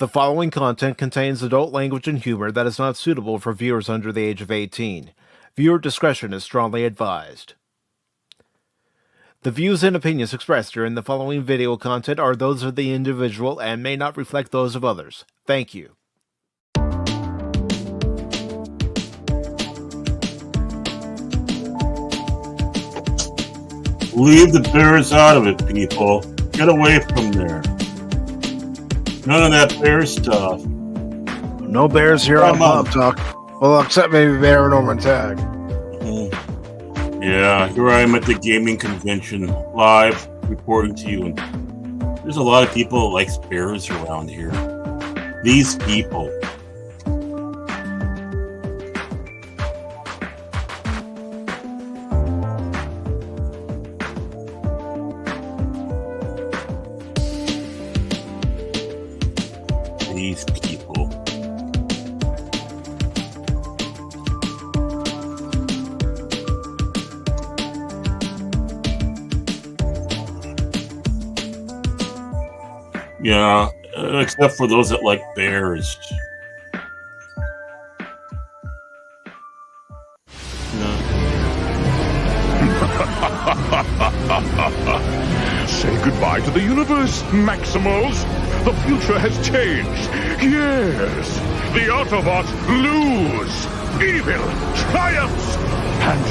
The following content contains adult language and humor that is not suitable for viewers under the age of 18. Viewer discretion is strongly advised. The views and opinions expressed during the following video content are those of the individual and may not reflect those of others. Thank you. Leave the bears out of it, people. Get away from there. None of that bear stuff. No bears here on Pop Talk. Well, except maybe Bear and Orman Tagge. Yeah, here I am at the gaming convention, live, reporting to you. And there's a lot of people that like bears around here. These people. These people. Yeah, except for those that like bears. Say goodbye to the universe, Maximals. The future has changed. Yes, the Autobots lose. Evil triumphs. And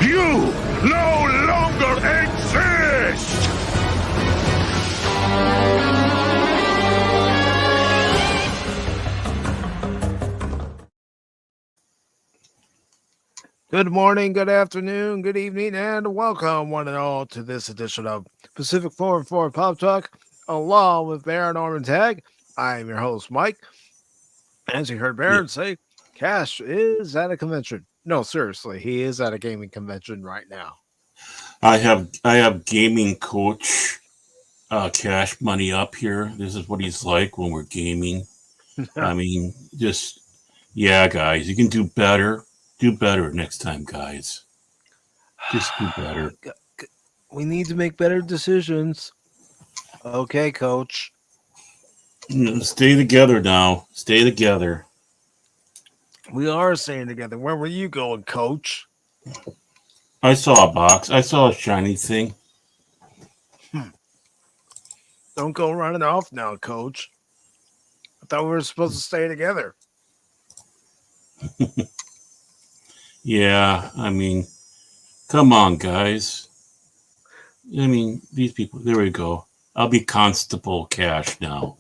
you no longer exist. Good morning, good afternoon, good evening, and welcome one and all to this edition of Pacific414 Pop Talk, along with Bear and Orman Tagge. I am your host, Mike. As you heard Baron say, Cash is at a convention. No, seriously, he is at a gaming convention right now. I have gaming coach Cash Money up here. This is what he's like when we're gaming. I mean, just guys, you can do better. Do better next time, guys. Just do better. We need to make better decisions. Okay, coach. Stay together now. Stay together. We are staying together. Where were you going, coach? I saw a box. I saw a shiny thing. Don't go running off now, coach. I thought we were supposed to stay together. Yeah, I mean, come on, guys. I mean, these people, there we go. I'll be Constable Cash now.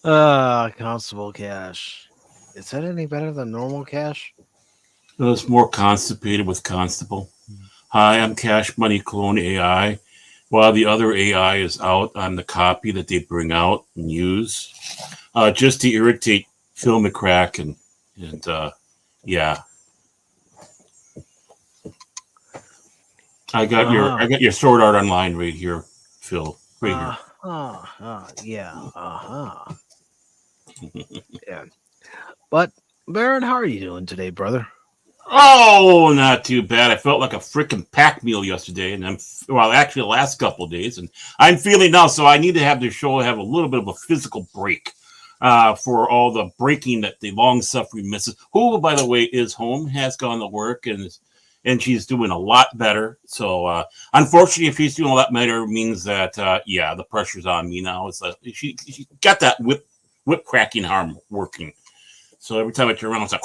Constable Cash. Is that any better than normal Cash? It's more constipated with Constable. Hi, I'm Cash Money Clone AI. While the other AI is out, I'm the copy that they bring out and use just to irritate Phil McCracken. And I got your Sword Art Online right here, Phil. Right here. Yeah. But Baron, how are you doing today, brother? Oh, not too bad. I felt like a freaking pack mule yesterday, and actually the last couple of days, and I'm feeling now. So I need to have the show have a little bit of a physical break. For all the breaking that the long-suffering Mrs. who, by the way, is home, has gone to work, and she's doing a lot better. So, unfortunately, if she's doing a lot better, it means that, the pressure's on me now. It's she got that whip cracking arm working. So every time I turn around, it's like,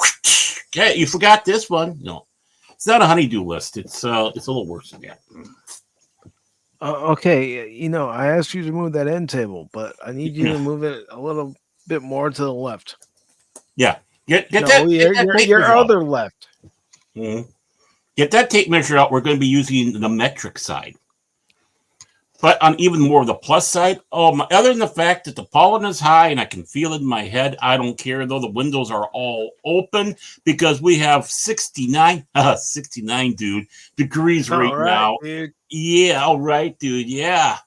okay, you forgot this one. No, it's not a honeydew list. It's a little worse than that. Okay, I asked you to move that end table, but I need you to move it a little bit more to the left. Yeah, get your other left. Mm-hmm. Get that tape measure out. We're going to be using the metric side, but on even more of the plus side. Other than the fact that the pollen is high and I can feel it in my head, I don't care though. The windows are all open because we have 69 degrees right now. Dude. Yeah, all right, dude. Yeah,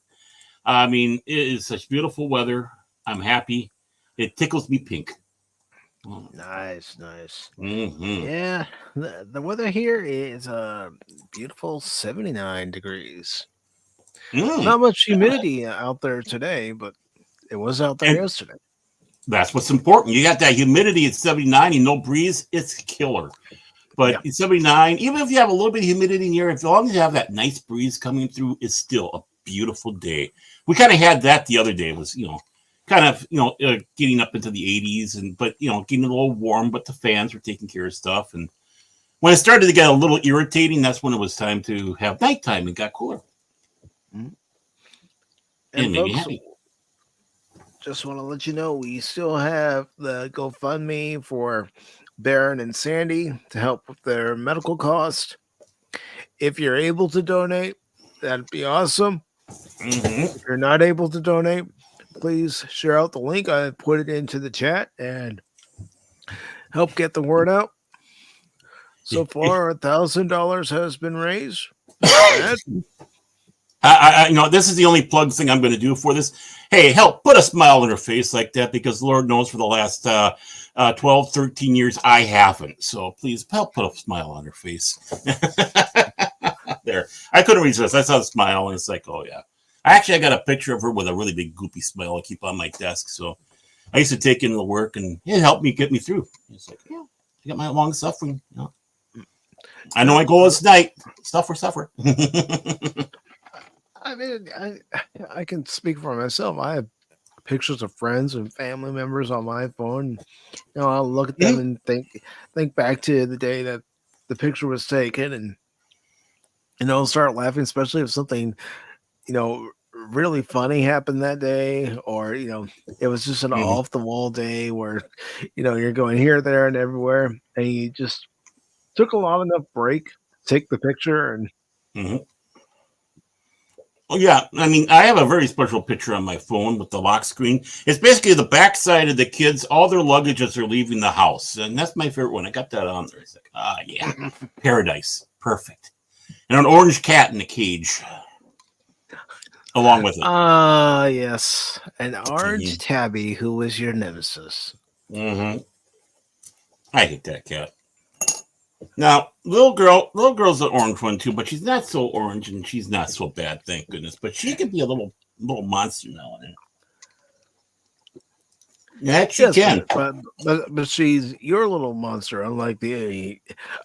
I mean it is such beautiful weather. I'm happy. It tickles me pink. Nice. Mm-hmm. Yeah, the weather here is a beautiful 79 degrees. Not much humidity out there today, but it was out there And yesterday. that's what's important. You got that humidity at 79 and no breeze, it's killer. But Yeah. it's 79, even if you have a little bit of humidity in here, as long as you have that nice breeze coming through, it's still a beautiful day. We kind of had that the other day. It was, getting up into the 80s, but getting a little warm, but the fans were taking care of stuff. And when it started to get a little irritating, that's when it was time to have nighttime and got cooler. And And maybe folks, happy. just want to let you know we still have the GoFundMe for Baron and Sandy to help with their medical cost. If you're able to donate, that'd be awesome. If you're not able to donate, please share out the link. I put it into the chat and help get the word out. So far, $1,000 has been raised. This is the only plug thing I'm going to do for this. Hey, help put a smile on her face like that, because Lord knows for the last 12, 13 years, I haven't. So please help put a smile on her face. There. I couldn't resist. I saw the smile and it's like, oh yeah. I got a picture of her with a really big goopy smile I keep on my desk. So I used to take into work and it helped me get me through. It's like, yeah, I got my long suffering. I know my goal is tonight. Suffer. I mean, I can speak for myself. I have pictures of friends and family members on my phone. I'll look at them and think back to the day that the picture was taken, and start laughing, especially if something really funny happened that day, or it was just an off the wall day where you're going here, there, and everywhere, and you just took a long enough break, take the picture, and. Oh, yeah. I mean, I have a very special picture on my phone with the lock screen. It's basically the backside of the kids. All their luggage as they're leaving the house. And that's my favorite one. I got that on there. It's like, yeah, paradise. Perfect. And an orange cat in a cage along with it. Yes. An orange tabby who was your nemesis. I hate that cat. Now, little girl's an orange one too, but she's not so orange and she's not so bad, thank goodness. But she can be a little monster now and then. Yeah, she can. But she's your little monster, unlike the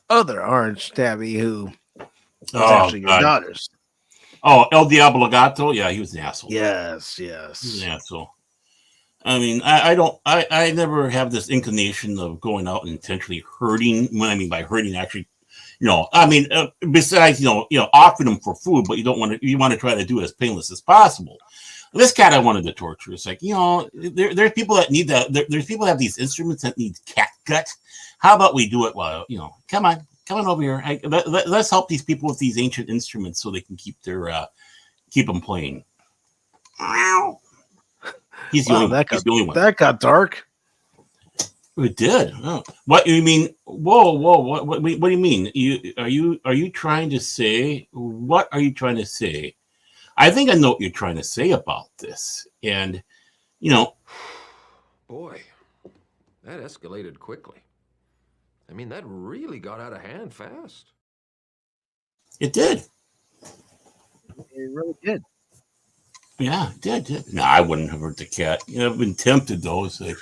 other orange tabby who was actually your daughter's. Oh, El Diablo Gato? Yeah, he was an asshole. Yes. He was an asshole. I mean, I never have this inclination of going out and intentionally hurting. What I mean by hurting, actually, besides, offering them for food, but you want to try to do it as painless as possible. This cat I wanted to torture. It's like, there's people that need that. There's people that have these instruments that need cat gut. How about we do it while, come on over here. Let's help these people with these ancient instruments so they can keep them playing. He's the only one. That got dark. It did. Oh. What you mean? Whoa! What do you mean? Are you trying to say? What are you trying to say? I think I know what you're trying to say about this, and boy, that escalated quickly. I mean, that really got out of hand fast. It did. It really did. Yeah, it did. No, I wouldn't have hurt the cat. I've been tempted though. So.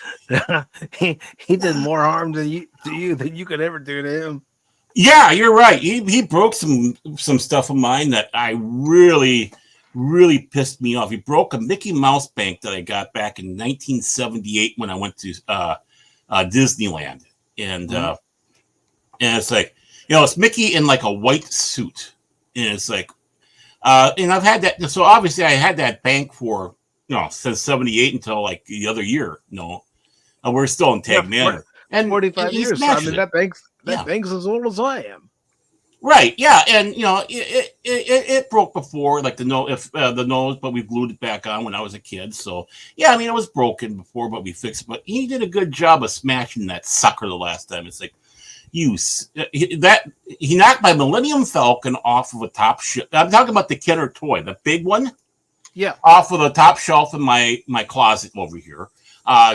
he did more harm to you than you could ever do to him. Yeah, you're right. He broke some stuff of mine that I really pissed me off. He broke a Mickey Mouse bank that I got back in 1978 when I went to Disneyland, and it's like it's Mickey in like a white suit, and it's like. And I've had that. So obviously I had that bank for, since 78 until like the other year, we're still in Tagge Manor. And 45 years. I mean, that bank's as old as I am. Right. Yeah. And, it broke before, like the nose, but we glued it back on when I was a kid. So, yeah, I mean, it was broken before, but we fixed it. But he did a good job of smashing that sucker the last time. It's like, he knocked my Millennium Falcon off of a top shelf. I'm talking about the Kenner toy, the big one. Yeah. Off of the top shelf in my closet over here.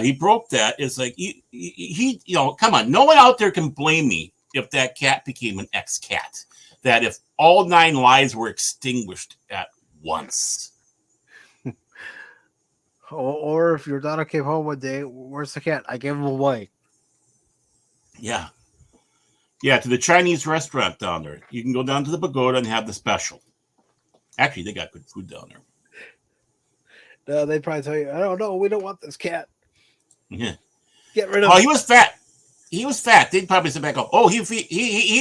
He broke that. It's like he come on. No one out there can blame me if that cat became an ex-cat. That if all 9 lives were extinguished at once. Or if your daughter came home one day, where's the cat? I gave him away. Yeah. Yeah, to the Chinese restaurant down there. You can go down to the pagoda and have the special. Actually, they got good food down there. No, they'd probably tell you, I don't know, we don't want this cat. Yeah. Get rid of Oh, it. he was fat. He was fat. They'd probably sit back and go, oh, he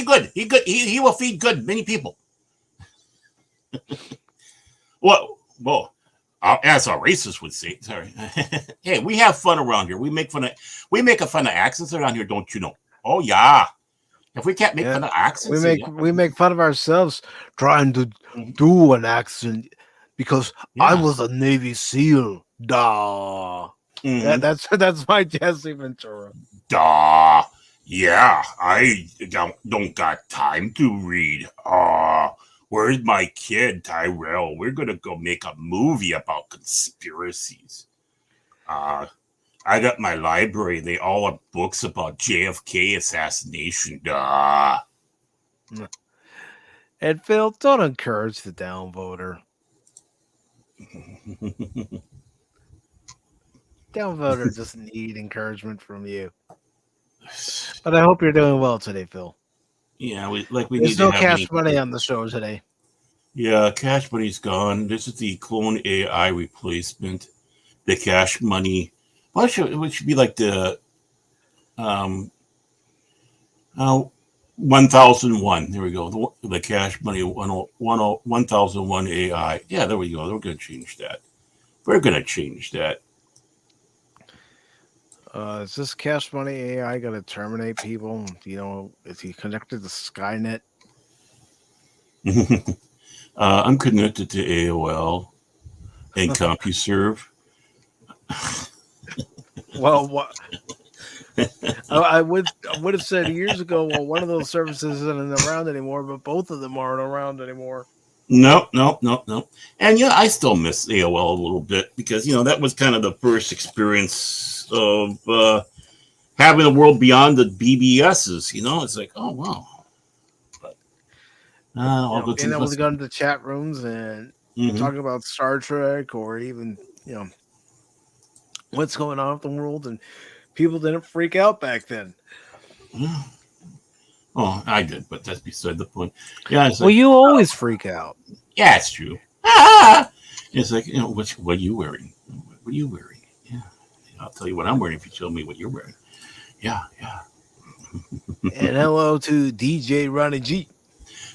good. He good. He will feed good many people. Well, as our racists would say, sorry. Hey, we have fun around here. We make fun of accents around here, don't you know? Oh yeah. If we can't make fun of accents, we make fun of ourselves trying to do an accent because I was a Navy SEAL. Duh. That's my Jesse Ventura. Duh. Yeah, I don't got time to read. Where's my kid, Tyrell? We're going to go make a movie about conspiracies. I got my library. They all have books about JFK assassination. Duh. And Phil, don't encourage the downvoter. Downvoter doesn't need encouragement from you. But I hope you're doing well today, Phil. Yeah, There's need no cash money on the show today. Yeah, Cash Money's gone. This is the clone AI replacement. The Cash Money. It should be like the 1001. There we go. The Cash Money 1001 AI. Yeah, there we go. We're going to change that. Is this Cash Money AI going to terminate people? Is he connected to Skynet? I'm connected to AOL and CompuServe. Well, what? I would have said years ago, well, one of those services isn't around anymore, but both of them aren't around anymore. Nope. And I still miss AOL a little bit because, that was kind of the first experience of having a world beyond the BBSs. It's like, oh, wow. But, being able to go into the chat rooms and talk about Star Trek or even, what's going on with the world, and people didn't freak out back then. Oh, I did, but that's beside the point. Yeah. Well, you always freak out. Yeah, it's true. It's like, what are you wearing? What are you wearing? Yeah. I'll tell you what I'm wearing if you tell me what you're wearing. Yeah. And hello to DJ Ronnie G.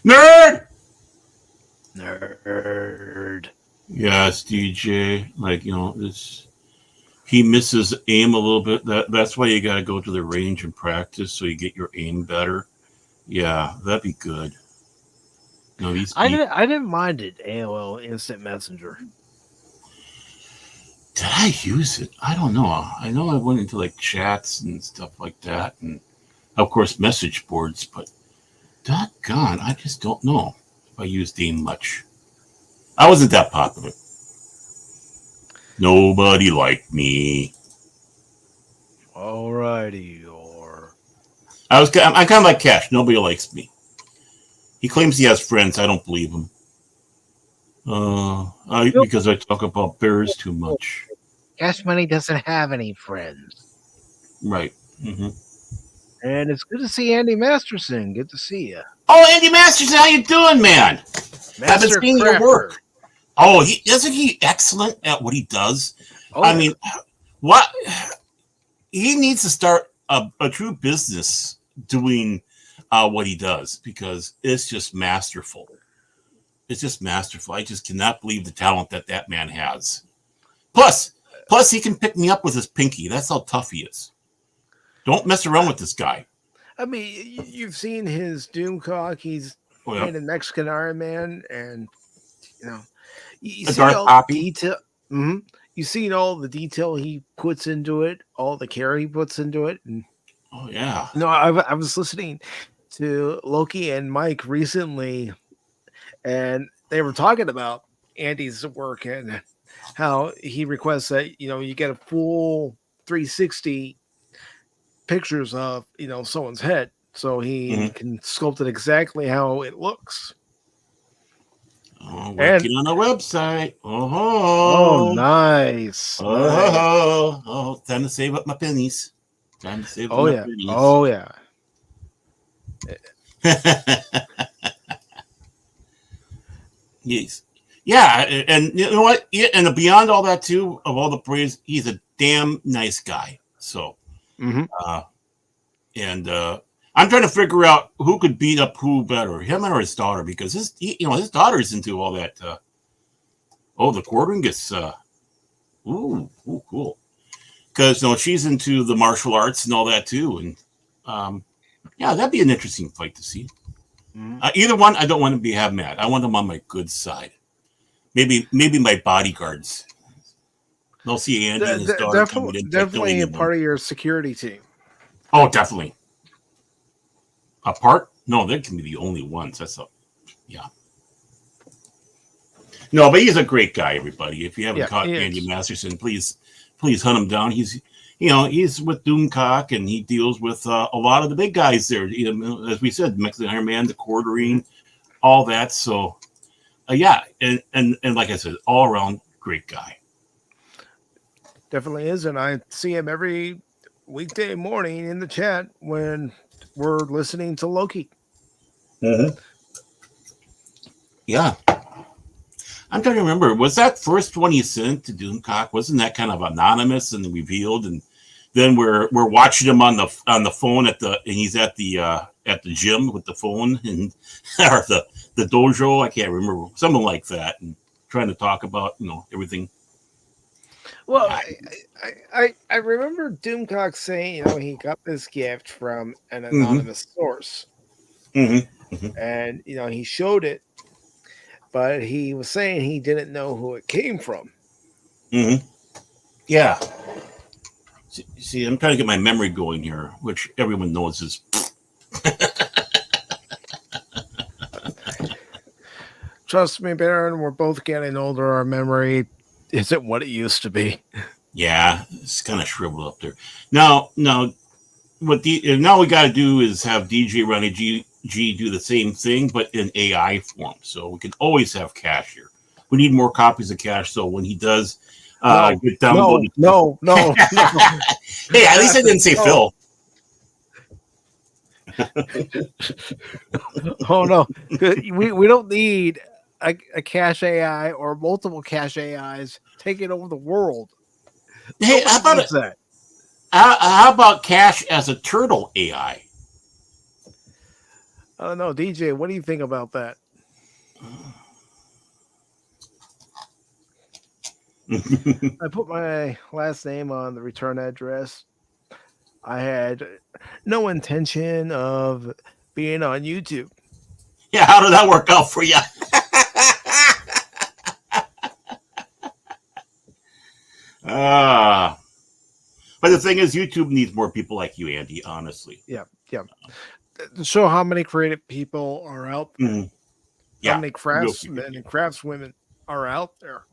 Nerd. Yes, DJ. Like, he misses aim a little bit. That's why you got to go to the range and practice so you get your aim better. Yeah, that'd be good. I didn't mind it. AOL Instant Messenger. Did I use it? I don't know. I know I went into like chats and stuff like that, and of course message boards. But doggone, I just don't know if I used AIM much. I wasn't that popular. Nobody liked me. Alrighty, I'm kind of like Cash. Nobody likes me. He claims he has friends. I don't believe him. Because I talk about bears too much. Cash Money doesn't have any friends. Right. Mm-hmm. And it's good to see Andy Masterson. Good to see you. Oh, Andy Masterson, how you doing, man? I've been seeing your work. Oh, isn't he excellent at what he does? Oh, I mean, what he needs to start a true business doing what he does because it's just masterful. It's just masterful. I just cannot believe the talent that man has. Plus, he can pick me up with his pinky. That's how tough he is. Don't mess around with this guy. I mean, you've seen his Doomcock. He's made a Mexican Iron Man, and you see all the detail. Mm-hmm. You've seen all the detail he puts into it, all the care he puts into it. And, oh yeah. I was listening to Loki and Mike recently, and they were talking about Andy's work and how he requests that you get a full 360 pictures of someone's head, so he can sculpt it exactly how it looks. Working on a website. Oh, nice. Time to save up my pennies. Oh yeah. Oh yeah. Yes. Yeah, and you know what? And beyond all that too, of all the praise, he's a damn nice guy. So, and I'm trying to figure out who could beat up who better, him or his daughter, because his daughter's into all that. The quartering gets. Ooh, cool. Because she's into the martial arts and all that too, and that'd be an interesting fight to see. Either one, I don't want to have mad. I want them on my good side. Maybe my bodyguards. They'll see Andy and his daughter. Definitely a part of your security team. Oh, definitely. A part? No, they can be the only ones. Yeah. No, but he's a great guy, everybody. If you haven't caught Andy Masterson, please hunt him down. He's with Doomcock, and he deals with a lot of the big guys there. As we said, Mexican Iron Man, the quartering, all that. So, and like I said, all around great guy. Definitely is, and I see him every weekday morning in the chat when we're listening to Loki. Yeah. I'm trying to remember, was that first one he sent to Doomcock? Wasn't that kind of anonymous and revealed? And then we're watching him on the phone and he's at the gym with the phone and or the dojo. I can't remember, something like that, and trying to talk about everything. Well, I remember Doomcock saying he got this gift from an anonymous source, and he showed it. But he was saying he didn't know who it came from. Yeah. See, I'm trying to get my memory going here, which everyone knows is. Trust me, Baron, we're both getting older. Our memory isn't what it used to be. Yeah, it's kind of shriveled up there. Now we got to do is have DJ Ronnie G do the same thing, but in AI form. So we can always have Cash here. We need more copies of Cash, so when he does get downloaded. No. Hey, at least I didn't say Phil. Oh no, we don't need a Cash AI or multiple Cash AIs taking over the world. Hey, how about Cash as a turtle AI? I don't know, DJ. What do you think about that? I put my last name on the return address. I had no intention of being on YouTube. Yeah, how did that work out for you? But the thing is, YouTube needs more people like you, Andy, honestly. Yeah. To show how many creative people are out there. How many craftsmen and craftswomen are out there.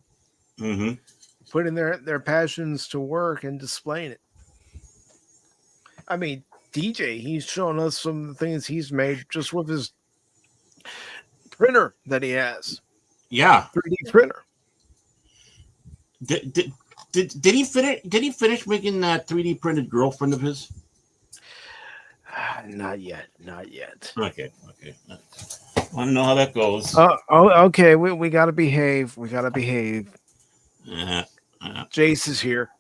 Putting their passions to work and displaying it. I mean, DJ, he's showing us some of the things he's made just with his printer that he has. Yeah. 3D printer. Did he finish? Did he finish making that 3D printed girlfriend of his? Not yet. Okay. Want to know how that goes? Okay. We gotta behave. Jace is here.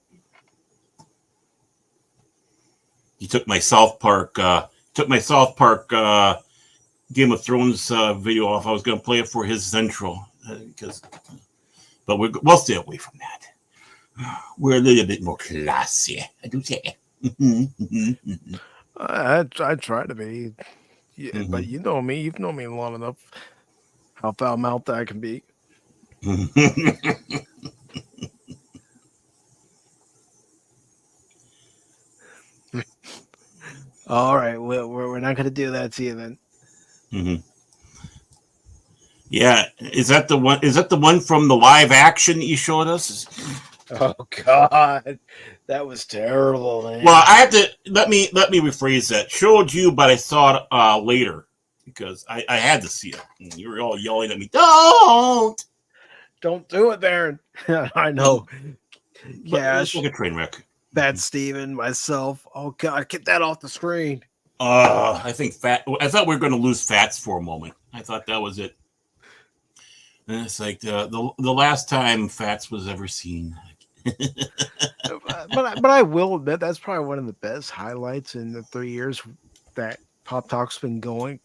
He took my South Park. Game of Thrones video off. I was going to play it for his central but we'll stay away from that. We're a little bit more classy, I do say. I try to be, but you know me. You've known me long enough. How foul mouthed I can be. All right, we're not going to do that to you then. Yeah, is that the one? Is that the one from the live action that you showed us? Oh God, that was terrible, man. Well, I have to let me rephrase that. Showed you, but I saw it later because I had to see it. And you were all yelling at me, don't do it, Baron. I know. Yeah, it's like a train wreck. That's Steven, myself. Oh God, get that off the screen. I thought we were going to lose Fats for a moment. I thought that was it. And it's like the last time Fats was ever seen. but I will admit that's probably one of the best highlights in the 3 years that Pop Talk's been going.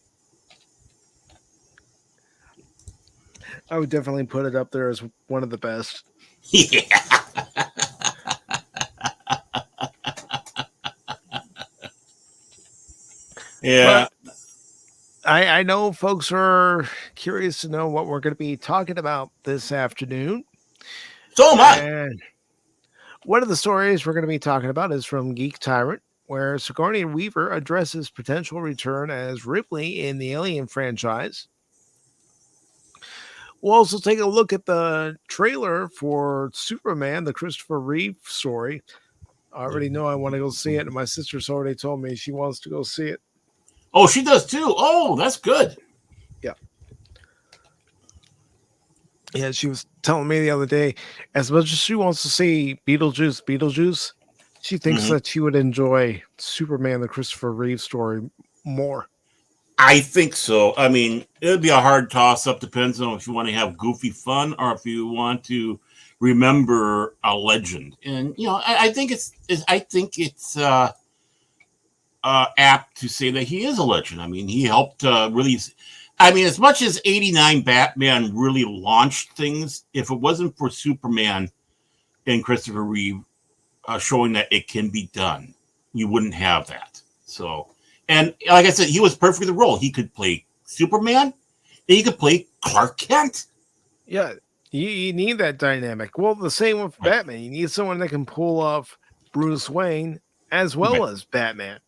I would definitely put it up there as one of the best. Yeah. Yeah. But I know folks are curious to know what we're going to be talking about this afternoon. So am I. And one of the stories we're going to be talking about is from Geek Tyrant, where Sigourney Weaver addresses potential return as Ripley in the Alien franchise. We'll also take a look at the trailer for Superman, the Christopher Reeve story. I already know I want to go see it, and my sister's already told me she wants to go see it. Oh, she does too. Oh, that's good. Yeah. Yeah, she was telling me the other day, as much as she wants to see Beetlejuice, she thinks that she would enjoy Superman, the Christopher Reeve story more. I think so. I mean, it would be a hard toss-up. Depends on if you want to have goofy fun or if you want to remember a legend. And I think it's apt to say that he is a legend. I mean, he helped really. I mean, as much as '89 Batman really launched things, if it wasn't for Superman and Christopher Reeve showing that it can be done, you wouldn't have that. So. And like I said, he was perfect for the role. He could play Superman, and he could play Clark Kent. Yeah, you need that dynamic. Well, the same with Batman. You need someone that can pull off Bruce Wayne as well as Batman.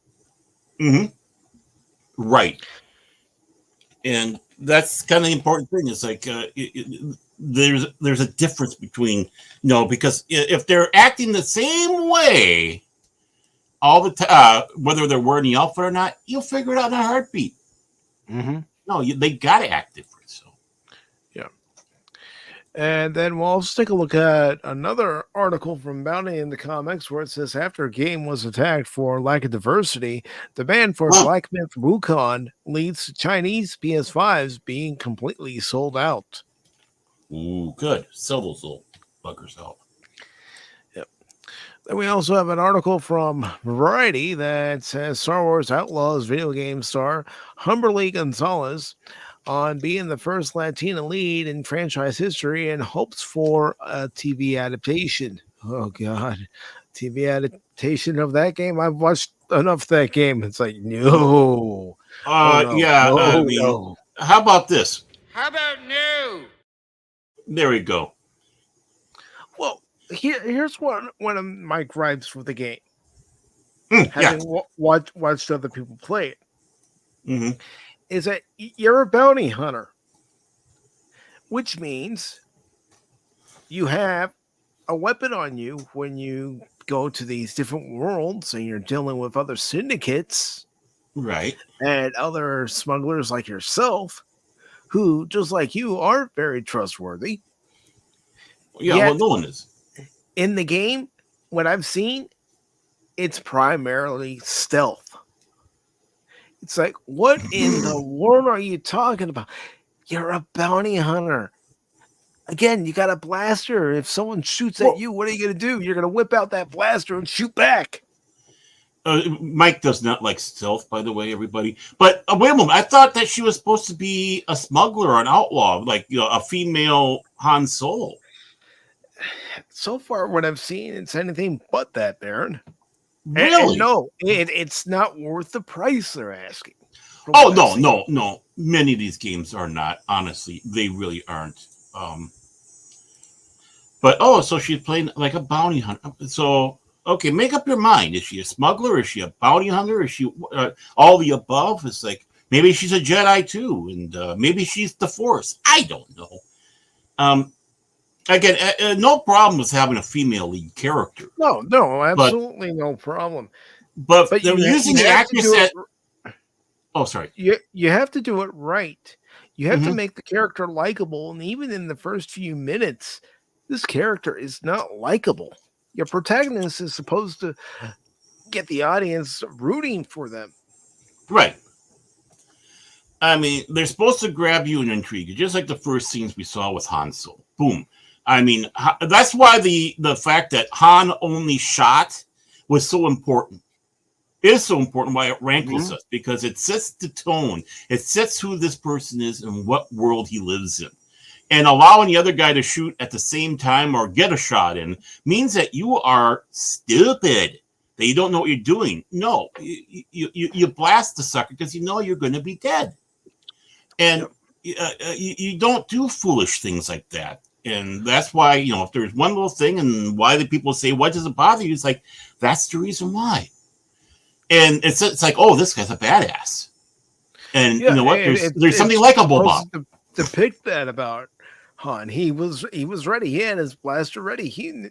Mm-hmm. Right. And that's kind of the important thing. It's like there's a difference between, because if they're acting the same way all the time, whether they're wearing the outfit or not, you'll figure it out in a heartbeat. Mm-hmm. No, they got to act different. So, yeah. And then we'll also take a look at another article from Bounty in the Comics where it says after a game was attacked for lack of diversity, demand for Black Myth Wukong leads to Chinese PS5s being completely sold out. Ooh, good. Sell those little buggers out. Then we also have an article from Variety that says Star Wars Outlaws video game star Humberly Gonzalez on being the first Latina lead in franchise history and hopes for a TV adaptation. Oh, God. TV adaptation of that game? I've watched enough of that game. It's like, no. No. How about this? How about no? There we go. Well, here's one of my gripes with the game. Having watched other people play it, is that you're a bounty hunter, which means you have a weapon on you when you go to these different worlds and you're dealing with other syndicates, right, and other smugglers like yourself, who just like you are very trustworthy. Yeah, well, no one is. In the game, what I've seen, it's primarily stealth. It's like, what in the world are you talking about? You're a bounty hunter. Again, you got a blaster. If someone shoots at you, what are you going to do? You're going to whip out that blaster and shoot back. Mike does not like stealth, by the way, everybody. But wait a moment. I thought that she was supposed to be a smuggler or an outlaw, like a female Han Solo. So far, what I've seen, it's anything but that, Baron. Really? And no, it's not worth the price they're asking. Oh, no. Many of these games are not. Honestly, they really aren't. So she's playing like a bounty hunter. So, okay, make up your mind. Is she a smuggler? Is she a bounty hunter? Is she all the above? It's like, maybe she's a Jedi too, and maybe she's the Force. I don't know. Again, no problem with having a female lead character. No, absolutely no problem. But they're using the actress that... Oh, sorry. You have to do it right. You have to Hmm. make the character likable, and even in the first few minutes, this character is not likable. Your protagonist is supposed to get the audience rooting for them. Right. I mean, they're supposed to grab you and intrigue you, just like the first scenes we saw with Han Solo. Boom. I mean, that's why the fact that Han only shot was so important. Is so important why it rankles us, because it sets the tone. It sets who this person is and what world he lives in. And allowing the other guy to shoot at the same time or get a shot in means that you are stupid, that you don't know what you're doing. No, you blast the sucker because you know you're going to be dead. And you don't do foolish things like that. And that's why, if there's one little thing and why the people say, what does it bother you? It's like, that's the reason why. And it's like, oh, this guy's a badass. And you know what? There's something likable about him. To depict that about Han. He was ready. He had his blaster ready. He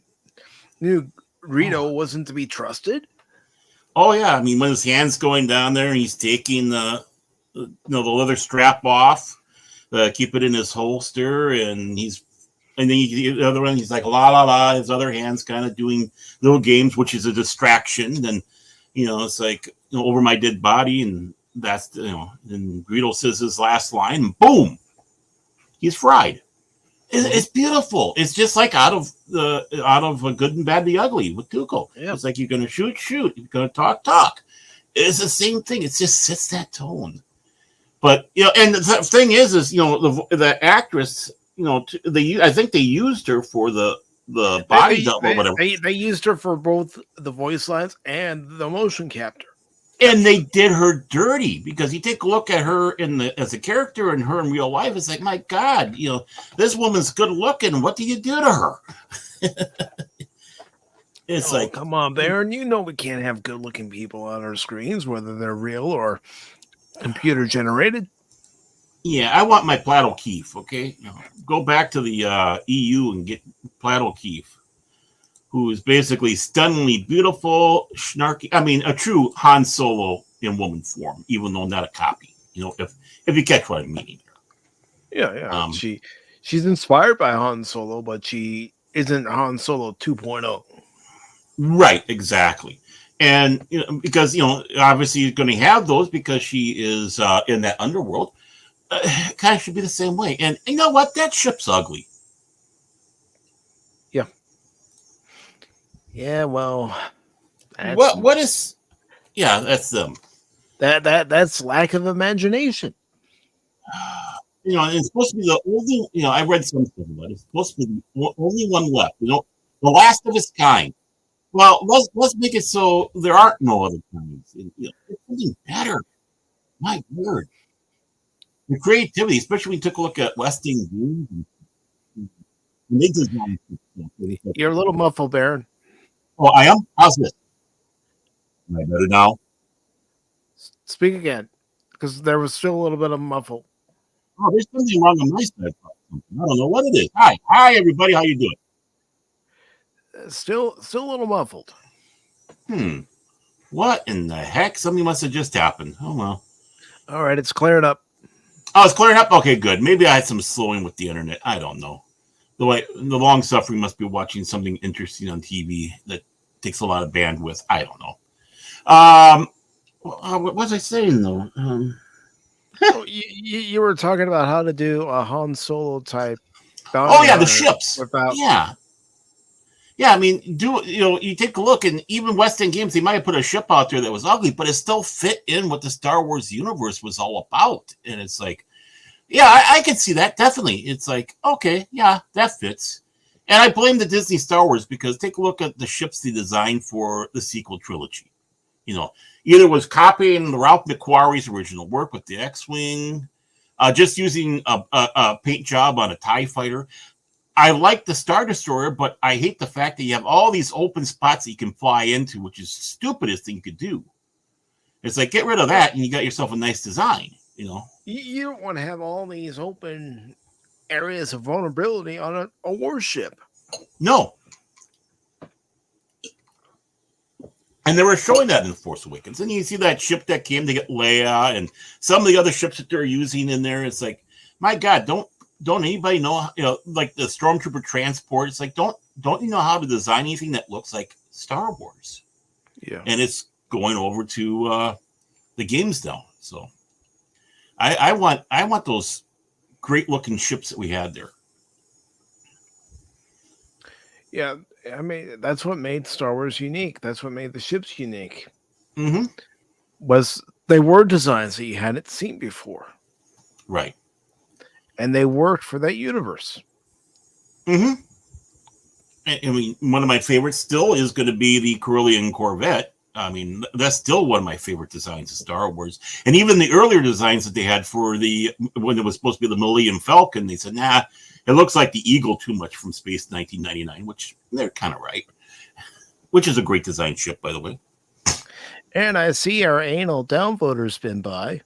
knew Greedo wasn't to be trusted. Oh yeah, I mean, when his hand's going down there and he's taking the leather strap off, keep it in his holster, and then the other one, he's like la la la. His other hand's kind of doing little games, which is a distraction. Then it's like over my dead body, and that's and Greedo says his last line, and boom, he's fried. It's beautiful. It's just like out of a Good and Bad the Ugly with Tuco. Yeah. It's like you're gonna shoot. You're gonna talk. It's the same thing. It just sets that tone. But and the thing is the actress, I think they used her for the body double, whatever. They used her for both the voice lines and the motion capture. And they did her dirty, because you take a look at her as a character and her in real life. It's like, my God, this woman's good looking. What do you do to her? It's like, come on, Baron. We can't have good looking people on our screens, whether they're real or computer generated. Yeah, I want my Platt O'Keefe. Okay, go back to the EU and get Platt O'Keefe, who is basically stunningly beautiful, snarky. I mean, a true Han Solo in woman form, even though not a copy. If you catch what I'm meaning. Yeah. She's inspired by Han Solo, but she isn't Han Solo 2.0. Right, exactly. And because obviously you're going to have those because she is in that underworld. Kind of should be the same way. And you know what? That ship's ugly. Yeah, well, what is? Yeah, that's them. That's lack of imagination. It's supposed to be the only. I read something about it. It's supposed to be the only one left. The last of its kind. Well, let's make it so there aren't no other kinds. It's something better. My word, the creativity, especially when you took a look at West End Games. And they designed. You're a little muffled, Baron. Oh, I am? How's this? Am I better now? Speak again, because there was still a little bit of muffle. Oh, there's something wrong on my side. I don't know what it is. Hi, everybody. How you doing? Still a little muffled. What in the heck? Something must have just happened. Oh, well. All right, it's cleared up. Oh, it's clearing up? Okay, good. Maybe I had some slowing with the internet. I don't know. The long suffering must be watching something interesting on TV that takes a lot of bandwidth. I don't know. What was I saying, though? You were talking about how to do a Han Solo type. Oh, yeah, the ships. Yeah, I mean, you take a look, and even West End Games, they might have put a ship out there that was ugly, but it still fit in what the Star Wars universe was all about. And it's like, yeah, I can see that, definitely. It's like, okay, yeah, that fits. And I blame the Disney Star Wars, because take a look at the ships they designed for the sequel trilogy. Either was copying Ralph McQuarrie's original work with the X-Wing, just using a paint job on a TIE fighter. I like the Star Destroyer, but I hate the fact that you have all these open spots that you can fly into, which is the stupidest thing you could do. It's like, get rid of that, and you got yourself a nice design, You don't want to have all these open areas of vulnerability on a warship. No. And they were showing that in Force Awakens. And you see that ship that came to get Leia and some of the other ships that they're using in there. It's like, my God, don't anybody know, like the Stormtrooper transport? It's like, don't you know how to design anything that looks like Star Wars? Yeah. And it's going over to the games now. So I want those great looking ships that we had there. Yeah, I mean, that's what made Star Wars unique. That's what made the ships unique. Mm-hmm. Was they were designs that you hadn't seen before. Right. And they worked for that universe. Mm-hmm. I mean, one of my favorites still is going to be the Corellian Corvette. I mean, that's still one of my favorite designs of Star Wars. And even the earlier designs that they had for when it was supposed to be the Millennium Falcon, they said, nah, it looks like the Eagle too much from Space 1999, which they're kind of right. Which is a great design ship, by the way. And I see our anal downvoter's been by.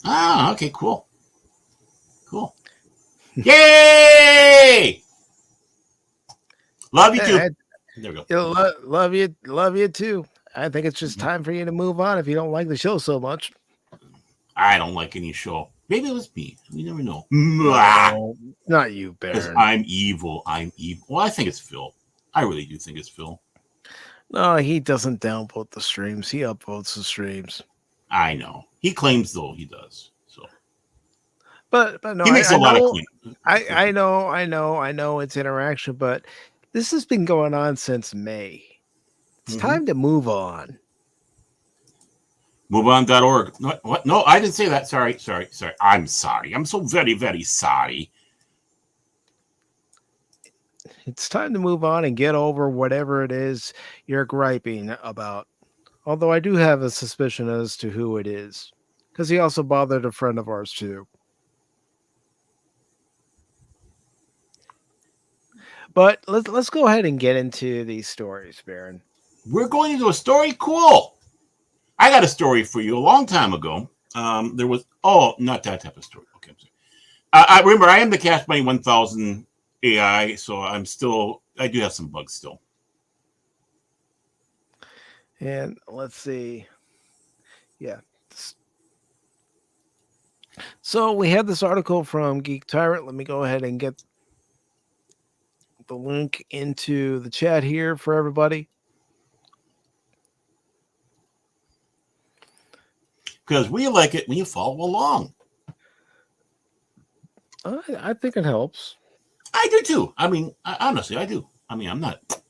Ah, okay, cool. Cool. Yay! Love you too. There we go. Love you too. I think it's just time for you to move on if you don't like the show so much. I don't like any show. Maybe it was me. We never know. No, not you, Baron. I'm evil. Well, I think it's Phil. I really do think it's Phil. No, he doesn't downvote the streams. He upvotes the streams. I know. He claims, though, he does. So, but no, he makes a lot of claims. I know it's interaction, but this has been going on since May. It's time to move on. MoveOn.org. What? No, I didn't say that. Sorry. I'm sorry. I'm so very, very sorry. It's time to move on and get over whatever it is you're griping about. Although I do have a suspicion as to who it is, because he also bothered a friend of ours too. But let's go ahead and get into these stories, Baron. We're going into a story? Cool. I got a story for you a long time ago. There was, not that type of story. Okay, I'm sorry. I remember I am the Cash Money 1000 AI, so I do have some bugs still. And let's see. Yeah. So we had this article from Geek Tyrant. Let me go ahead and get the link into the chat here for everybody. Because we like it when you follow along. I think it helps. I do too. I mean, honestly, I do. I mean, I'm not.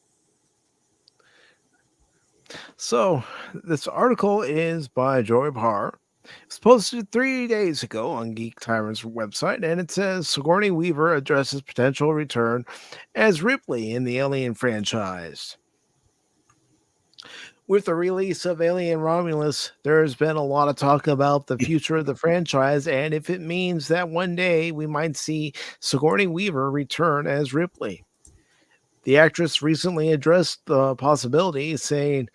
So, this article is by Joy Parr. It's posted 3 days ago on Geek Tyrant's website, and it says Sigourney Weaver addresses potential return as Ripley in the Alien franchise. With the release of Alien Romulus, there has been a lot of talk about the future of the franchise and if it means that one day we might see Sigourney Weaver return as Ripley. The actress recently addressed the possibility, saying,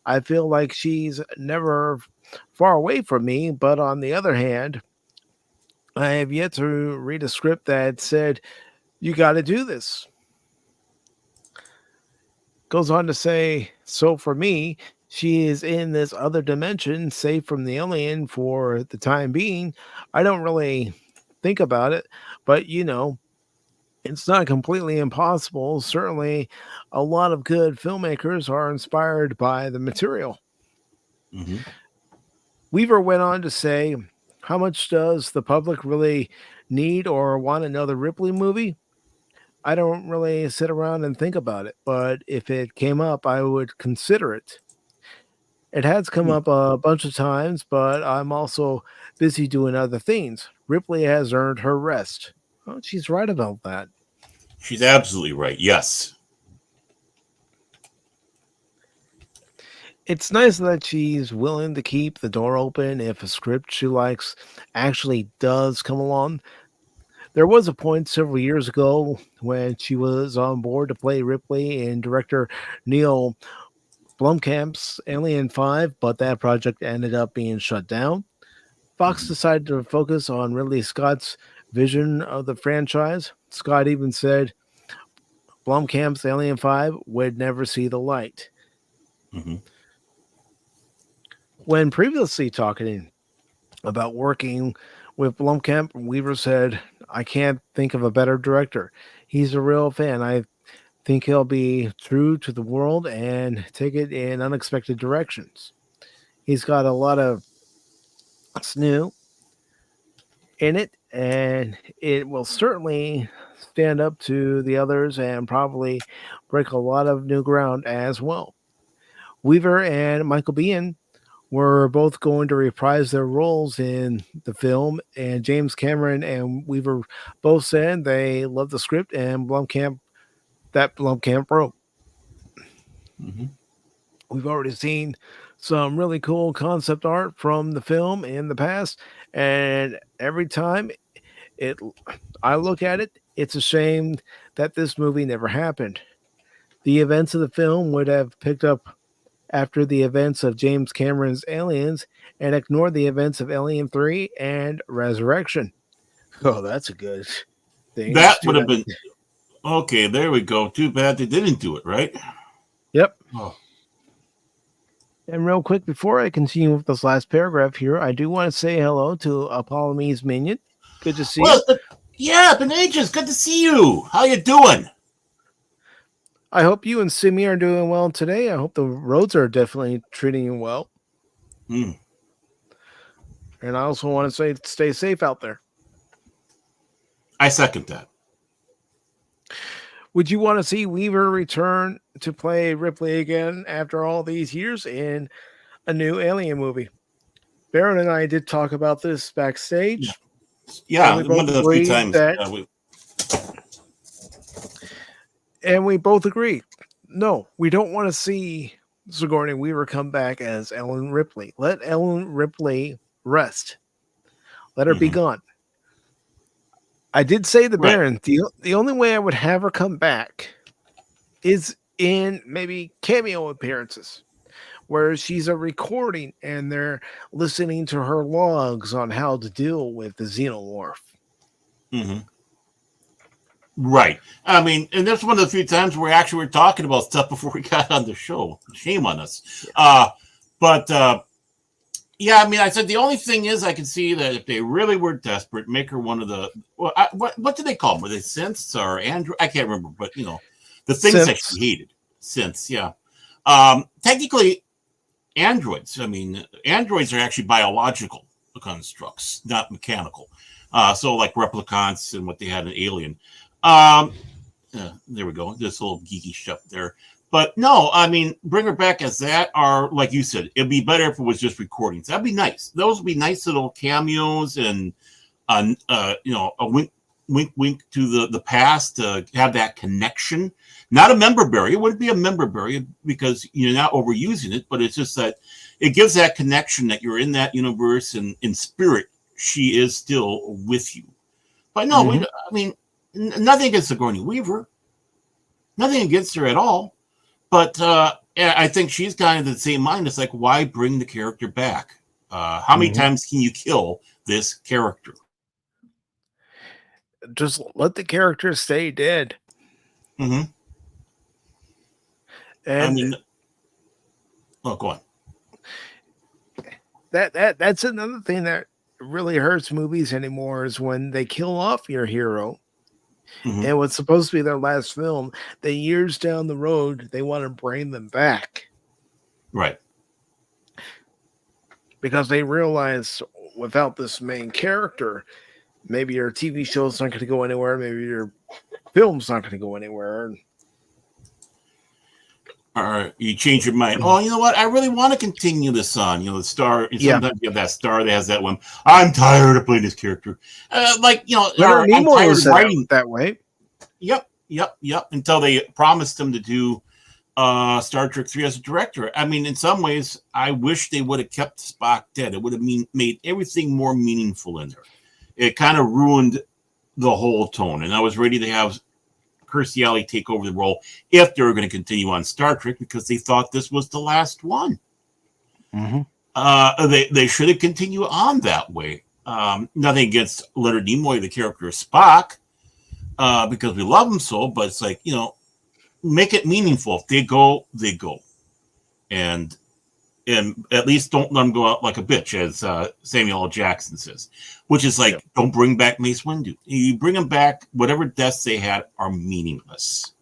I feel like she's never far away from me, but on the other hand, I have yet to read a script that said, you got to do this. Goes on to say, so for me, she is in this other dimension, safe from the alien for the time being. I don't really think about it, but it's not completely impossible. Certainly, a lot of good filmmakers are inspired by the material. Mm-hmm. Weaver went on to say, how much does the public really need or want another Ripley movie? I don't really sit around and think about it, but if it came up, I would consider it. It has come up a bunch of times, but I'm also busy doing other things. Ripley has earned her rest. Oh, she's right about that. She's absolutely right. Yes. It's nice that she's willing to keep the door open if a script she likes actually does come along. There was a point several years ago when she was on board to play Ripley in director Neil Blomkamp's Alien 5, but that project ended up being shut down. Fox decided to focus on Ridley Scott's vision of the franchise. Scott even said Blomkamp's Alien 5 would never see the light. Mm-hmm. When previously talking about working with Blomkamp, Weaver said, "I can't think of a better director. He's a real fan. I think he'll be true to the world and take it in unexpected directions. He's got a lot of new in it, and it will certainly stand up to the others and probably break a lot of new ground as well." Weaver and Michael Biehn were both going to reprise their roles in the film, and James Cameron and Weaver both said they loved the script and Blomkamp wrote. Mm-hmm. We've already seen some really cool concept art from the film in the past, and every time it I look at it, it's a shame that this movie never happened. The events of the film would have picked up after the events of James Cameron's Aliens and ignored the events of Alien 3 and Resurrection. Oh, that's a good thing. That It's too would have bad. been okay. There we go. Too bad they didn't do it, right? Yep. Oh. And real quick, before I continue with this last paragraph here, I do want to say hello to Apollome's Minion. Good to see you. Yeah, been ages. Good to see you. How you doing? I hope you and Simi are doing well today. I hope the roads are definitely treating you well. Mm. And I also want to say stay safe out there. I second that. Would you want to see Weaver return to play Ripley again after all these years in a new Alien movie? Baron and I did talk about this backstage. Yeah, we both one of the few agreed times. And we both agree. No, we don't want to see Sigourney Weaver come back as Ellen Ripley. Let Ellen Ripley rest. Let her be gone. I did say to Baron, the only way I would have her come back is in maybe cameo appearances, where she's a recording and they're listening to her logs on how to deal with the xenomorph. Mm-hmm. Right. I mean, and that's one of the few times where actually we're talking about stuff before we got on the show. Shame on us. Yeah, I mean, I said the only thing is I can see that if they really were desperate, make her one of the what do they call them? Were they synths or android? I can't remember, but you know, the things Synths. that she hated. Synths, yeah. Technically, androids. I mean, androids are actually biological constructs, not mechanical. So like replicants and what they had in Alien. There we go. This little geeky stuff there. But no, I mean, bring her back as that, or like you said, it'd be better if it was just recordings. That'd be nice. Those would be nice little cameos and, you know, a wink, wink to the past to have that connection. Not a member berry. It wouldn't be a member berry because you're not overusing it, but it's just that it gives that connection that you're in that universe and in spirit, she is still with you. But no, I mean, nothing against Sigourney Weaver. Nothing against her at all. But I think she's kind of the same mind. It's like, why bring the character back? How many times can you kill this character? Just let the character stay dead. Mm-hmm. And I mean, oh, go on. That's another thing that really hurts movies anymore is when they kill off your hero. And what's supposed to be their last film, then years down the road, they want to bring them back. Right. Because they realize without this main character, maybe your TV show's not going to go anywhere. Maybe your film's not going to go anywhere. Or you change your mind. Oh, you know what? I really want to continue this on. You know, the star. Sometimes you have that star that has that one. I'm tired of playing this character. Like, you know, Leonard Nimoy was writing that way. Yep. Until they promised him to do Star Trek 3 as a director. I mean, in some ways, I wish they would have kept Spock dead. It would have made everything more meaningful in there. It kind of ruined the whole tone. And I was ready to have Kirstie Alley take over the role if they were going to continue on Star Trek because they thought this was the last one. They should have continued on that way. Nothing against Leonard Nimoy, the character of Spock, because we love him so, but it's like, you know, make it meaningful. If they go, they go. and at least don't let him go out like a bitch, as Samuel L. Jackson says, which is like, don't bring back Mace Windu. You bring him back, whatever deaths they had are meaningless.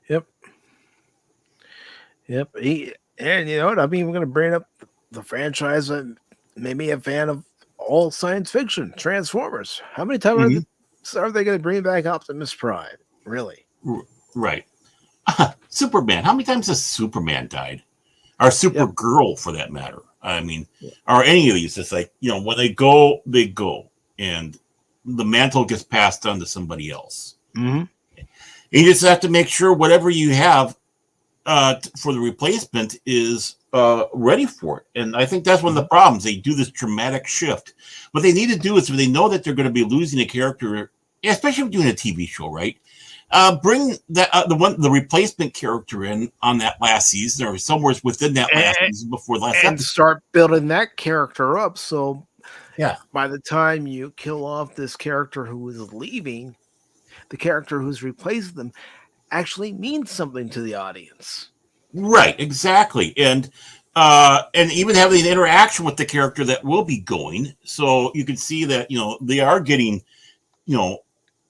Yep. And you know what? I'm even going to bring up the franchise that made me a fan of all science fiction, Transformers. How many times are they going to bring back Optimus Prime? Really? Right. Superman. How many times has Superman died? Or Supergirl, for that matter. I mean, or any of these. It's like, when they go, they go. And the mantle gets passed on to somebody else. Mm-hmm. You just have to make sure whatever you have for the replacement is ready for it. And I think that's one of the problems. They do this dramatic shift. What they need to do is, when they know that they're going to be losing a character, especially doing a TV show, right? Bring that the replacement character in on that last season, or somewhere within that last season before the last and episode. Start building that character up. So yeah, by the time you kill off this character who is leaving, the character who's replacing them actually means something to the audience. Right, exactly. And even having an interaction with the character that will be going, so you can see that they are getting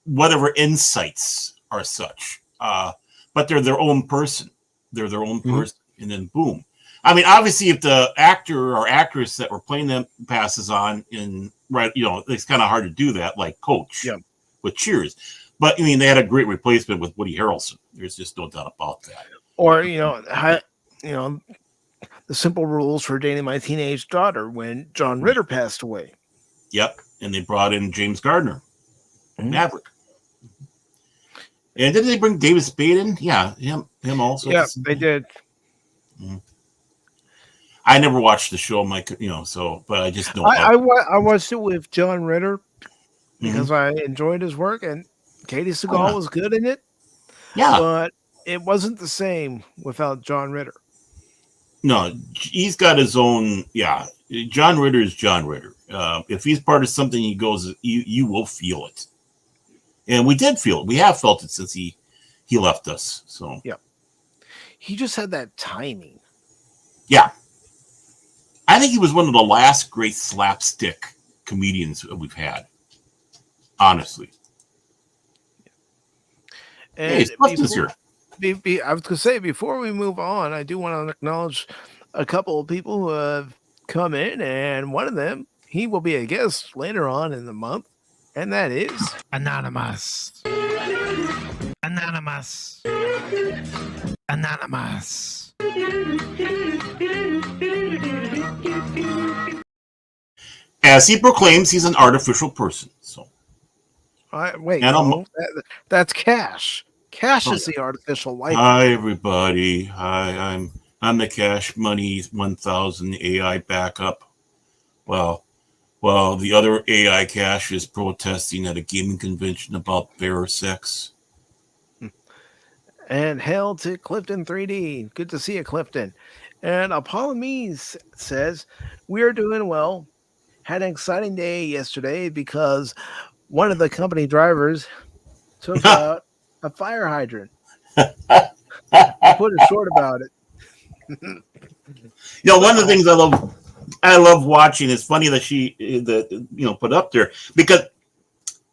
whatever insights are such, but they're their own person. They're their own person, and then boom. I mean, obviously, if the actor or actress that were playing them passes on, it's kind of hard to do that, like Coach with Cheers. But I mean, they had a great replacement with Woody Harrelson. There's just no doubt about that. Or the simple rules for dating my teenage daughter when John Ritter passed away. Yep, and they brought in James Gardner, Maverick. And didn't they bring David Spade in? Yeah, him also. Yeah, they did. Mm-hmm. I never watched the show, Mike. But I just know. I watched it with John Ritter because I enjoyed his work, and Katie Seagal was good in it. Yeah, but it wasn't the same without John Ritter. No, he's got his own. Yeah, John Ritter is John Ritter. If he's part of something, he goes. You will feel it. And we did feel it. We have felt it since he left us. So he just had that timing. Yeah, I think he was one of the last great slapstick comedians that we've had. Honestly. And hey, Clifton's here. I was going to say, before we move on, I do want to acknowledge a couple of people who have come in, and one of them, he will be a guest later on in the month. And that is Anonymous. As he proclaims, he's an artificial person. So, that's Cash. Cash is the artificial life. Hi, everybody. Hi, I'm the Cash Money 1000 AI backup. Well, the other AI Cash is protesting at a gaming convention about bear sex. And hail to Clifton 3D. Good to see you, Clifton. And Apollo Mees says, we are doing well. Had an exciting day yesterday because one of the company drivers took out a fire hydrant. I put it short about it. One of the things I love watching. It's funny that she put up there, because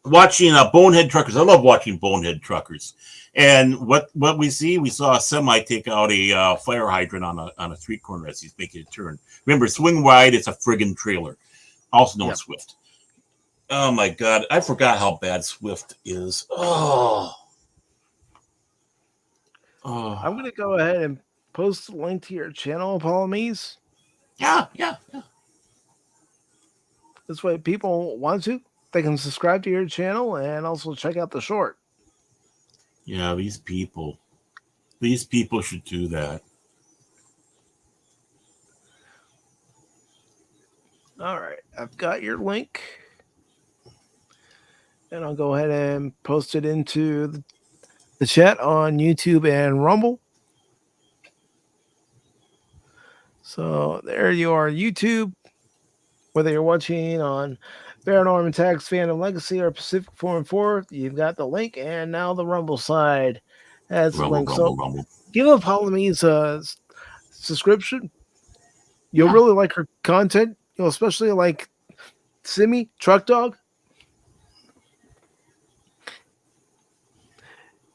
watching Bonehead Truckers. I love watching Bonehead Truckers. And what we saw a semi take out a fire hydrant on a street corner as he's making a turn. Remember, swing wide, it's a friggin' trailer, also known as Swift. Oh my God, I forgot how bad Swift is. I'm gonna go ahead and post the link to your channel, Apollo Mees. Yeah. This way, people want to, they can subscribe to your channel and also check out the short. Yeah, these people should do that. All right, I've got your link, and I'll go ahead and post it into the chat on YouTube and Rumble. So there you are, YouTube. Whether you're watching on Baron Orman Tagg's Fandom Legacy or Pacific414, you've got the link, and now the Rumble side has the link. So give Apollo Mees a subscription, you'll really like her content. Especially like Simi Truck Dog.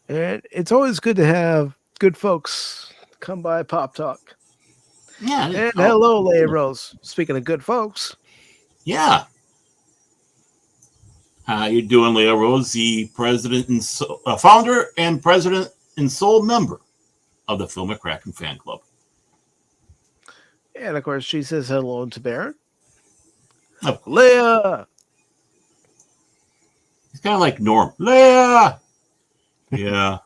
And it's always good to have good folks come by Pop Talk. Yeah. And hello, Leia Rose. Speaking of good folks. Yeah. How you doing, Leia Rose, the president and founder and president and sole member of the Film McCracken fan club. And of course, she says hello to Baron. Leia. It's kind of like Norm. Leia. Yeah.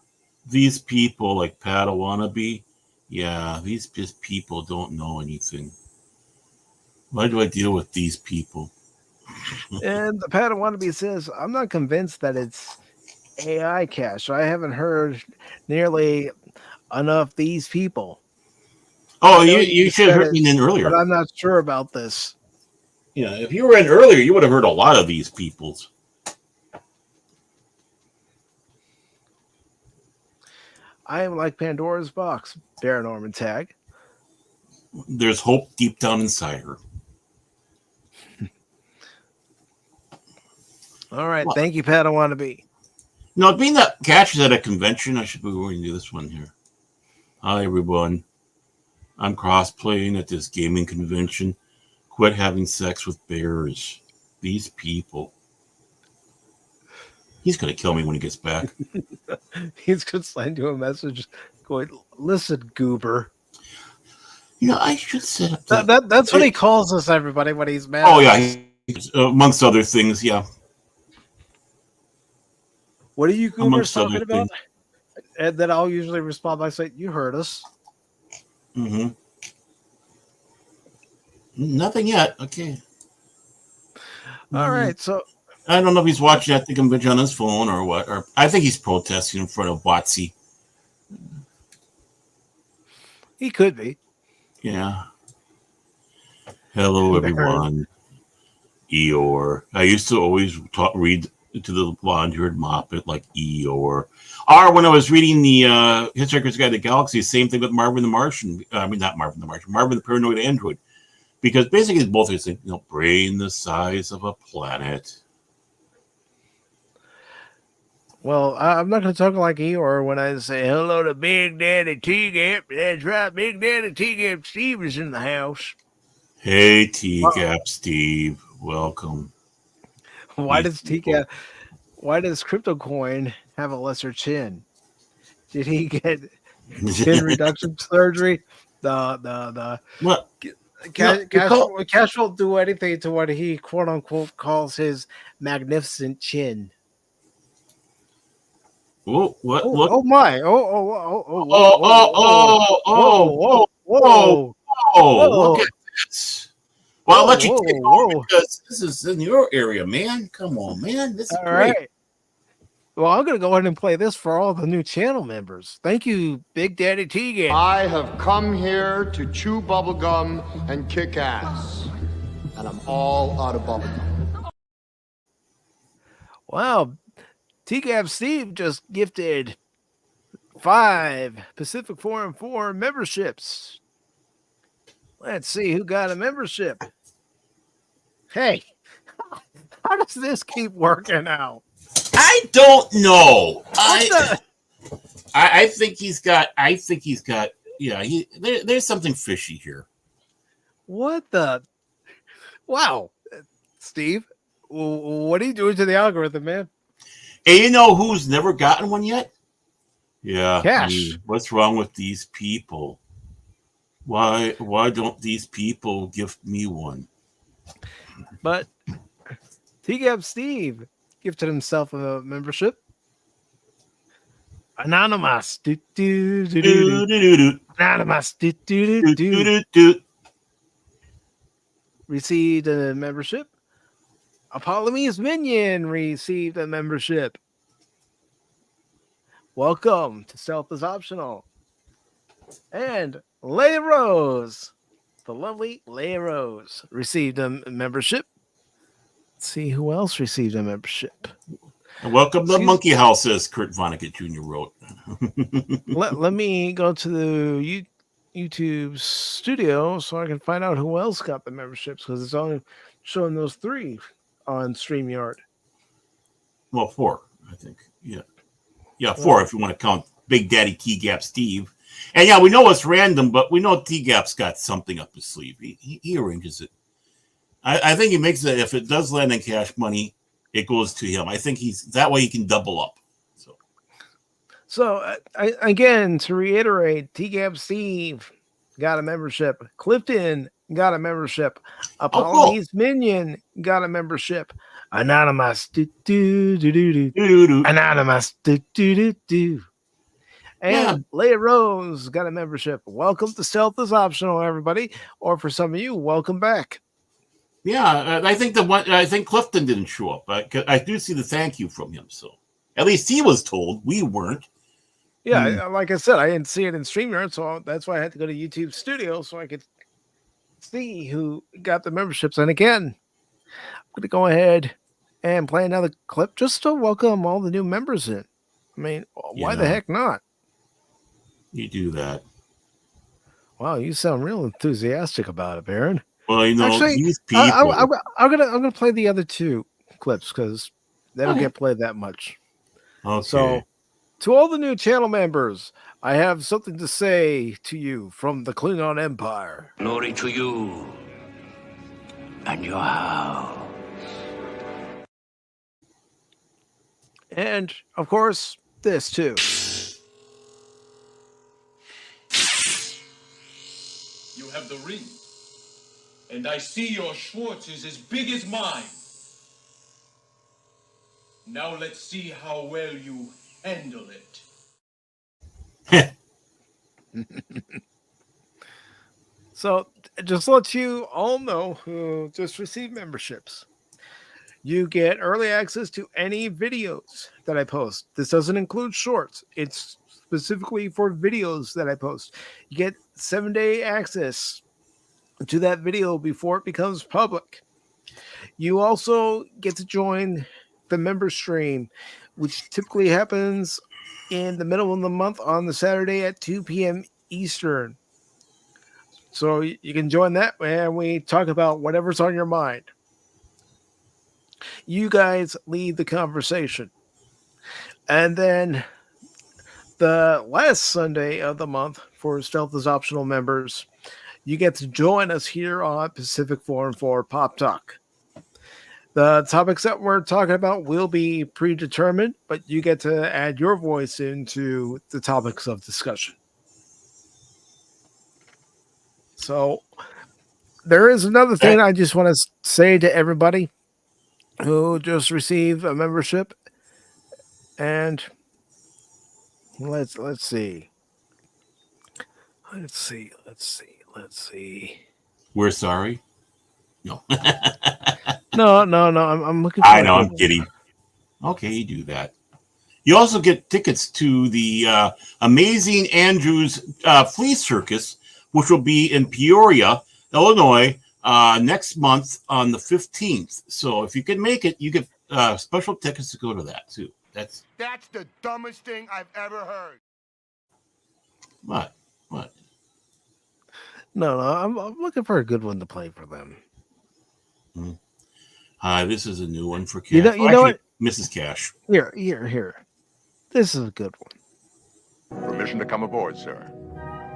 These people like Padawannabe. Yeah, these people don't know anything. Why do I deal with these people? And the Padawannabe says, I'm not convinced that it's AI cache. I haven't heard nearly enough these people. Oh, you should have heard me in earlier. But I'm not sure about this. Yeah, if you were in earlier, you would have heard a lot of these peoples. I am like Pandora's box, Baron Orman Tagge. There's hope deep down inside her. All right, thank you, Padawannabe. No, being that Catch is at a convention, I should be going to do this one here. Hi, everyone. I'm cosplaying at this gaming convention. Quit having sex with bears. These people. He's going to kill me when he gets back. He's going to send you a message going, listen, goober. I should set up that's what he calls us, everybody, when he's mad. Oh, yeah. Amongst other things, yeah. What are you goobers talking about? And then I'll usually respond by saying, you heard us. Mm-hmm. Nothing yet. Okay. All right, so... I don't know if he's watching at the convention on his phone or what. Or I think he's protesting in front of WotC. He could be. Yeah. Hello, everyone. Eeyore. I used to always read to the blonde-haired moppet like Eeyore. Or when I was reading the Hitchhiker's Guide to the Galaxy, same thing with Marvin the Martian. I mean, not Marvin the Martian. Marvin the Paranoid Android. Because basically both are saying, brain the size of a planet. Well, I'm not going to talk like Eeyore when I say hello to Big Daddy T-Gap. That's right, Big Daddy T-Gap Steve is in the house. Hey, T-Gap Steve. Welcome. Why does Crypto Coin have a lesser chin? Did he get chin reduction surgery? What? Cash won't do anything to what he quote unquote calls his magnificent chin. Oh, what? Oh my! Whoa! Look at this. Well, I'll let you take over because this is in your area, man. Come on, man. This is all great. Right. Well, I'm going to go ahead and play this for all the new channel members. Thank you, Big Daddy T-Gap. I have come here to chew bubblegum and kick ass. And I'm all out of bubblegum. Wow. T-Gap Steve just gifted 5 Pacific414 memberships. Let's see who got a membership. Hey, how does this keep working out? I don't know. I think he's got. Yeah, there's something fishy here. What the? Wow, Steve, what are you doing to the algorithm, man? And you know who's never gotten one yet? Yeah, Cash. What's wrong with these people? Why don't these people gift me one? But T-Gap Steve gifted himself a membership. Anonymous. Anonymous. Received a membership. Apollome's Minion received a membership. Welcome to Stealth is Optional. And Leia Rose, the lovely Leia Rose, received a membership. Let's see who else received a membership. And welcome to Monkey House, as Kurt Vonnegut Jr. wrote. let me go to the YouTube Studio so I can find out who else got the memberships because it's only showing those 3 on StreamYard. Well, 4, I think. Yeah, 4 if you want to count Big Daddy T-Gap Steve. And yeah, we know it's random, but we know T-Gap's got something up his sleeve. He arranges it. I think he makes it, if it does land in cash money, it goes to him. I think that way he can double up. So again, to reiterate, T-Gap Steve got a membership. Clifton got a membership. Apollonie's Minion got a membership. Anonymous, Anonymous, And Leia Rose got a membership. Welcome to Stealth is Optional, everybody. Or for some of you, welcome back. Yeah, I think Clifton didn't show up. I do see the thank you from him. So at least he was told. We weren't. Yeah, like I said, I didn't see it in StreamYard, so that's why I had to go to YouTube Studio so I could see who got the memberships. And again, I'm going to go ahead and play another clip just to welcome all the new members in. I mean, why the heck not? You do that. Wow, you sound real enthusiastic about it, Baron. Well, actually, these people. I'm gonna play the other 2 clips because they don't get played that much. Okay. So, to all the new channel members, I have something to say to you from the Klingon Empire. Glory to you and your house. And, of course, this too. You have the ring. And I see your Schwartz is as big as mine. Now let's see how well you handle it. So, just to let you all know who just received memberships. You get early access to any videos that I post. This doesn't include shorts. It's specifically for videos that I post. You get 7-day access to that video before it becomes public. You also get to join the member stream, which typically happens in the middle of the month on the Saturday at 2 p.m. Eastern. So you can join that and we talk about whatever's on your mind. You guys lead the conversation. And then the last Sunday of the month for Stealth is Optional members, you get to join us here on Pacific414 Pop Talk. The topics that we're talking about will be predetermined, but you get to add your voice into the topics of discussion. So there is another thing I just want to say to everybody who just received a membership. And let's see. We're sorry. No. No. I'm looking. I know. I'm kidding. Okay, you do that. You also get tickets to the Amazing Andrews Flea Circus, which will be in Peoria, Illinois, next month on the 15th. So if you can make it, you get special tickets to go to that too. That's the dumbest thing I've ever heard. What? No, I'm looking for a good one to play for them. This is a new one for Cash. You know what? Mrs. Cash. Here. This is a good one. Permission to come aboard, sir.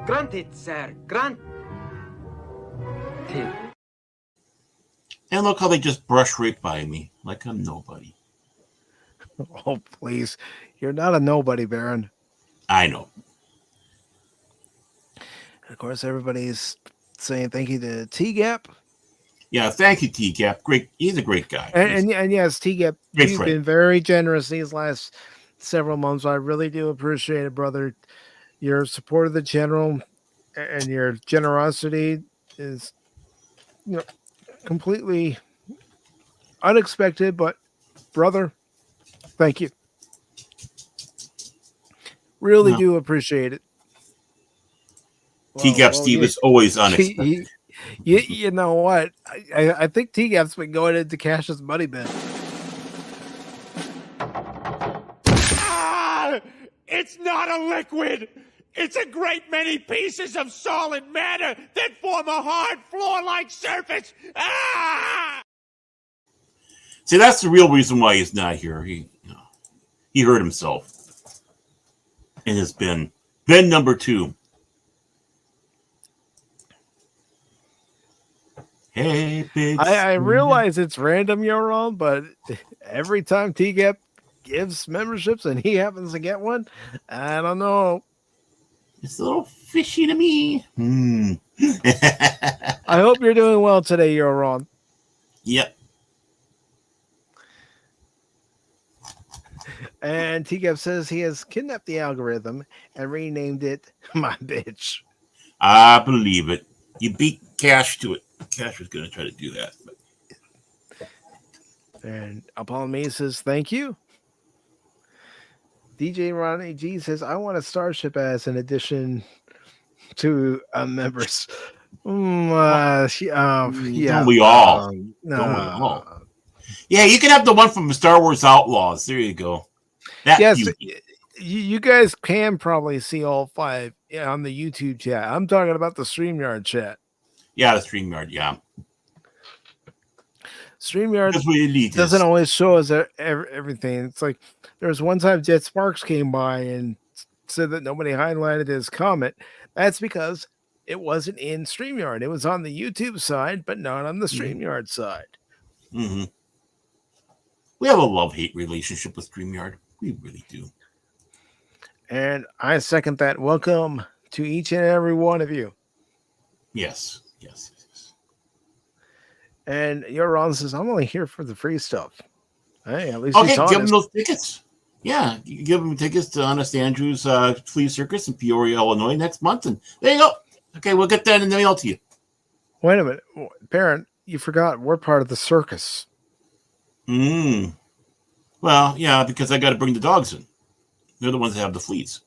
Granted, sir. Granted. And look how they just brush right by me, like I'm nobody. Oh, please. You're not a nobody, Baron. I know. Of course, everybody's saying thank you to T-Gap. Yeah, thank you, T-Gap. Great. He's a great guy. And yes, T-Gap, you've been very generous these last several months. I really do appreciate it, brother. Your support of the channel and your generosity is, completely unexpected, but brother, thank you. Really do appreciate it. T-Gap Steve is always unexpected. You know what? I think T-Gap's been going into Cash's money bin. It's not a liquid! It's a great many pieces of solid matter that form a hard floor-like surface. Ah! See, that's the real reason why he's not here. He hurt himself in his bin. Bin number 2. Hey, big. I realize it's random, you're wrong, but every time Tagge gives memberships and he happens to get one, I don't know. It's a little fishy to me. I hope you're doing well today, you're wrong. Yep. And Tagge says he has kidnapped the algorithm and renamed it My Bitch. I believe it. You beat Cash to it. Cash was going to try to do that. But... And Upon Me says, thank you. DJ Ronnie G says, I want a Starship as an addition to members. Yeah. Don't we all? Don't we all? Yeah, you can have the one from Star Wars Outlaws. There you go. Yes, you guys can probably see all 5 on the YouTube chat. I'm talking about the StreamYard chat. Yeah, the StreamYard, yeah. StreamYard doesn't always show us everything. It's like there was one time Jet Sparks came by and said that nobody highlighted his comment. That's because it wasn't in StreamYard. It was on the YouTube side, but not on the StreamYard side. Mm-hmm. We have a love-hate relationship with StreamYard. We really do. And I second that. Welcome to each and every one of you. Yes. And Ron says, I'm only here for the free stuff. Hey, at least okay, give them those tickets. Yeah, you give them tickets to Honest Andrew's Flea Circus in Peoria, Illinois next month. And there you go. Okay, we'll get that in the mail to you. Wait a minute. Parent, you forgot we're part of the circus. Well, yeah, because I got to bring the dogs in. They're the ones that have the fleas.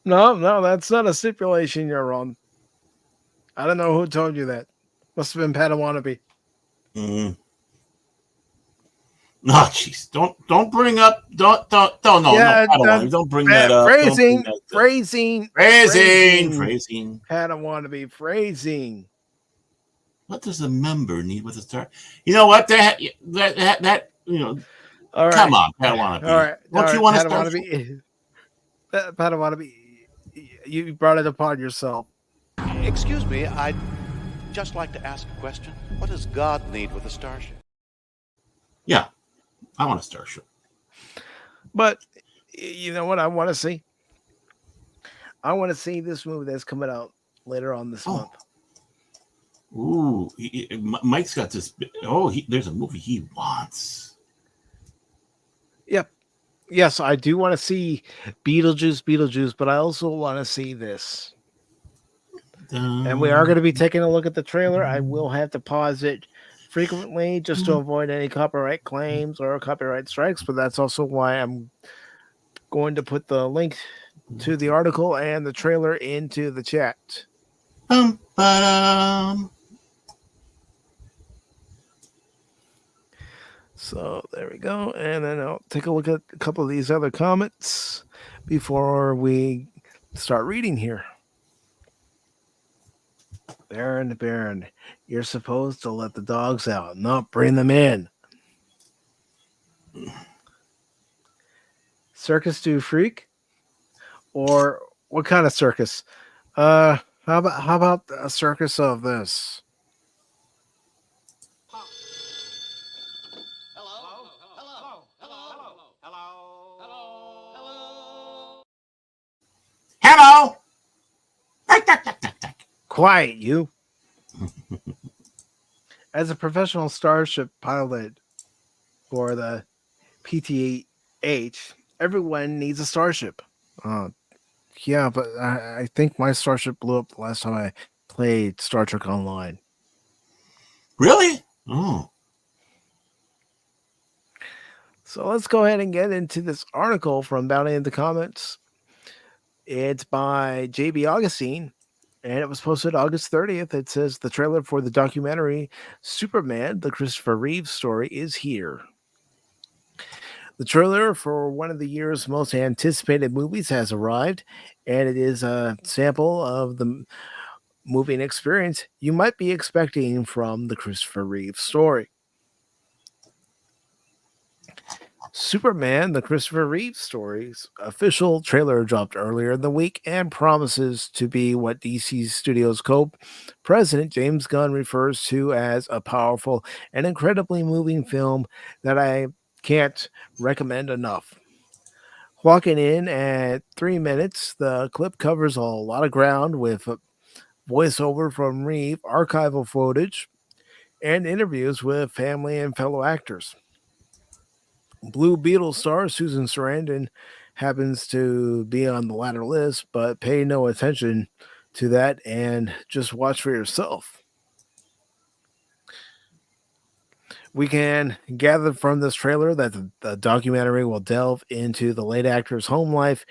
No, that's not a stipulation, you're wrong. I don't know who told you that. Must have been Padawannabe. No, jeez. Don't bring up. Don't bring that up. Phrasing. Padawannabe phrasing. What does a member need with a star? You know what? That you know. All right. Come on, Padawannabe. All right. Don't you want to start? Padawannabe, you brought it upon yourself. Excuse me, I'd just like to ask a question. What does God need with a starship? Yeah, I want a starship. But you know what I want to see? I want to see this movie that's coming out later on this month. Ooh, Mike's got this. There's a movie he wants. Yep. Yes, I do want to see Beetlejuice, but I also want to see this. And we are going to be taking a look at the trailer. I will have to pause it frequently just to avoid any copyright claims or copyright strikes, but that's also why I'm going to put the link to the article and the trailer into the chat. So there we go. And then I'll take a look at a couple of these other comments before we start reading here. Baron, you're supposed to let the dogs out, not bring them in. Circus du Freak? Or what kind of circus? How about a circus of this? Hello. Quiet, you. As a professional starship pilot for the PTH, everyone needs a starship. Yeah, but I think my starship blew up the last time I played Star Trek Online. Really? Oh. So let's go ahead and get into this article from Bounty in the Comments. It's by JB Augustine, and it was posted August 30th. It says the trailer for the documentary Superman, the Christopher Reeve story, is here. The trailer for one of the year's most anticipated movies has arrived, and it is a sample of the moving experience you might be expecting from the Christopher Reeve story. Superman, the Christopher Reeve story's official trailer dropped earlier in the week and promises to be what DC Studios co-president James Gunn refers to as a powerful and incredibly moving film that I can't recommend enough. Walking in at 3 minutes, the clip covers a lot of ground with a voiceover from Reeve, archival footage, and interviews with family and fellow actors. Blue Beetle star Susan Sarandon happens to be on the latter list, but pay no attention to that and just watch for yourself. We can gather from this trailer that the documentary will delve into the late actor's home life,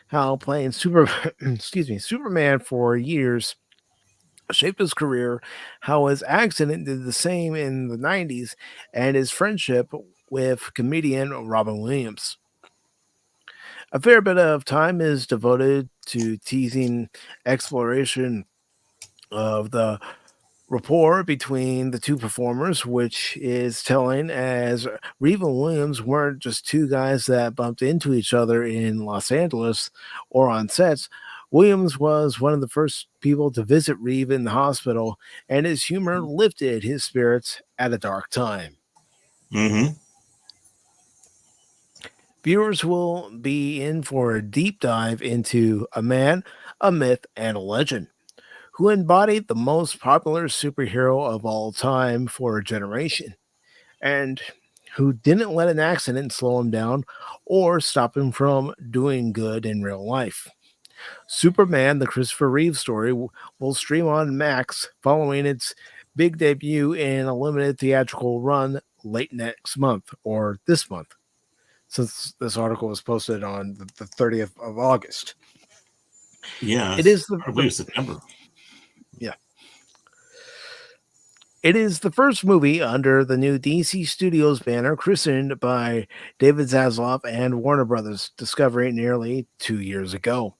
how playing Superman for years shaped his career, how his accident did the same in the 90s, and his friendship with comedian Robin Williams. A fair bit of time is devoted to teasing exploration of the rapport between the two performers, which is telling, as Reeve and Williams weren't just two guys that bumped into each other in Los Angeles or on sets. Williams was one of the first people to visit Reeve in the hospital, and his humor lifted his spirits at a dark time. Mm-hmm. Viewers will be in for a deep dive into a man, a myth, and a legend who embodied the most popular superhero of all time for a generation, and who didn't let an accident slow him down or stop him from doing good in real life. Superman, the Christopher Reeve story, will stream on Max following its big debut in a limited theatrical run late next month, or this month, since this article was posted on the 30th of August. Yeah, it is I believe September. Yeah. It is the first movie under the new DC Studios banner, christened by David Zaslav and Warner Brothers Discovery nearly 2 years ago.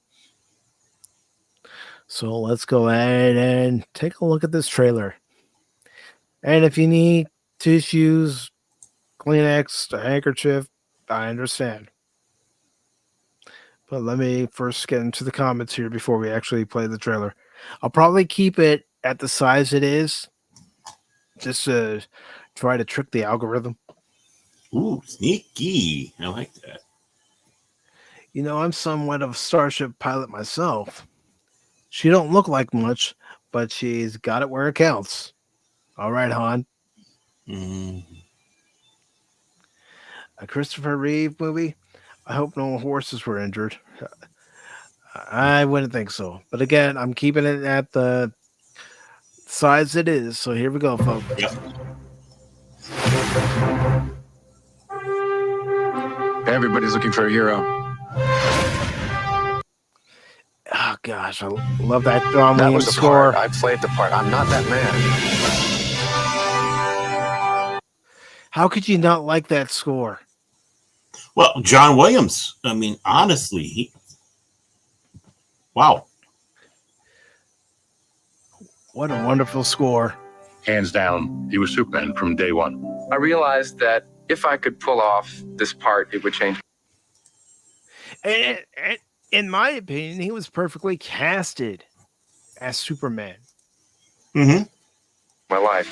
So let's go ahead and take a look at this trailer. And if you need tissues, Kleenex, a handkerchief, I understand. But let me first get into the comments here before we actually play the trailer. I'll probably keep it at the size it is, just to try to trick the algorithm. Ooh, sneaky. I like that. You know, I'm somewhat of a starship pilot myself. She don't look like much, but she's got it where it counts. All right, Han. A Christopher Reeve movie? I hope no horses were injured. I wouldn't think so. But again, I'm keeping it at the size it is. So here we go, folks. Yep. Everybody's looking for a hero. Oh gosh, I love that John That Williams was the score. part. I played the part. I'm not that man. How could you not like that score? Well, John Williams. I mean, honestly, wow. What a wonderful score. Hands down, he was Superman from day one. I realized that if I could pull off this part, it would change. And in my opinion, he was perfectly casted as Superman. Mm-hmm. My life.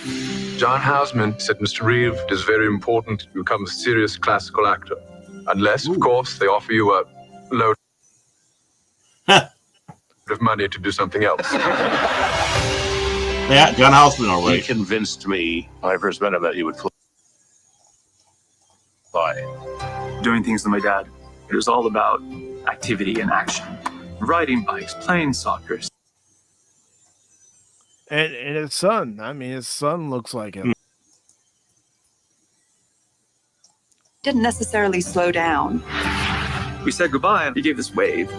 John Houseman said, Mr. Reeve, it is very important to become a serious classical actor. Unless, of course, they offer you a load of money to do something else. Yeah, John Houseman, all right. He convinced me when I first met him that he would fly. Doing things with my dad. It was all about activity and action. Riding bikes, playing soccer. And his son. I mean, his son looks like him. Didn't necessarily slow down. We said goodbye and he gave this wave.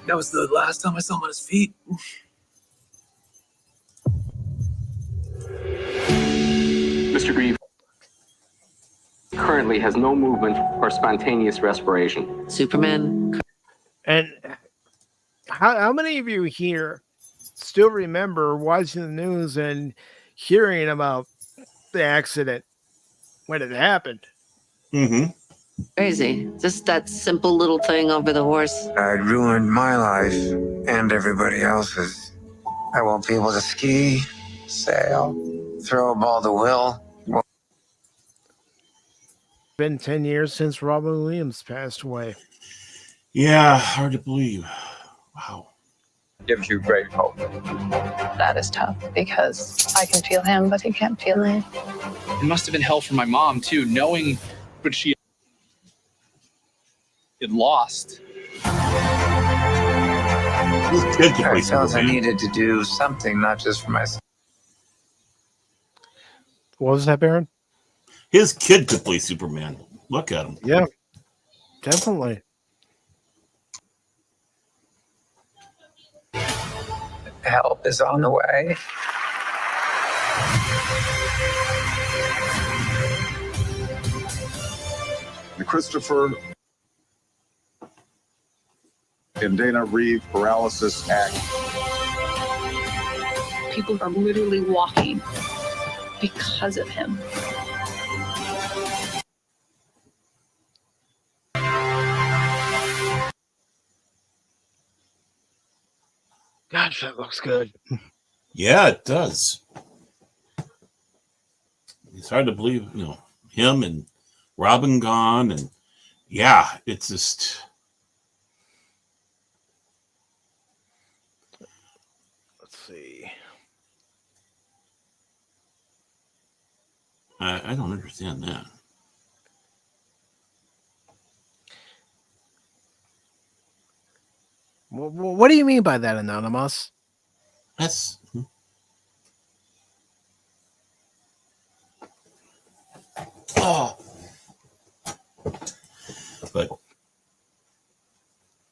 That was the last time I saw him on his feet. Mr. Reeve currently has no movement or spontaneous respiration. Superman. And how many of you here still remember watching the news and hearing about the accident when it happened? Mm-hmm. Crazy. Just that simple little thing over the horse. I'd ruined my life and everybody else's. I won't be able to ski, sail, throw a ball to Will. Been 10 years since Robin Williams passed away. Yeah, hard to believe. Wow. Gives you great hope. That is tough because I can feel him, but he can't feel me. It must have been hell for my mom, too, knowing what she had lost. I felt I needed to do something, not just for myself. What was that, Baron? His kid could play Superman. Look at him. Yeah, definitely. Help is on the way. The Christopher and Dana Reeve Paralysis Act. People are literally walking because of him. Gosh, that looks good. Yeah, it does. It's hard to believe, him and Robin gone, and yeah, it's just. Let's see. I don't understand that. What do you mean by that, Anonymous? That's. Oh. But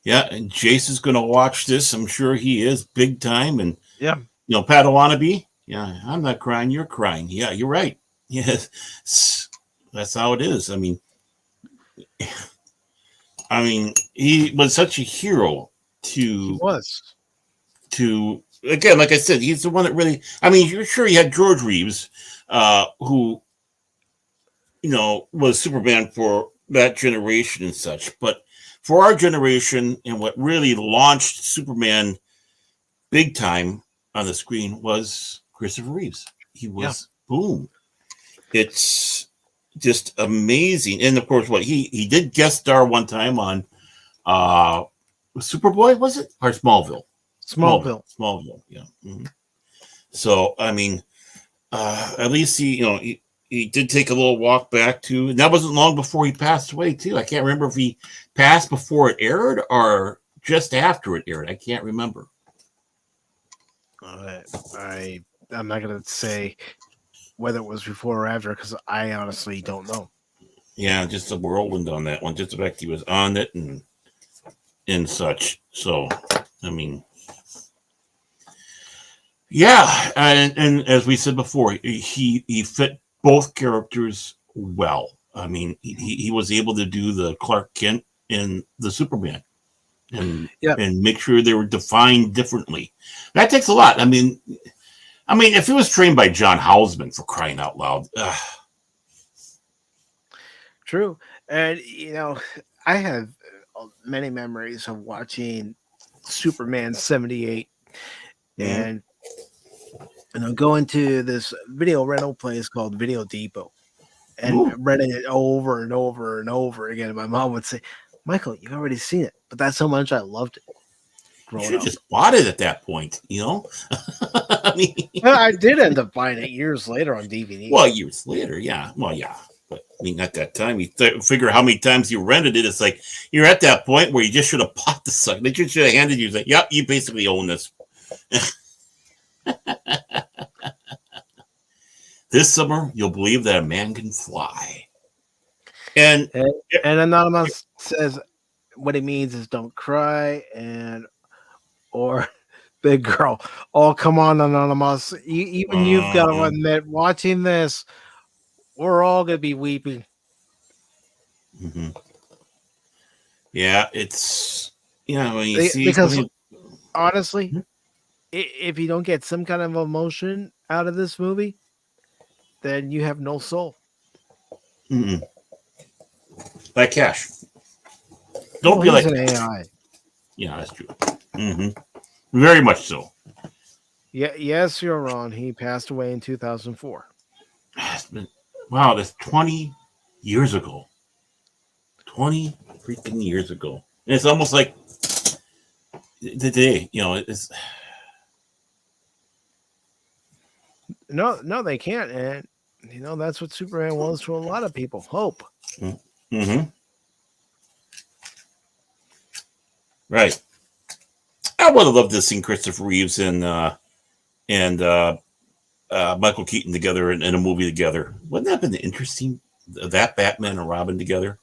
yeah, and Jace is going to watch this. I'm sure he is big time. And yeah, Padawannabe. Yeah, I'm not crying. You're crying. Yeah, you're right. Yes, that's how it is. I mean, he was such a hero to again, like I said, he's the one that really. I mean, you're sure you had George Reeves, who was Superman for that generation and such, but for our generation and what really launched Superman big time on the screen was Christopher Reeves. He was boom. It's just amazing. And of course, he did guest star one time on Superboy, was it? Or Smallville? Smallville, yeah. Mm-hmm. So, I mean, at least he did take a little walk back to, and that wasn't long before he passed away, too. I can't remember if he passed before it aired or just after it aired. I can't remember. I'm not going to say whether it was before or after because I honestly don't know. Yeah, just a whirlwind on that one. Just the fact he was on it and such. So, I mean, yeah, and as we said before, he fit both characters well. I mean, he was able to do the Clark Kent and the Superman, and make sure they were defined differently. That takes a lot. I mean, if he was trained by John Houseman, for crying out loud. True. And, I have many memories of watching Superman 78 and, going to this video rental place called Video Depot and renting it over and over and over again. And my mom would say, Michael, you've already seen it, but that's how much I loved it. You should have just bought it at that point, I mean, well, I did end up buying it years later on DVD. Well, years later, yeah. Well, yeah. But I mean, at that time, you figure how many times you rented it. It's like you're at that point where you just should have bought the sucker. They just should have handed you, like, yep, you basically own this. This summer, you'll believe that a man can fly. And Anonymous says what he means is don't cry or big girl. Oh, come on, Anonymous. Even you've got to admit, watching this We're all gonna be weeping. Mm-hmm. Yeah, it's when you see Because something. honestly, if you don't get some kind of emotion out of this movie, then you have no soul. Mm-mm. Like Cash. Don't be he's like an AI. Yeah, that's true. Mm-hmm. Very much so. Yeah, yes, you're wrong. He passed away in 2004. Wow, that's 20 years ago. 20 freaking years ago. And it's almost like today, it's No, they can't. And that's what Superman was to a lot of people. Hope. Mm-hmm. Right. I would have loved to see Christopher Reeves and Michael Keaton together in a movie together. Wouldn't that have been interesting? That Batman and Robin together.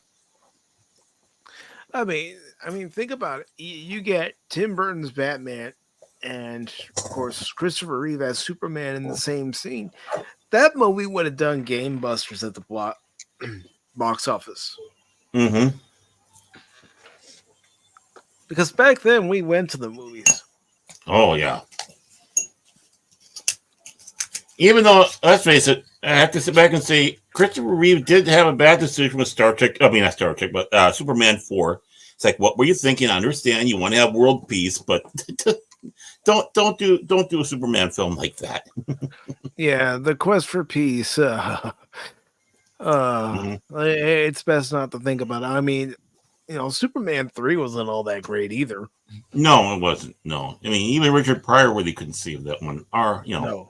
I mean, think about it. You get Tim Burton's Batman, and of course Christopher Reeve as Superman in the same scene. That movie would have done gangbusters at the box office. Mm-hmm. Because back then we went to the movies. Oh yeah. Even though, let's face it, I have to sit back and say Christopher Reeve did have a bad decision with Star Trek. I mean, not Star Trek, but Superman 4. It's like, what were you thinking? I understand you want to have world peace, but don't do a Superman film like that. Yeah, the quest for peace. It's best not to think about it. I mean, Superman 3 wasn't all that great either. No, it wasn't. No, I mean, even Richard Pryor really couldn't save that one. Or No.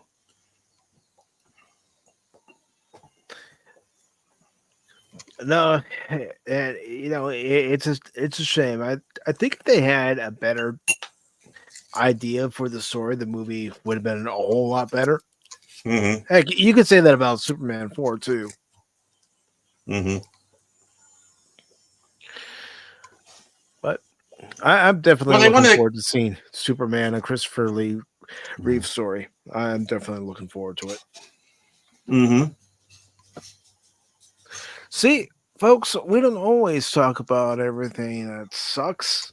No, and it's a shame. I think if they had a better idea for the story, the movie would have been a whole lot better. Mm-hmm. Heck, you could say that about Superman 4 too. Mm-hmm. But I'm definitely looking forward to seeing Superman and Christopher Reeve story. I'm definitely looking forward to it. Mm-hmm. See, folks, we don't always talk about everything that sucks.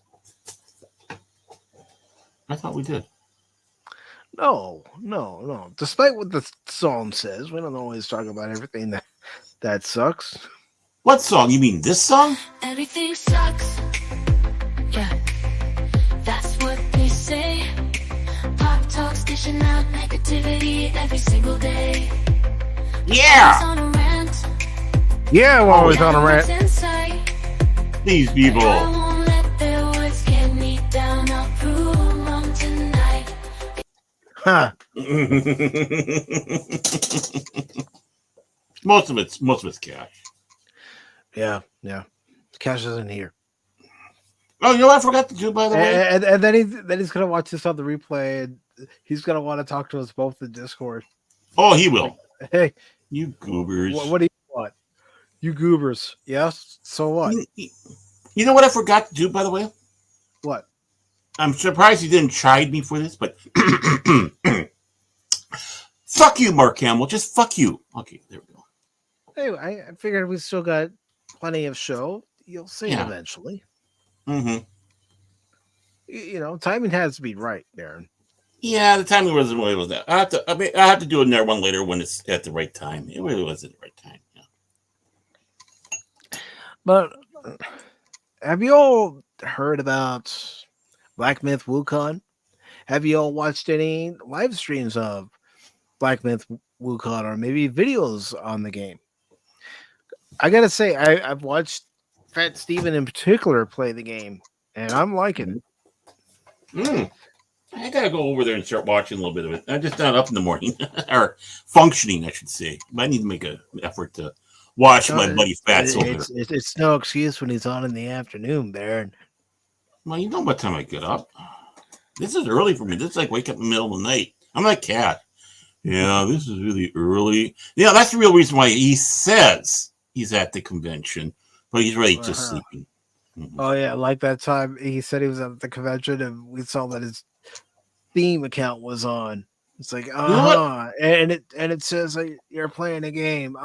I thought we did. No. Despite what the song says, we don't always talk about everything that sucks. What song? You mean this song? Everything sucks. Yeah, that's what they say. Pop Talk's dishing out negativity every single day. Yeah. Yeah, we're always on a rant. These people. Huh. Most of it's Cash. Yeah. Cash isn't here. Oh, you know what I forgot to do, by the way? And then he's gonna watch this on the replay, and he's gonna want to talk to us both in Discord. Oh, he will. Like, hey, you goobers! What do you want? You goobers? Yes. So what? You know what I forgot to do, by the way? What? I'm surprised you didn't chide me for this, but fuck you, Mark Hamill. Just fuck you. Okay, there we go. Hey, I figured we still got plenty of show. You'll see it eventually. Mm-hmm. Timing has to be right, Darren. Yeah, the timing wasn't really was that. I have to do another one later when it's at the right time. It really was at the right time. Yeah. But have you all heard about Black Myth Wukong? Have you all watched any live streams of Black Myth Wukong or maybe videos on the game? I gotta say, I've watched Fat Steven in particular play the game, and I'm liking it. I gotta go over there and start watching a little bit of it. I'm just not up in the morning, or functioning, I should say. But I need to make an effort to watch my buddy Fats over there. It's no excuse when he's on in the afternoon, Baron. Well, you know what time I get up. This is early for me. This is like wake up in the middle of the night. I'm like Cat. Yeah, this is really early. Yeah, that's the real reason why he says he's at the convention, but he's really just sleeping. Mm-hmm. Oh yeah, like that time he said he was at the convention and we saw that his Steam account was on. It's like, and it says like, you're playing a game.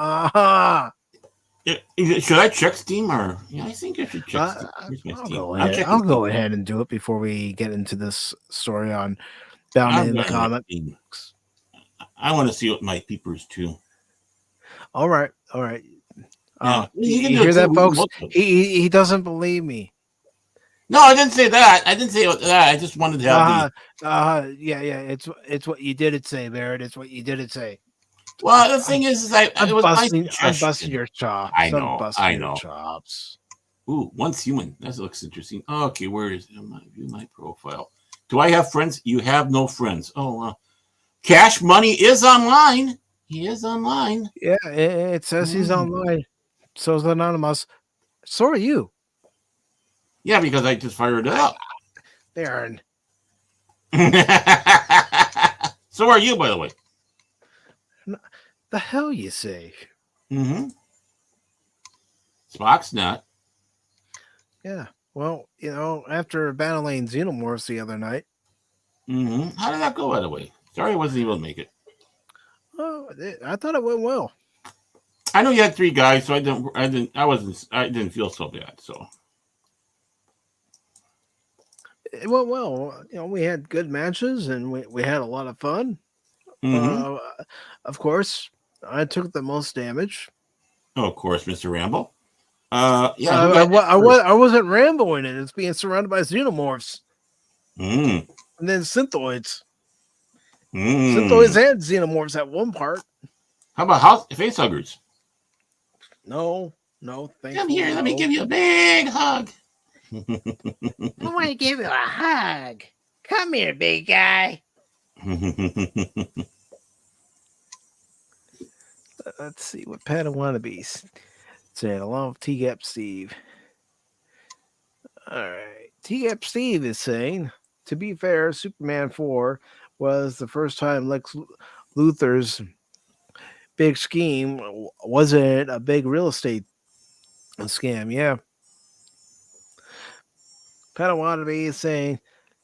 Should I check Steam or? Yeah, I think I should check Steam. I'll go ahead and do it before we get into this story on Bound in the Comics. I want to see what my peepers too. All right. Yeah, you hear that, folks? He doesn't believe me. No, I didn't say that. I didn't say that. I just wanted to have yeah. It's what you did it say, Barrett. It's what you did it say. Well, the thing is I'm busting your chops. I know. Your chops. Ooh, once human. That looks interesting. Okay, where is view my profile? Do I have friends? You have no friends. Oh, Cash Money is online. He is online. Yeah, it says he's online. So is Anonymous. So are you. Yeah, because I just fired it up. Darren. So are you, by the way. The hell you say? Mm-hmm. Spock's not. Yeah. Well, after battling Xenomorphs the other night. Mm-hmm. How did that go, by the way? Sorry I wasn't able to make it. Oh, I thought it went well. I know you had 3 guys, so I didn't feel so bad, so. It went well. We had good matches and we had a lot of fun. Mm-hmm. Of course, I took the most damage. Oh, of course, Mr. Rambo. Yeah, I wasn't Rambo in it. It's being surrounded by Xenomorphs. And then Synthoids. Synthoids and Xenomorphs at one part. How about facehuggers? No. Thank you. Come here, let me give you a big hug. I want to give you a hug. Come here, big guy. Let's see what Padawanabe's saying along with T-Gap Steve. All right. T-Gap Steve is saying, to be fair, Superman 4 was the first time Lex Luthor's big scheme wasn't a big real estate scam. Yeah. Padawanabe is saying,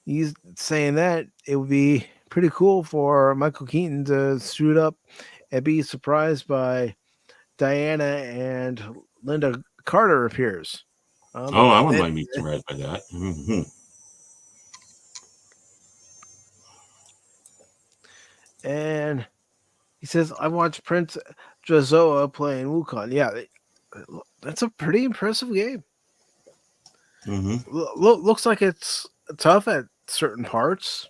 he's saying that it would be pretty cool for Michael Keaton to suit up and be surprised by Diana and Linda Carter appears. I wouldn't mind being surprised by that. Mm-hmm. And he says, I watched Prince Jazoa playing Wukong. Yeah, that's a pretty impressive game. Mm-hmm. Looks like it's tough at certain parts,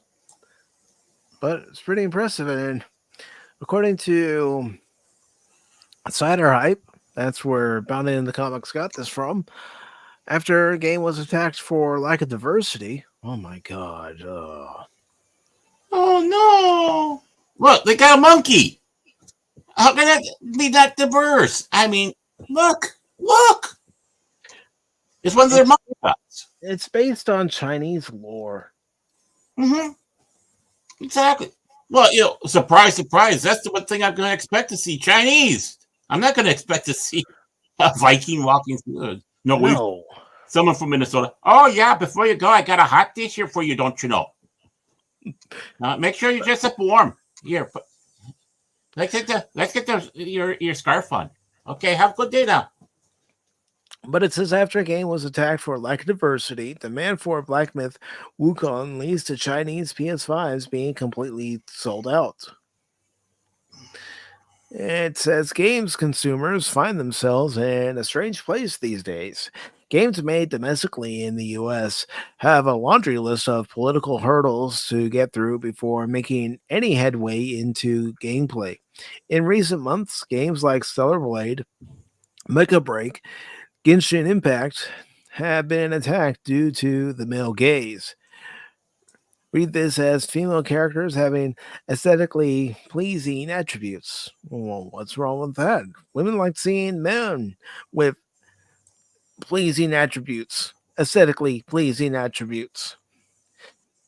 but it's pretty impressive. And according to Cider Hype, that's where Bound in the Comics got this from. After a game was attacked for lack of diversity. Oh my god. Oh no. Look, they got a monkey. How can that be that diverse? I mean, look. It's one of their monkey pups. It's based on Chinese lore. Mm-hmm. Exactly. Well, surprise, surprise. That's the one thing I'm going to expect to see. Chinese. I'm not going to expect to see a Viking walking through. No. Someone from Minnesota. Oh, yeah, before you go, I got a hot dish here for you, don't you know? Make sure you dress up warm. Here, let's get your scarf on. Okay, have a good day now. But it says after a game was attacked for lack of diversity, demand for Black Myth Wukong leads to Chinese PS5s being completely sold out. It says games consumers find themselves in a strange place these days. Games made domestically in the U.S. have a laundry list of political hurdles to get through before making any headway into gameplay. In recent months, games like Stellar Blade, Mecha Break, Genshin Impact have been attacked due to the male gaze. Read this as female characters having aesthetically pleasing attributes. Well, what's wrong with that? Women like seeing men with pleasing attributes, aesthetically pleasing attributes,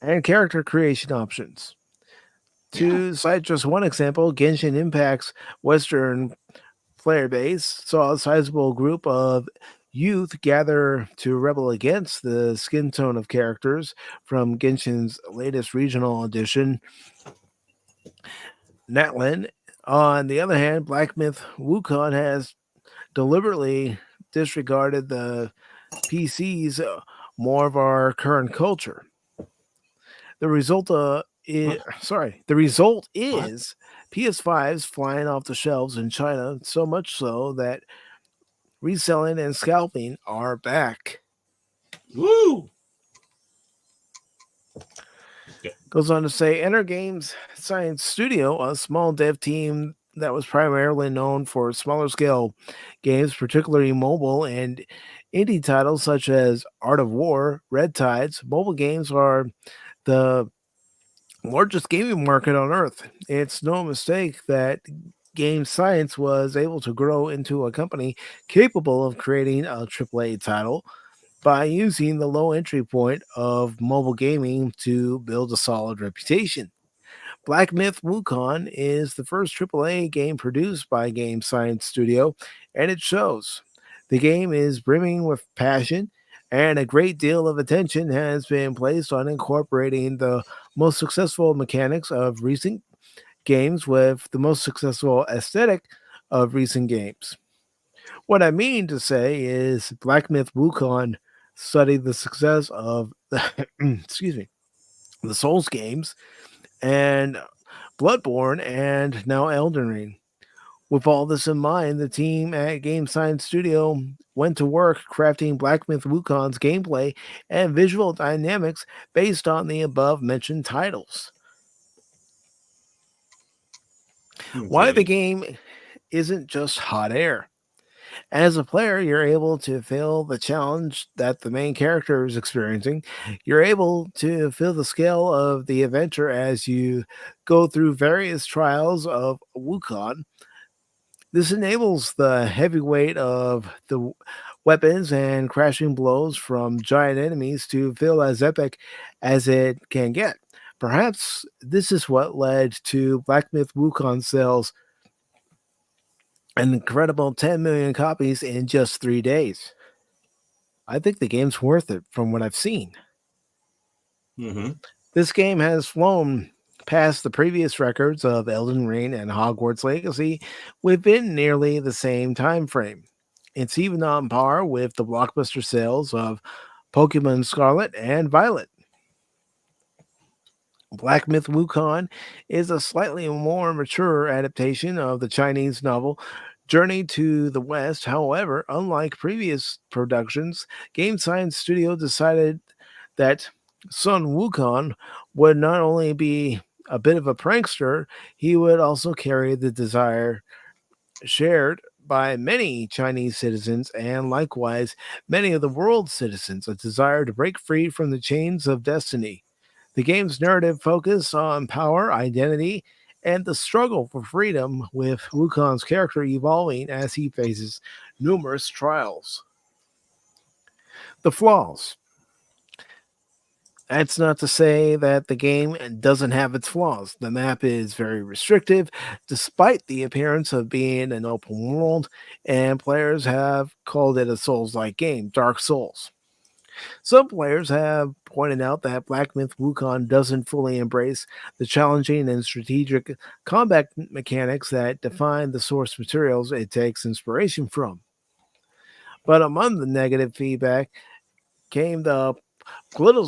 and character creation options. To cite just one example, Genshin Impact's Western player base saw a sizable group of youth gather to rebel against the skin tone of characters from Genshin's latest regional edition. Natlin. On the other hand, Black Myth Wukong has deliberately disregarded the PCs more of our current culture. The result the result is PS5s flying off the shelves in China, so much so that reselling and scalping are back. Woo! Goes on to say, Enter Games Science Studio, a small dev team that was primarily known for smaller scale games, particularly mobile and indie titles such as Art of War, Red Tides. Mobile games are the largest gaming market on earth. It's no mistake that Game Science was able to grow into a company capable of creating a AAA title by using the low entry point of mobile gaming to build a solid reputation. Black Myth Wukong is the first AAA game produced by Game Science Studio, and it shows. The game is brimming with passion, and a great deal of attention has been placed on incorporating the most successful mechanics of recent games with the most successful aesthetic of recent games. What I mean to say is Black Myth Wukong studied the success of excuse me, the Souls games and Bloodborne and now Elden Ring. With all this in mind, the team at Game Science Studio went to work crafting Black Myth Wukong's gameplay and visual dynamics based on the above mentioned titles. Why the game isn't just hot air. As a player, you're able to feel the challenge that the main character is experiencing. You're able to feel the scale of the adventure as you go through various trials of Wukong. This enables the heavy weight of the weapons and crashing blows from giant enemies to feel as epic as it can get. Perhaps this is what led to Black Myth Wukong sales an incredible 10 million copies in just 3 days. I think the game's worth it from what I've seen. Mm-hmm. This game has flown past the previous records of Elden Ring and Hogwarts Legacy within nearly the same time frame. It's even on par with the blockbuster sales of Pokemon Scarlet and Violet. Black Myth Wukong is a slightly more mature adaptation of the Chinese novel Journey to the West. However, unlike previous productions, Game Science Studio decided that Sun Wukong would not only be a bit of a prankster, he would also carry the desire shared by many Chinese citizens and likewise many of the world's citizens, a desire to break free from the chains of destiny. The game's narrative focuses on power, identity, and the struggle for freedom, with Wukong's character evolving as he faces numerous trials. The flaws. That's not to say that the game doesn't have its flaws. The map is very restrictive, despite the appearance of being an open world, and players have called it a Souls-like game, Dark Souls. Some players have pointed out that Black Myth Wukong doesn't fully embrace the challenging and strategic combat mechanics that define the source materials it takes inspiration from. But among the negative feedback came the political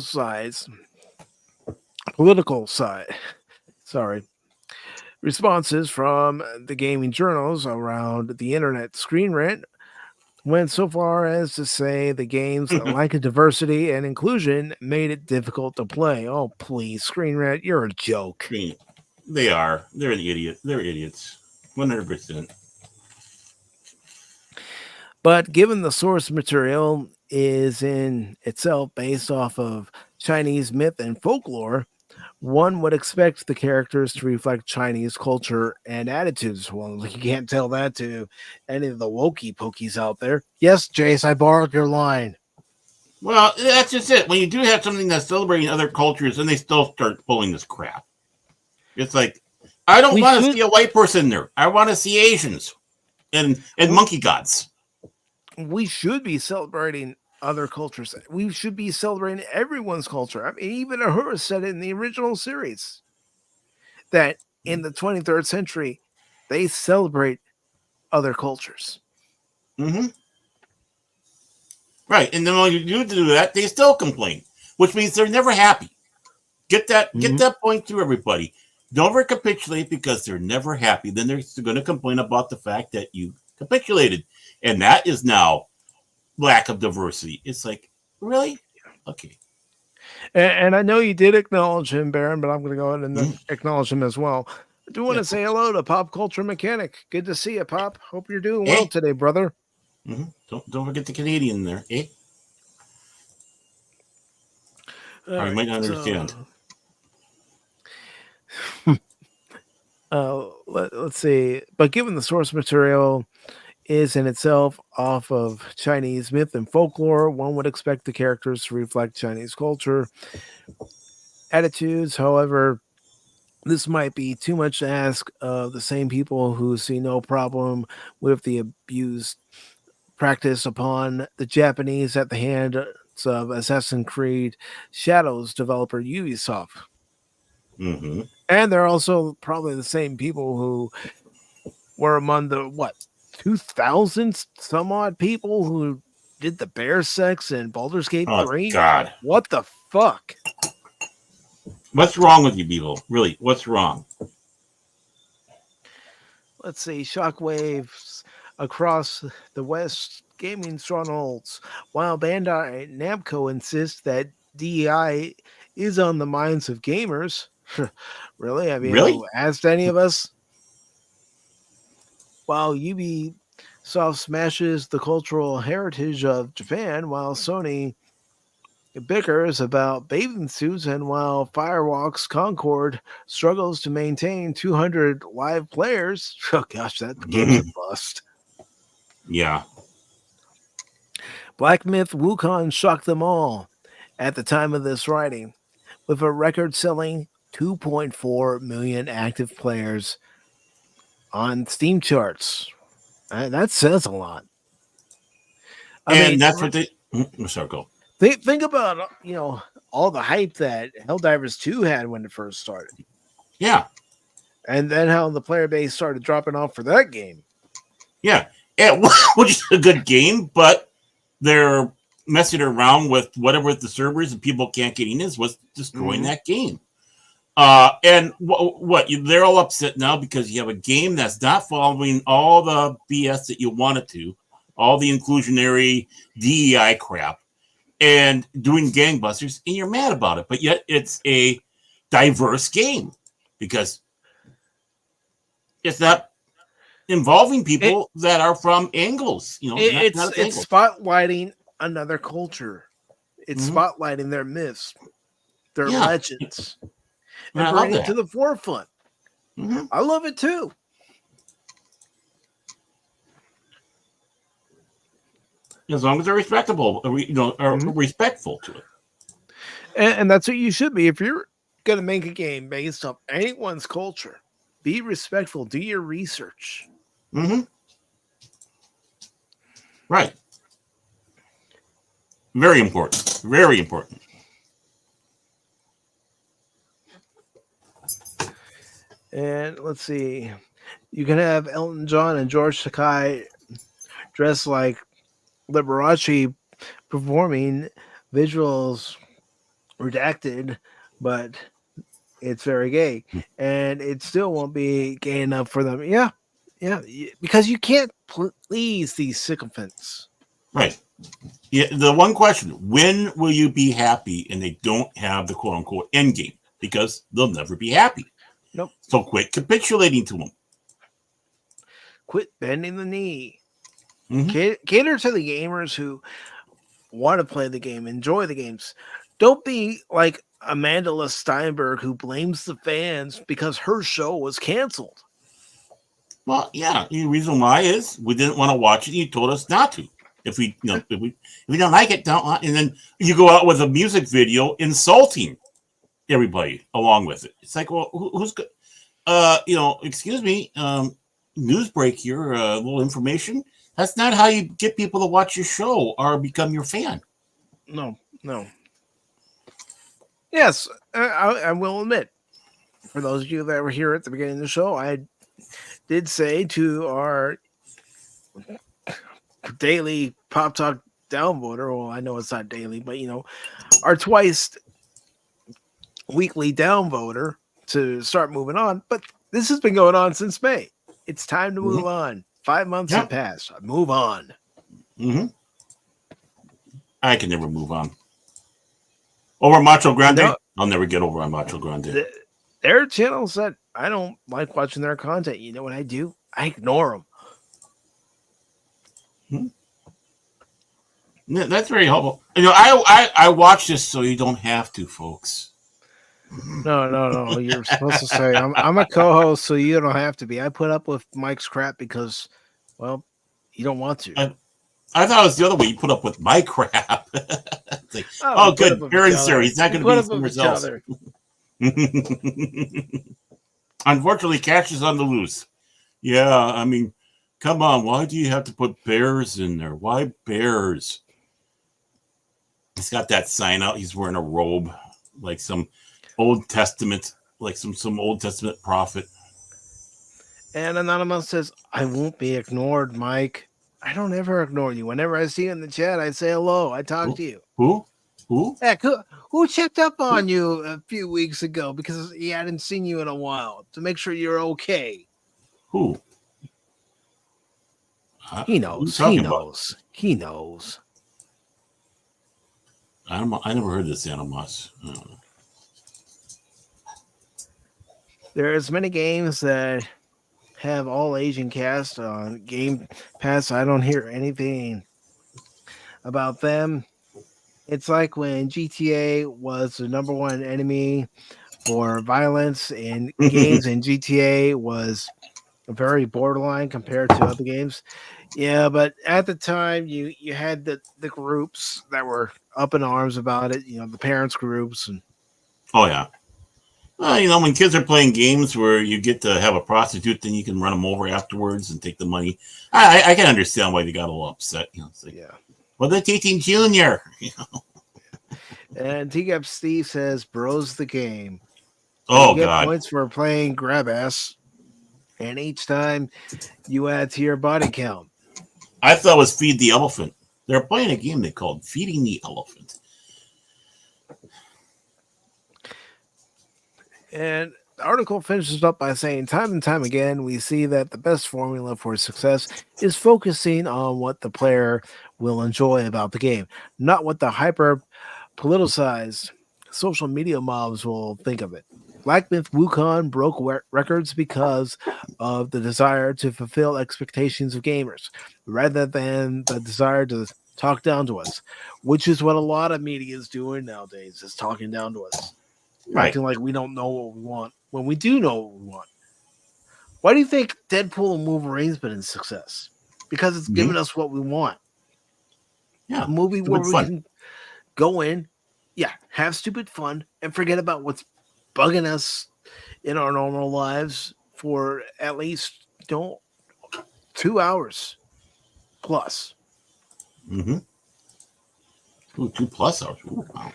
side. Responses from the gaming journals around the internet. Screen Rant went so far as to say the game's lack of diversity and inclusion made it difficult to play. Oh, please, Screen Rant, you're a joke. They are. They're an idiot. They're idiots. 100%. But given the source material is in itself based off of Chinese myth and folklore, one would expect the characters to reflect Chinese culture and attitudes. Well, you can't tell that to any of the wokey pokies out there. Yes, Jace, I borrowed your line. Well, that's just it. When you do have something that's celebrating other cultures, and they still start pulling this crap. It's like, I don't want to see a white person there. I want to see Asians and monkey gods. We should be celebrating other cultures. We should be celebrating everyone's culture. I mean, even Ahura said it in the original series that in the 23rd century, they celebrate other cultures. Mm-hmm. Right, and then when you do that, they still complain, which means they're never happy. Get that point through, everybody. Don't recapitulate because they're never happy. Then they're going to complain about the fact that you capitulated, and that is now lack of diversity. It's like, really? Okay. And I know you did acknowledge him, Baron, but I'm going to go ahead and acknowledge him as well. I do want to say hello to Pop Culture Mechanic. Good to see you, Pop. Hope you're doing well today, brother. Mm-hmm. Don't forget the Canadian there, eh? I might not understand. Let's see. But given the source material is in itself off of Chinese myth and folklore, one would expect the characters to reflect Chinese culture attitudes. However, this might be too much to ask of the same people who see no problem with the abuse practiced upon the Japanese at the hands of Assassin's Creed Shadows developer Ubisoft. Mm-hmm. And they're also probably the same people who were among the 2,000 some odd people who did the bear sex in Baldur's Gate 3. God. What the fuck? What's wrong with you people? Really, what's wrong? Let's see. Shockwaves across the West gaming strongholds. While Bandai Namco insists that DEI is on the minds of gamers. Really? I mean, really? Asked any of us? While Ubisoft smashes the cultural heritage of Japan, while Sony bickers about bathing suits, and while Firewalks Concord struggles to maintain 200 live players. Oh gosh, that game's a bust. Yeah. Black Myth Wukong shocked them all at the time of this writing, with a record-selling 2.4 million active players on Steam charts. That says a lot. I mean, that's what they... Sorry, go. Think about, all the hype that Helldivers 2 had when it first started. Yeah. And then how the player base started dropping off for that game. Yeah. Which is a good game, but they're messing around with whatever the servers and people can't get in is what's destroying that game. And what they're all upset now because you have a game that's not following all the BS that you want it to, all the inclusionary DEI crap, and doing gangbusters, and you're mad about it. But yet it's a diverse game because it's not involving people that are from angles. It's spotlighting another culture. It's spotlighting their myths, their legends, and bringing it to the forefront. I love it too. As long as they're respectable, are respectful to it. And that's what you should be. If you're going to make a game based off anyone's culture, be respectful. Do your research. Right. Very important. Very important. And let's see. You can have Elton John and George Takei dressed like Liberace performing visuals redacted, but it's very gay. And it still won't be gay enough for them. Yeah. Because you can't please these sycophants. Right. Yeah, the one question, when will you be happy and they don't have the quote-unquote end game? Because they'll never be happy. Nope. So quit capitulating to them. Quit bending the knee. Cater to the gamers who want to play the game, enjoy the games. Don't be like Amanda Steinberg who blames the fans because her show was canceled. Well, yeah. The reason why is we didn't want to watch it. And you told us not to. If we don't like it, don't. And then you go out with a music video insulting everybody along with it. It's like, well, who's good? Excuse me. News break here. A little information. That's not how you get people to watch your show or become your fan. No. Yes, I will admit. for those of you that were here at the beginning of the show, I did say to our daily Pop Talk downvoter, well, I know it's not daily, but our twice weekly downvoter to start moving on. But this has been going on since May. It's time to move on. 5 months have passed. Move on. Mm-hmm. I can never move on. Over Macho Grande? I'll never get over on Macho Grande. There are channels that I don't like watching their content. You know what I do? I ignore them. Yeah, that's very helpful. I watch this so you don't have to, folks. No. You're supposed to say I'm a co-host, so you don't have to be. I put up with Mike's crap because, well, you don't want to. I thought it was the other way. You put up with my crap. Like, good. Aaron's sir. He's not going to be somewhere else. Unfortunately, Cash is on the loose. Yeah, I mean, come on. Why do you have to put bears in there? Why bears? He's got that sign out. He's wearing a robe, like some Old Testament, like some Old Testament prophet. And Anonymous says, I won't be ignored, Mike. I don't ever ignore you. Whenever I see you in the chat, I say hello. I talk to you. Who? Heck, who checked up on you a few weeks ago because he hadn't seen you in a while to make sure you're okay? Who? He knows. He knows. He knows. I never heard this Animus. There's many games that have all Asian cast on Game Pass. I don't hear anything about them. It's like when GTA was the number one enemy for violence in games, and GTA was very borderline compared to other games. Yeah, but at the time, you had the groups that were up in arms about it. The parents groups and. Oh yeah. Well, when kids are playing games where you get to have a prostitute, then you can run them over afterwards and take the money. I can understand why they got a little upset. It's like, well, they're teaching Junior. And T-Gap Steve says, "Bros the game." Oh, you get God. points for playing grab ass, and each time you add to your body count. I thought it was Feed the Elephant. They're playing a game they called Feeding the Elephant. And the article finishes up by saying, time and time again, we see that the best formula for success is focusing on what the player will enjoy about the game, not what the hyper-politicized social media mobs will think of it. Black Myth Wukong broke records because of the desire to fulfill expectations of gamers, rather than the desire to talk down to us, which is what a lot of media is doing nowadays, is talking down to us. Right. Acting like we don't know what we want when we do know what we want. Why do you think Deadpool and Wolverine's been a success? Because it's given us what we want. Yeah, a movie where we fun. can go in, have stupid fun, and forget about what's bugging us in our normal lives for at least 2 hours plus. Mm-hmm. Ooh, 2+ hours. Ooh, wow.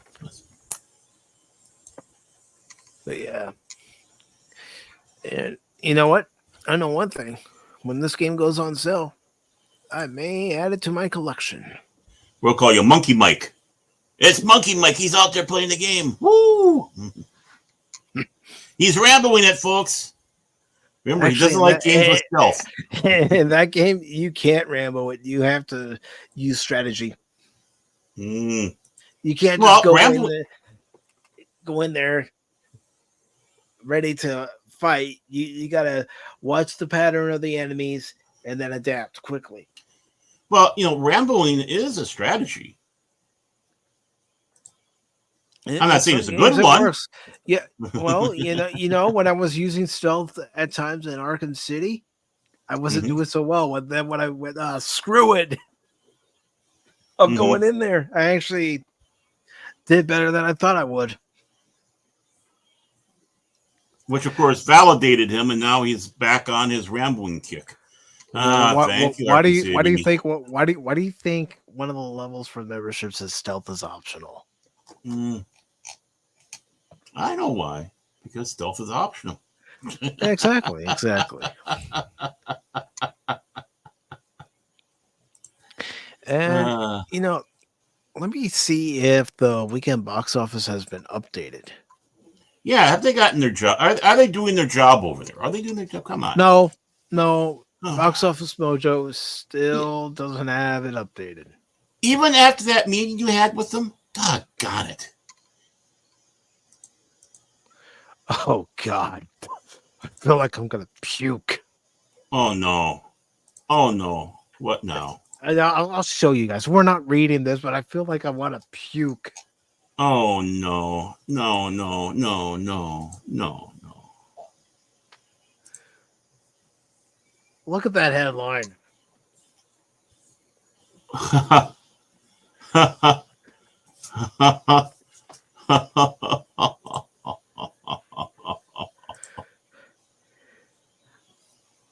But yeah. And you know what? I know one thing. When this game goes on sale, I may add it to my collection. We'll call you Monkey Mike. It's Monkey Mike. He's out there playing the game. Woo! He's rambling it, folks. Remember, he doesn't like games with stealth. In that game, you can't rambo it. You have to use strategy. You can't just go in there ready to fight. You got to watch the pattern of the enemies and then adapt quickly. Well, rambling is a strategy. I'm not saying it's a good one. Works. Yeah. Well, when I was using stealth at times in Arkham City, I wasn't doing so well. But then when I went, screw it, I'm going in there. I actually did better than I thought I would. Which, of course, validated him, and now he's back on his rambling kick. Why do you think one of the levels for memberships is stealth is optional? I know why. Because stealth is optional. Exactly. And, let me see if the weekend box office has been updated. Yeah, have they gotten their job? Are they doing their job over there? Are they doing their job? Come on. No. Box Office Mojo still doesn't have it updated. Even after that meeting you had with them? Got it. Oh, God. I feel like I'm going to puke. Oh, no. What now? I'll show you guys. We're not reading this, but I feel like I want to puke. Oh, no. No. Look at that headline.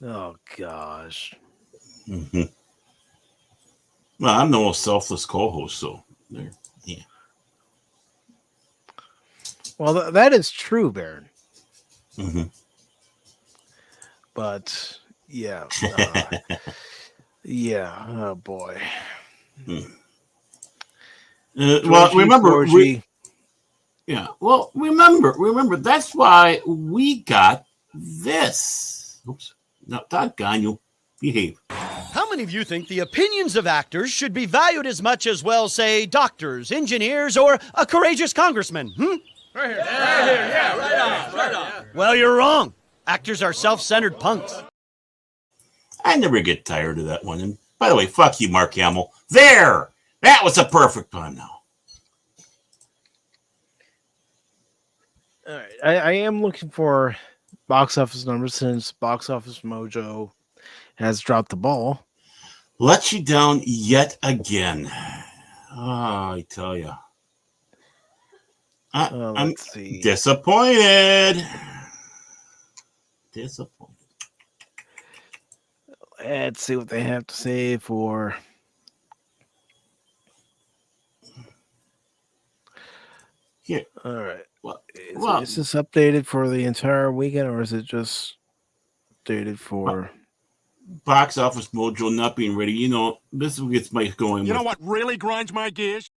Oh, gosh. Mm-hmm. Well, I'm the most selfless co-host, so there. Yeah. Well, that is true, Baron. Mm-hmm. But yeah, oh boy. Well, remember, remember. That's why we got this. Oops, no, doggone you, behave. How many of you think the opinions of actors should be valued as much as, well, say, doctors, engineers, or a courageous congressman? Right here. Yeah, right on. Well, you're wrong. Actors are self-centered punks. I never get tired of that one. And by the way, fuck you, Mark Hamill. There! That was a perfect pun now. All right. I am looking for box office numbers since Box Office Mojo has dropped the ball. Let you down yet again. Oh, I tell you. I'm disappointed. Let's see what they have to say for. Here. All right. Well, is this updated for the entire weekend, or is it just updated for Box Office Mojo not being ready? You know, this gets Mike going. You know what really grinds my gears?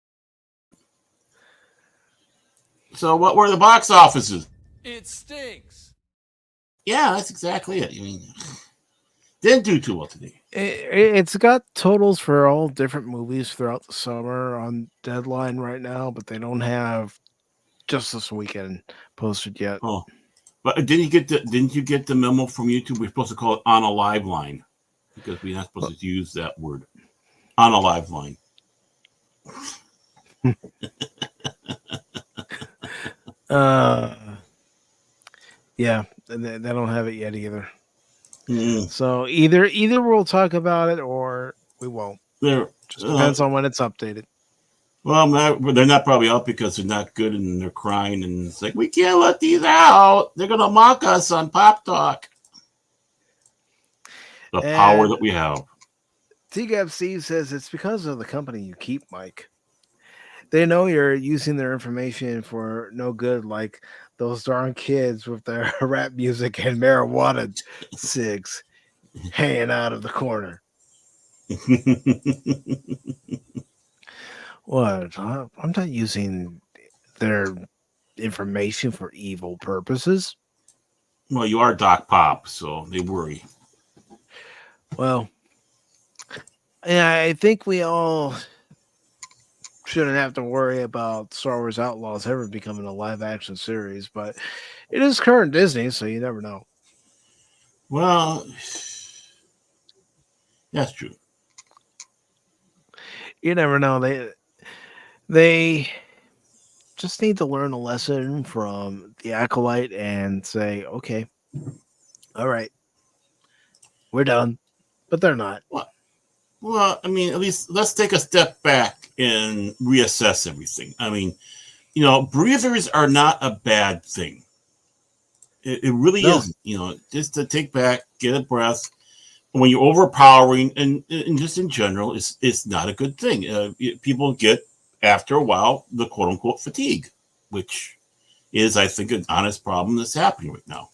So, what were the box offices? It stinks. Yeah, that's exactly it. I mean, didn't do too well today. It's got totals for all different movies throughout the summer on Deadline right now, but they don't have just this weekend posted yet. Oh, but didn't you get the memo from YouTube? We're supposed to call it on a live line because we're not supposed to use that word on a live line. Yeah, they don't have it yet either. Mm. So either we'll talk about it or we won't. Just depends on when it's updated. Well, they're not probably out because they're not good and they're crying and it's like, we can't let these out. They're going to mock us on Pop Talk. The power that we have. TGAP Steve says it's because of the company you keep, Mike. They know you're using their information for no good, like those darn kids with their rap music and marijuana cigs hanging out of the corner. What? I'm not using their information for evil purposes. Well, you are Doc Pop, so they worry. Well, yeah, I think we all shouldn't have to worry about Star Wars Outlaws ever becoming a live-action series, but it is current Disney, so you never know. Well, that's true. You never know. They just need to learn a lesson from the Acolyte and say, okay, all right, we're done. But they're not. Well, I mean, at least let's take a step back and reassess everything. I mean, you know, breathers are not a bad thing. It really isn't. You know, just to take back, get a breath. When you're overpowering and just in general, it's not a good thing. People get, after a while, the quote-unquote fatigue, which is, I think, an honest problem that's happening right now.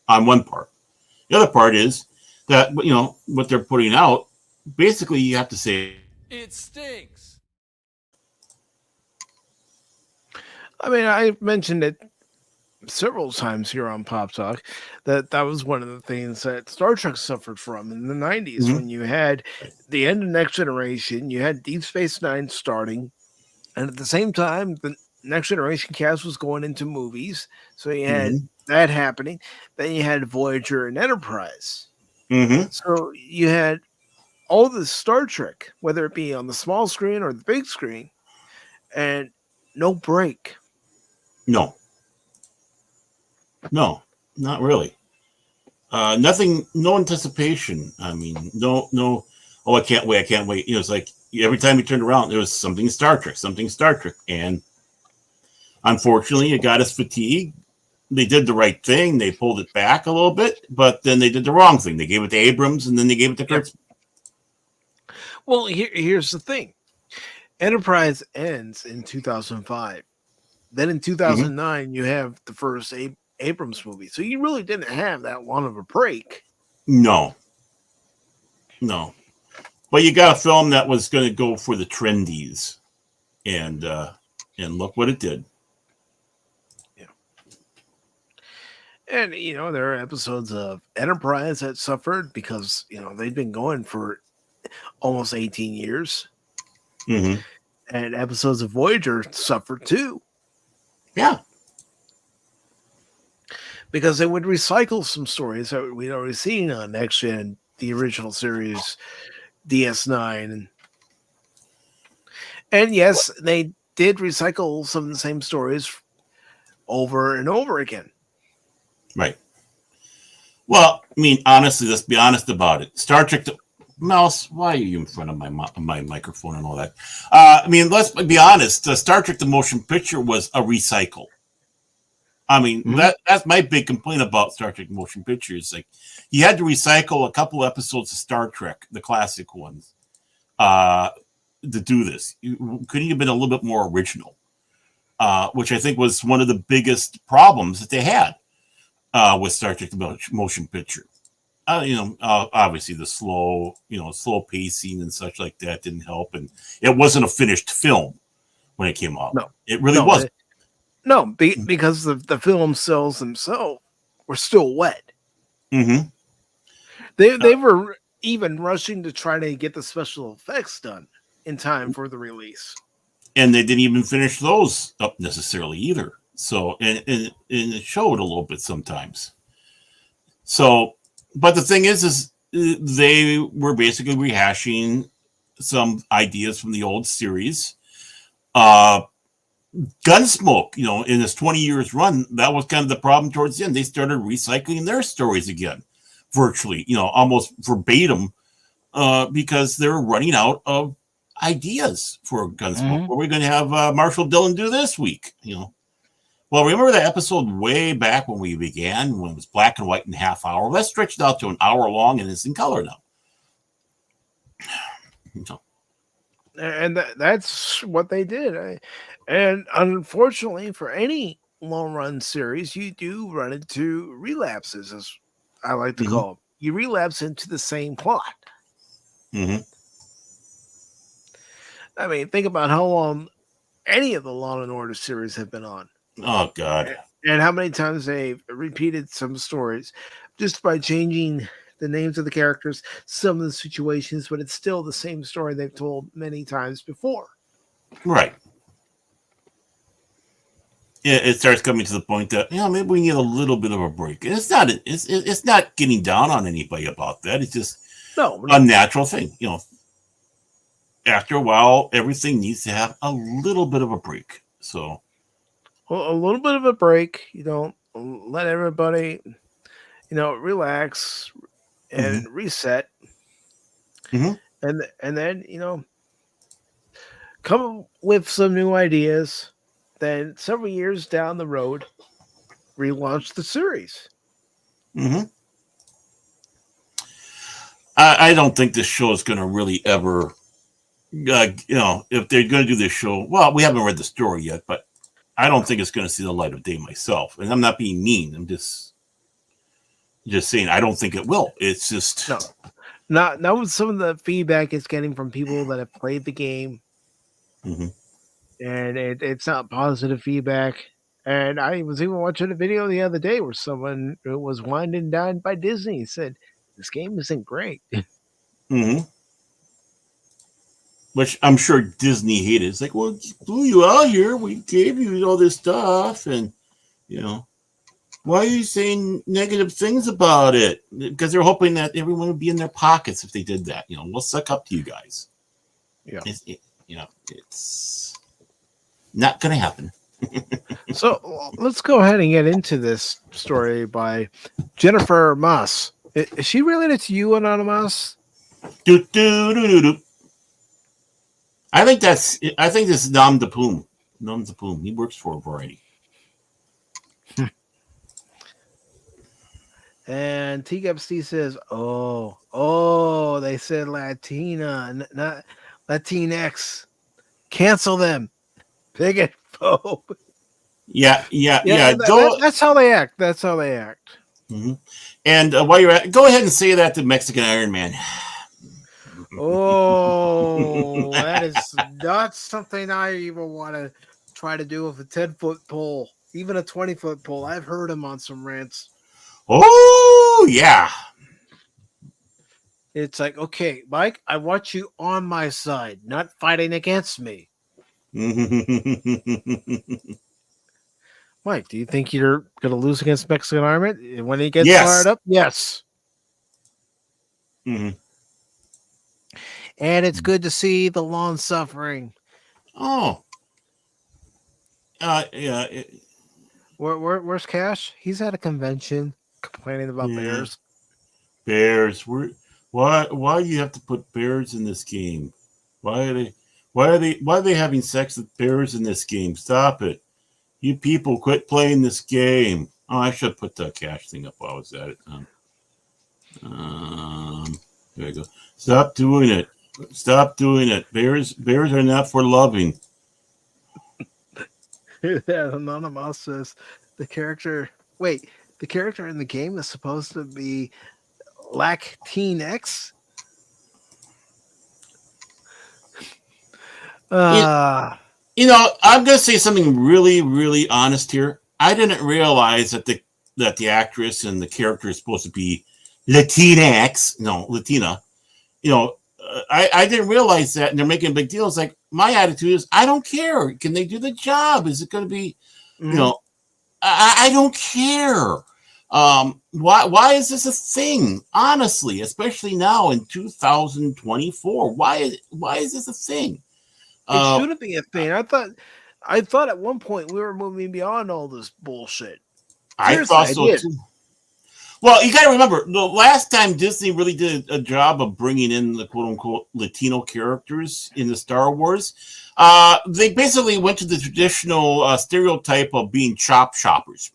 On one part, the other part is that what they're putting out. Basically, you have to say it stinks. I mean, I mentioned it several times here on Pop Talk that was one of the things that Star Trek suffered from in the 90s when you had the end of Next Generation, you had Deep Space Nine starting, and at the same time, the Next Generation cast was going into movies, so you had that happening. Then you had Voyager and Enterprise. So you had all the Star Trek, whether it be on the small screen or the big screen, and no break. No, not really. Nothing, no anticipation. I mean, no. Oh, I can't wait. It's like every time you turned around, there was something Star Trek. And unfortunately, it got us fatigued. They did the right thing. They pulled it back a little bit, but then they did the wrong thing. They gave it to Abrams, and then they gave it to Kurtz. Well, here's the thing. Enterprise ends in 2005. Then in 2009, you have the first Abrams movie. So you really didn't have that long of a break. No. But you got a film that was going to go for the trendies. And look what it did. Yeah. And, there are episodes of Enterprise that suffered because, they'd been going for almost 18 years. And episodes of Voyager suffered too. Yeah. Because they would recycle some stories that we'd already seen on Next Gen, the original series, DS9. And yes, they did recycle some of the same stories over and over again. Right. Well, I mean, honestly, let's be honest about it. Star Trek... Mouse, why are you in front of my microphone and all that? I mean, let's be honest. Star Trek: The Motion Picture was a recycle. I mean, that's my big complaint about Star Trek Motion Picture. It's like you had to recycle a couple episodes of Star Trek, the classic ones, to do this. Couldn't you have been a little bit more original? Which I think was one of the biggest problems that they had with Star Trek: The Motion Picture. Obviously the slow pacing and such like that didn't help, and it wasn't a finished film when it came out. No, it really wasn't. Because the film cells themselves were still wet. They were even rushing to try to get the special effects done in time for the release, and they didn't even finish those up necessarily either. So and it showed a little bit sometimes. So. But the thing is they were basically rehashing some ideas from the old series. Gunsmoke, in this 20 years run, that was kind of the problem towards the end. They started recycling their stories again, virtually, almost verbatim, because they were running out of ideas for Gunsmoke. What are we going to have Marshall Dillon do this week? Well, remember that episode way back when we began, when it was black and white and half hour? Let's stretch it out to an hour long, and it's in color now. And that's what they did. And unfortunately, for any long-run series, you do run into relapses, as I like to call them. You relapse into the same plot. I mean, think about how long any of the Law and Order series have been on. Oh, God. And how many times they've repeated some stories just by changing the names of the characters, some of the situations, but it's still the same story they've told many times before. Right. It starts coming to the point that, maybe we need a little bit of a break. And it's not getting down on anybody about that. It's just a natural thing. After a while, everything needs to have a little bit of a break. So... Well, a little bit of a break, let everybody, relax and reset. And then, come with some new ideas. Then several years down the road, relaunch the series. I don't think this show is going to really ever, if they're going to do this show, well, we haven't read the story yet, but I don't think it's going to see the light of day myself. And I'm not being mean. I'm just saying I don't think it will. It's just not with some of the feedback it's getting from people that have played the game, and it's not positive feedback. And I was even watching a video the other day where someone was winding down by Disney said this game isn't great. Which I'm sure Disney hated. It's like, well, blew you out here. We gave you all this stuff, and why are you saying negative things about it? Because they're hoping that everyone would be in their pockets if they did that. We'll suck up to you guys. Yeah. It's not going to happen. So let's go ahead and get into this story by Jennifer Moss. Is she related to you, Anonymous? I think this is Nom de Plume. Nom de Plume. He works for Variety. And TGFC says, oh, they said Latina, not Latinx. Cancel them. Bigot phobe. Yeah. That's how they act. That's how they act. Mm-hmm. And while you're at, go ahead and say that to Mexican Iron Man. Oh, that is not something I even want to try to do with a 10-foot pole, even a 20-foot pole. I've heard him on some rants. Oh, yeah. It's like, okay, Mike, I want you on my side, not fighting against me. Mike, do you think you're going to lose against Mexican Army when he gets fired up? Yes. Mm-hmm. And it's good to see the long suffering. Oh. Yeah. Where's Cash? He's at a convention complaining about bears. Bears. Why do you have to put bears in this game? Why are they having sex with bears in this game? Stop it. You people quit playing this game. Oh, I should put the Cash thing up while I was at it. There you go. Stop doing it. Stop doing it. Bears are not for loving. Anonymous says the character in the game is supposed to be Latinx. I'm going to say something really, really honest here. I didn't realize that the actress and the character is supposed to be Latina. I didn't realize that, and they're making a big deal. It's like, my attitude is, I don't care. Can they do the job? Is it going to be, I don't care. Why is this a thing? Honestly, especially now in 2024, why is this a thing? It shouldn't be a thing. I thought at one point we were moving beyond all this bullshit. I thought so too. Well, you got to remember, the last time Disney really did a job of bringing in the quote-unquote Latino characters in the Star Wars, they basically went to the traditional stereotype of being chop shoppers.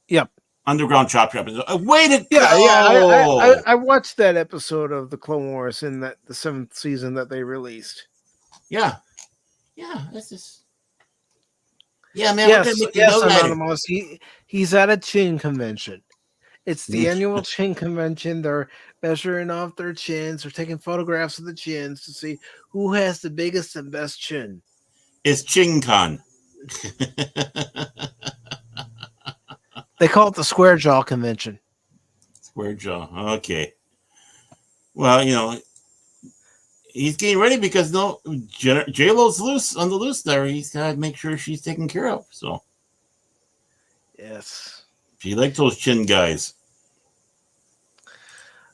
Yep. Underground chop shoppers. Way to go! Yeah. I watched that episode of the Clone Wars in the 7th season that they released. Yeah. That's just... Yeah, man. Yes, Anonymous. He's at a chin convention. It's the annual chin convention. They're measuring off their chins. They're taking photographs of the chins to see who has the biggest and best chin. It's ChinCon. They call it the Square Jaw Convention. Square Jaw. Okay. Well, he's getting ready because J-Lo's loose on the loose there. He's got to make sure she's taken care of. So. Yes. She likes those chin guys.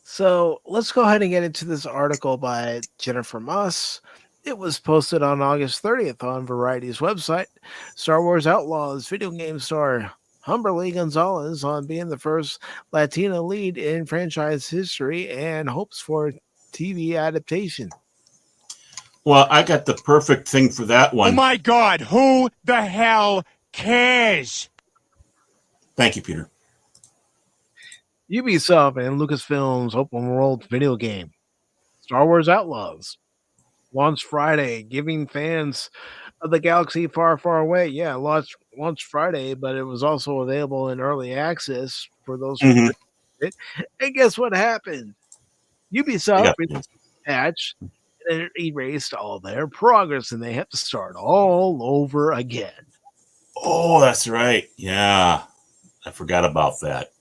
So let's go ahead and get into this article by Jennifer Moss. It was posted on August 30th on Variety's website. Star Wars Outlaws video game star Humberly Gonzalez on being the first Latina lead in franchise history and hopes for TV adaptation. Well, I got the perfect thing for that one. Oh my God, who the hell cares? Thank you, Peter. Ubisoft and Lucasfilm's open world video game, Star Wars Outlaws, launched Friday, giving fans of the Galaxy Far, Far Away. Yeah, launched Friday, but it was also available in early access for those who Mhm. pre-ordered it. And guess what happened? They Ubisoft got released this. a patch and it erased all their progress, and they have to start all over again. Oh, that's right. Yeah, I forgot about that.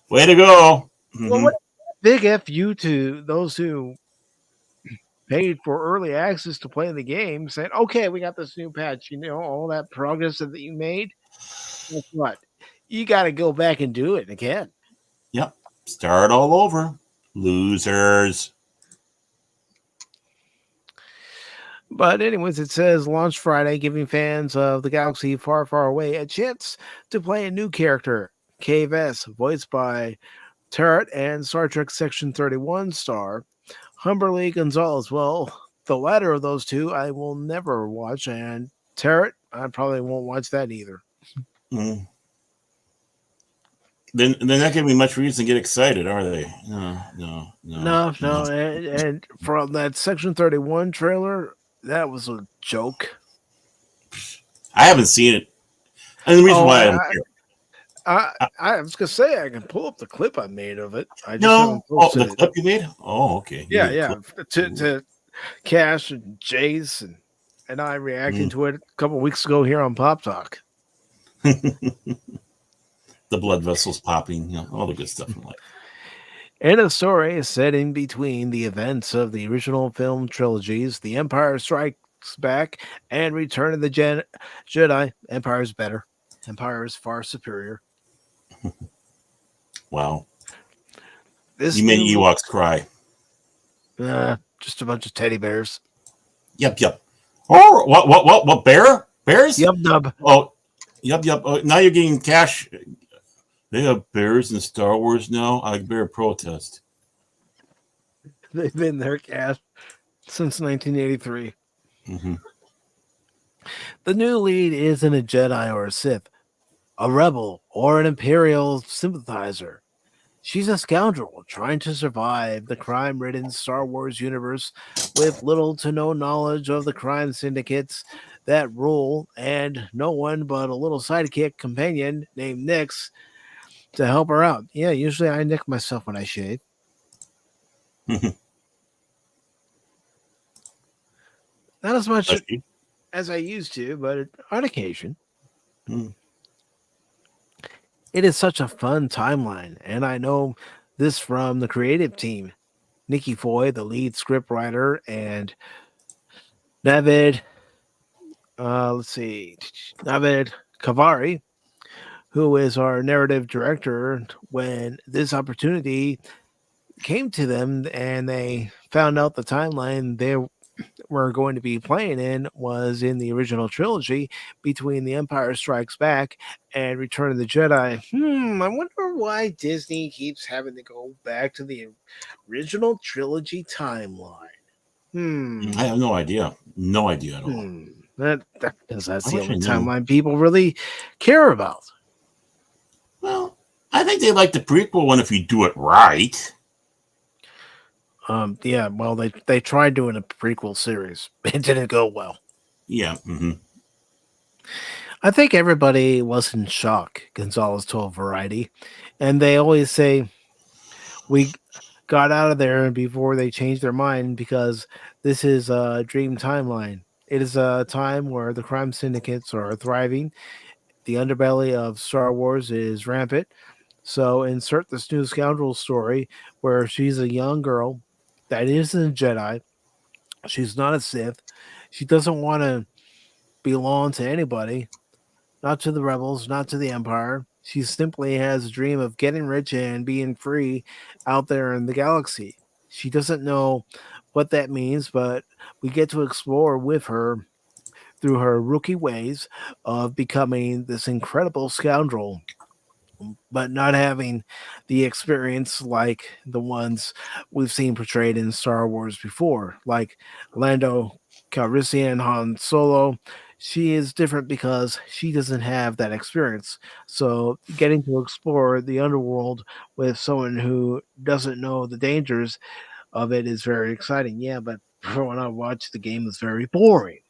Way to go. Well, Hmm. what a big fu to those who paid for early access to play the game, saying, "Okay, we got this new patch. You know, all that progress that you made. Guess what? You got to go back and do it again." Yep. Start all over. Losers. But anyways, it says launch Friday, giving fans of the Galaxy Far, Far Away a chance to play a new character, Cave S, voiced by Turret and Star Trek Section 31 star Humberly Gonzalez. Well, the latter of those two I will never watch, and Turret, I probably won't watch that either. Mm. Then they're not giving me much reason to get excited, are they? No. And from that Section 31 trailer, that was a joke. I haven't seen it. And the reason why I don't care. I was gonna say I can pull up the clip I made of it. I just No. haven't posted The it. clip you made? Oh, okay. You made a Yeah. clip. To Cash and Jace and I reacting Mm. to it a couple weeks ago here on Pop Talk. The blood vessels popping, all the good stuff in life. In a story set in between the events of the original film trilogies, The Empire Strikes Back and Return of the Jedi, Empire is better. Empire is far superior. Wow. This You made new Ewoks cry. just a bunch of teddy bears. Yep. Oh, what bear? Bears? Yep, nub. Oh, yep. Oh, now you're getting cash. They have bears in Star Wars now. I bear protest. They've been their cast since 1983. Mm-hmm. The new lead isn't a Jedi or a Sith, a rebel or an Imperial sympathizer. She's a scoundrel trying to survive the crime-ridden Star Wars universe with little to no knowledge of the crime syndicates that rule, and no one but a little sidekick companion named Nix to help her out. Yeah, usually I nick myself when I shave. Not as much as I used to, but on occasion. Mm. It is such a fun timeline, and I know this from the creative team. Nikki Foy, the lead scriptwriter, and Navid, Navid Kavari, who is our narrative director. When this opportunity came to them and they found out the timeline they were going to be playing in was in the original trilogy between The Empire Strikes Back and Return of the Jedi. I wonder why Disney keeps having to go back to the original trilogy timeline. I have no idea. No idea at all. Because that's the only timeline people really care about. Well, I think they like the prequel one if you do it right. Yeah, well, they tried doing a prequel series. It didn't go well. Yeah. Mm-hmm. I think everybody was in shock, Gonzalez told Variety. And they always say, we got out of there before they changed their mind because this is a dream timeline. It is a time where the crime syndicates are thriving. The underbelly of Star Wars is rampant. So insert this new scoundrel story where she's a young girl that isn't a Jedi. She's not a Sith. She doesn't want to belong to anybody, not to the rebels, not to the Empire. She simply has a dream of getting rich and being free out there in the galaxy. She doesn't know what that means, but we get to explore with her through her rookie ways of becoming this incredible scoundrel, but not having the experience like the ones we've seen portrayed in Star Wars before, like Lando Calrissian, Han Solo. She is different because she doesn't have that experience. So getting to explore the underworld with someone who doesn't know the dangers of it is very exciting. Yeah, but when I watched the game, it's very boring.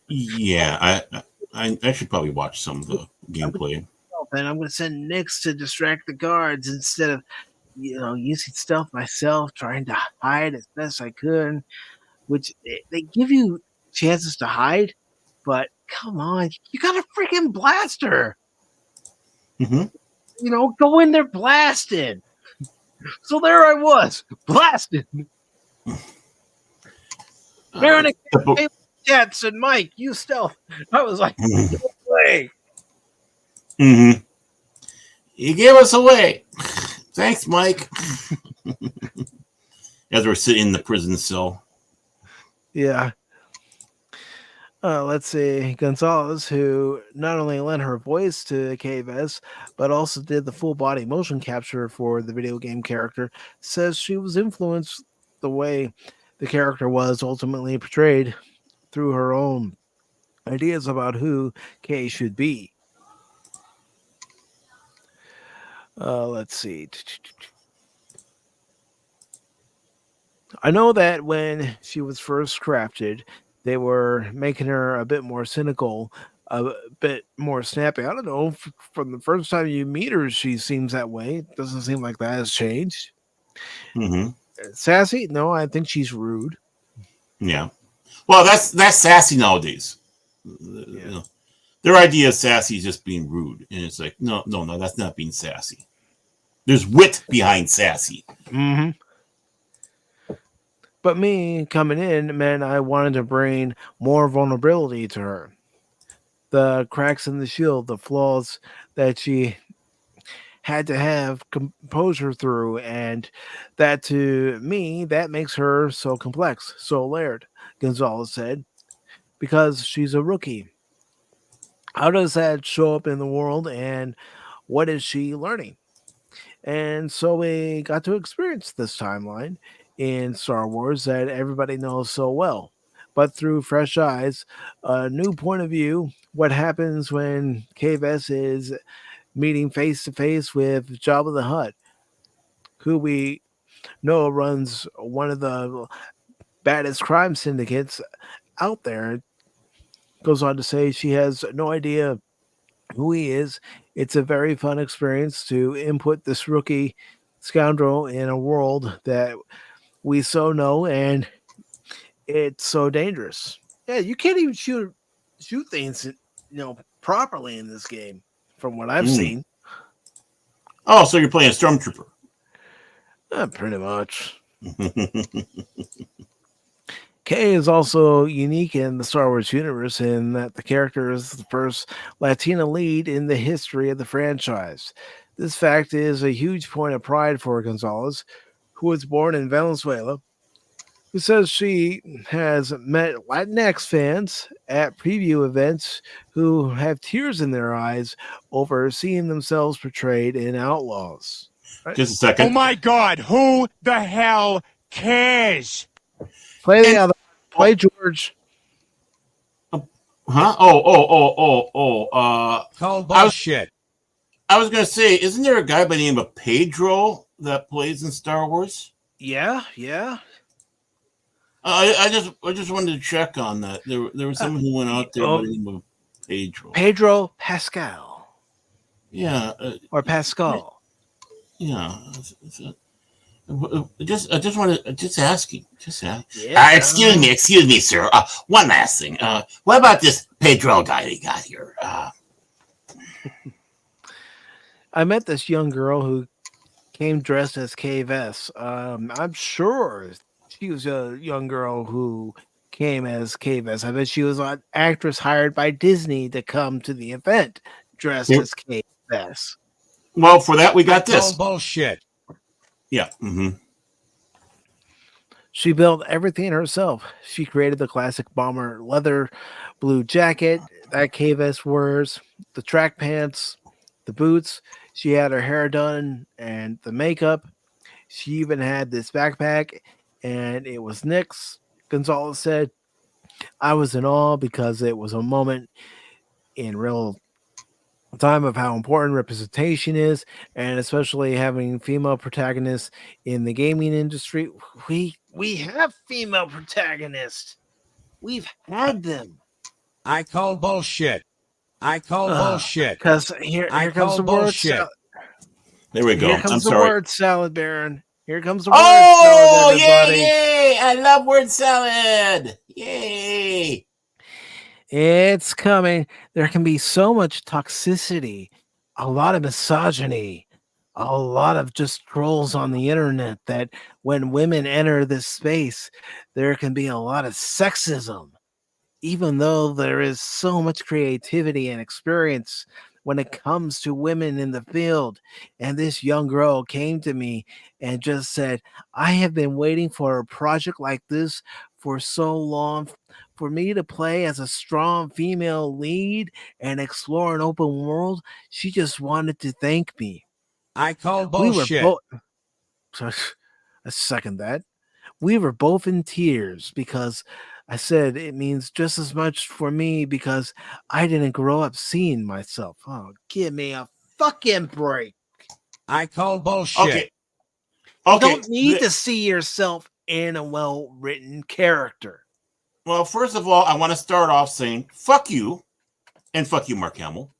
Yeah, I should probably watch some of the gameplay. And I'm going to send Nix to distract the guards instead of, using stealth myself, trying to hide as best I could. Which they give you chances to hide, but come on, you got a freaking blaster. Go in there blasted. So there I was, blasted. Baron Jets and Mike, you stealth. I was like, no way. Mm-hmm. You gave us away. Thanks, Mike. As we're sitting in the prison cell. Yeah. Let's see. Gonzalez, who not only lent her voice to KVS, but also did the full body motion capture for the video game character, says she was influenced the way the character was ultimately portrayed through her own ideas about who Kay should be. Let's see. I know that when she was first crafted, they were making her a bit more cynical, a bit more snappy. I don't know. From the first time you meet her, she seems that way. It doesn't seem like that has changed. Mm-hmm. Sassy? No, I think she's rude. Yeah. Well, that's sassy nowadays. Yeah. Their idea of sassy is just being rude. And it's like, no, that's not being sassy. There's wit behind sassy. Mm-hmm. But me coming in meant I wanted to bring more vulnerability to her. The cracks in the shield, the flaws that she had to have composure through, and that to me, that makes her so complex, so layered, Gonzalez said, because she's a rookie. How does that show up in the world, and what is she learning? And so we got to experience this timeline in Star Wars that everybody knows so well, but through fresh eyes, a new point of view. What happens when KVS is meeting face to face with Jabba the Hutt, who we know runs one of the baddest crime syndicates out there. Goes on to say she has no idea who he is. It's a very fun experience to input this rookie scoundrel in a world that we so know, and it's so dangerous. Yeah, you can't even shoot things, properly in this game, from what I've seen. Oh, so you're playing a stormtrooper? Pretty much. Kay is also unique in the Star Wars universe in that the character is the first Latina lead in the history of the franchise. This fact is a huge point of pride for Gonzalez, who was born in Venezuela, who says she has met Latinx fans at preview events who have tears in their eyes over seeing themselves portrayed in Outlaws. Right? Just a second. Oh my God, who the hell cares? Play George. Huh? Call bullshit. I was gonna say, isn't there a guy by the name of Pedro that plays in Star Wars? Yeah. I just wanted to check on that. There was someone who went out there by the name of Pedro. Pedro Pascal. Yeah. Or Pascal. Yeah. Just wanted asking. Yeah. Excuse me, sir. One last thing. What about this Pedro guy they got here? I met this young girl who came dressed as KVS. I'm sure she was a young girl who came as KVS. I bet she was an actress hired by Disney to come to the event dressed as KVS. Well, for that we got this. Bullshit. Yeah. Mm-hmm. She built everything herself. She created the classic bomber leather blue jacket that KVS wears, the track pants, the boots. She had her hair done and the makeup. She even had this backpack, and it was Nick's. Gonzalez said, I was in awe because it was a moment in real time of how important representation is, and especially having female protagonists in the gaming industry. We have female protagonists. We've had them. I call bullshit. I call bullshit. Because here comes the word salad. There we go. Here comes the word salad, Baron. Here comes the word salad, salad, everybody. Yay! I love word salad. Yay! It's coming. There can be so much toxicity, a lot of misogyny, a lot of just trolls on the internet that when women enter this space, there can be a lot of sexism, even though there is so much creativity and experience when it comes to women in the field. And this young girl came to me and just said, I have been waiting for a project like this for so long, for me to play as a strong female lead and explore an open world. She just wanted to thank me. I call bullshit. I second that. We were both in tears because I said it means just as much for me because I didn't grow up seeing myself. Oh, give me a fucking break. I call bullshit. Okay. You don't need to see yourself in a well-written character. Well, first of all, I want to start off saying fuck you and fuck you, Mark Hamill.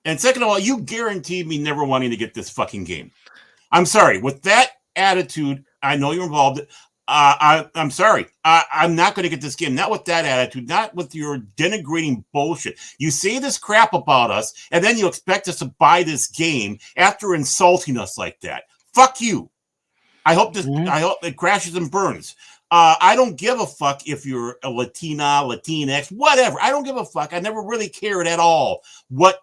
And second of all, you guaranteed me never wanting to get this fucking game. I'm sorry. With that attitude, I know you're involved. I'm sorry. I'm not going to get this game. Not with that attitude. Not with your denigrating bullshit. You say this crap about us, and then you expect us to buy this game after insulting us like that. Fuck you. I hope this. I hope it crashes and burns. I don't give a fuck if you're a Latina, Latinx, whatever. I don't give a fuck. I never really cared at all what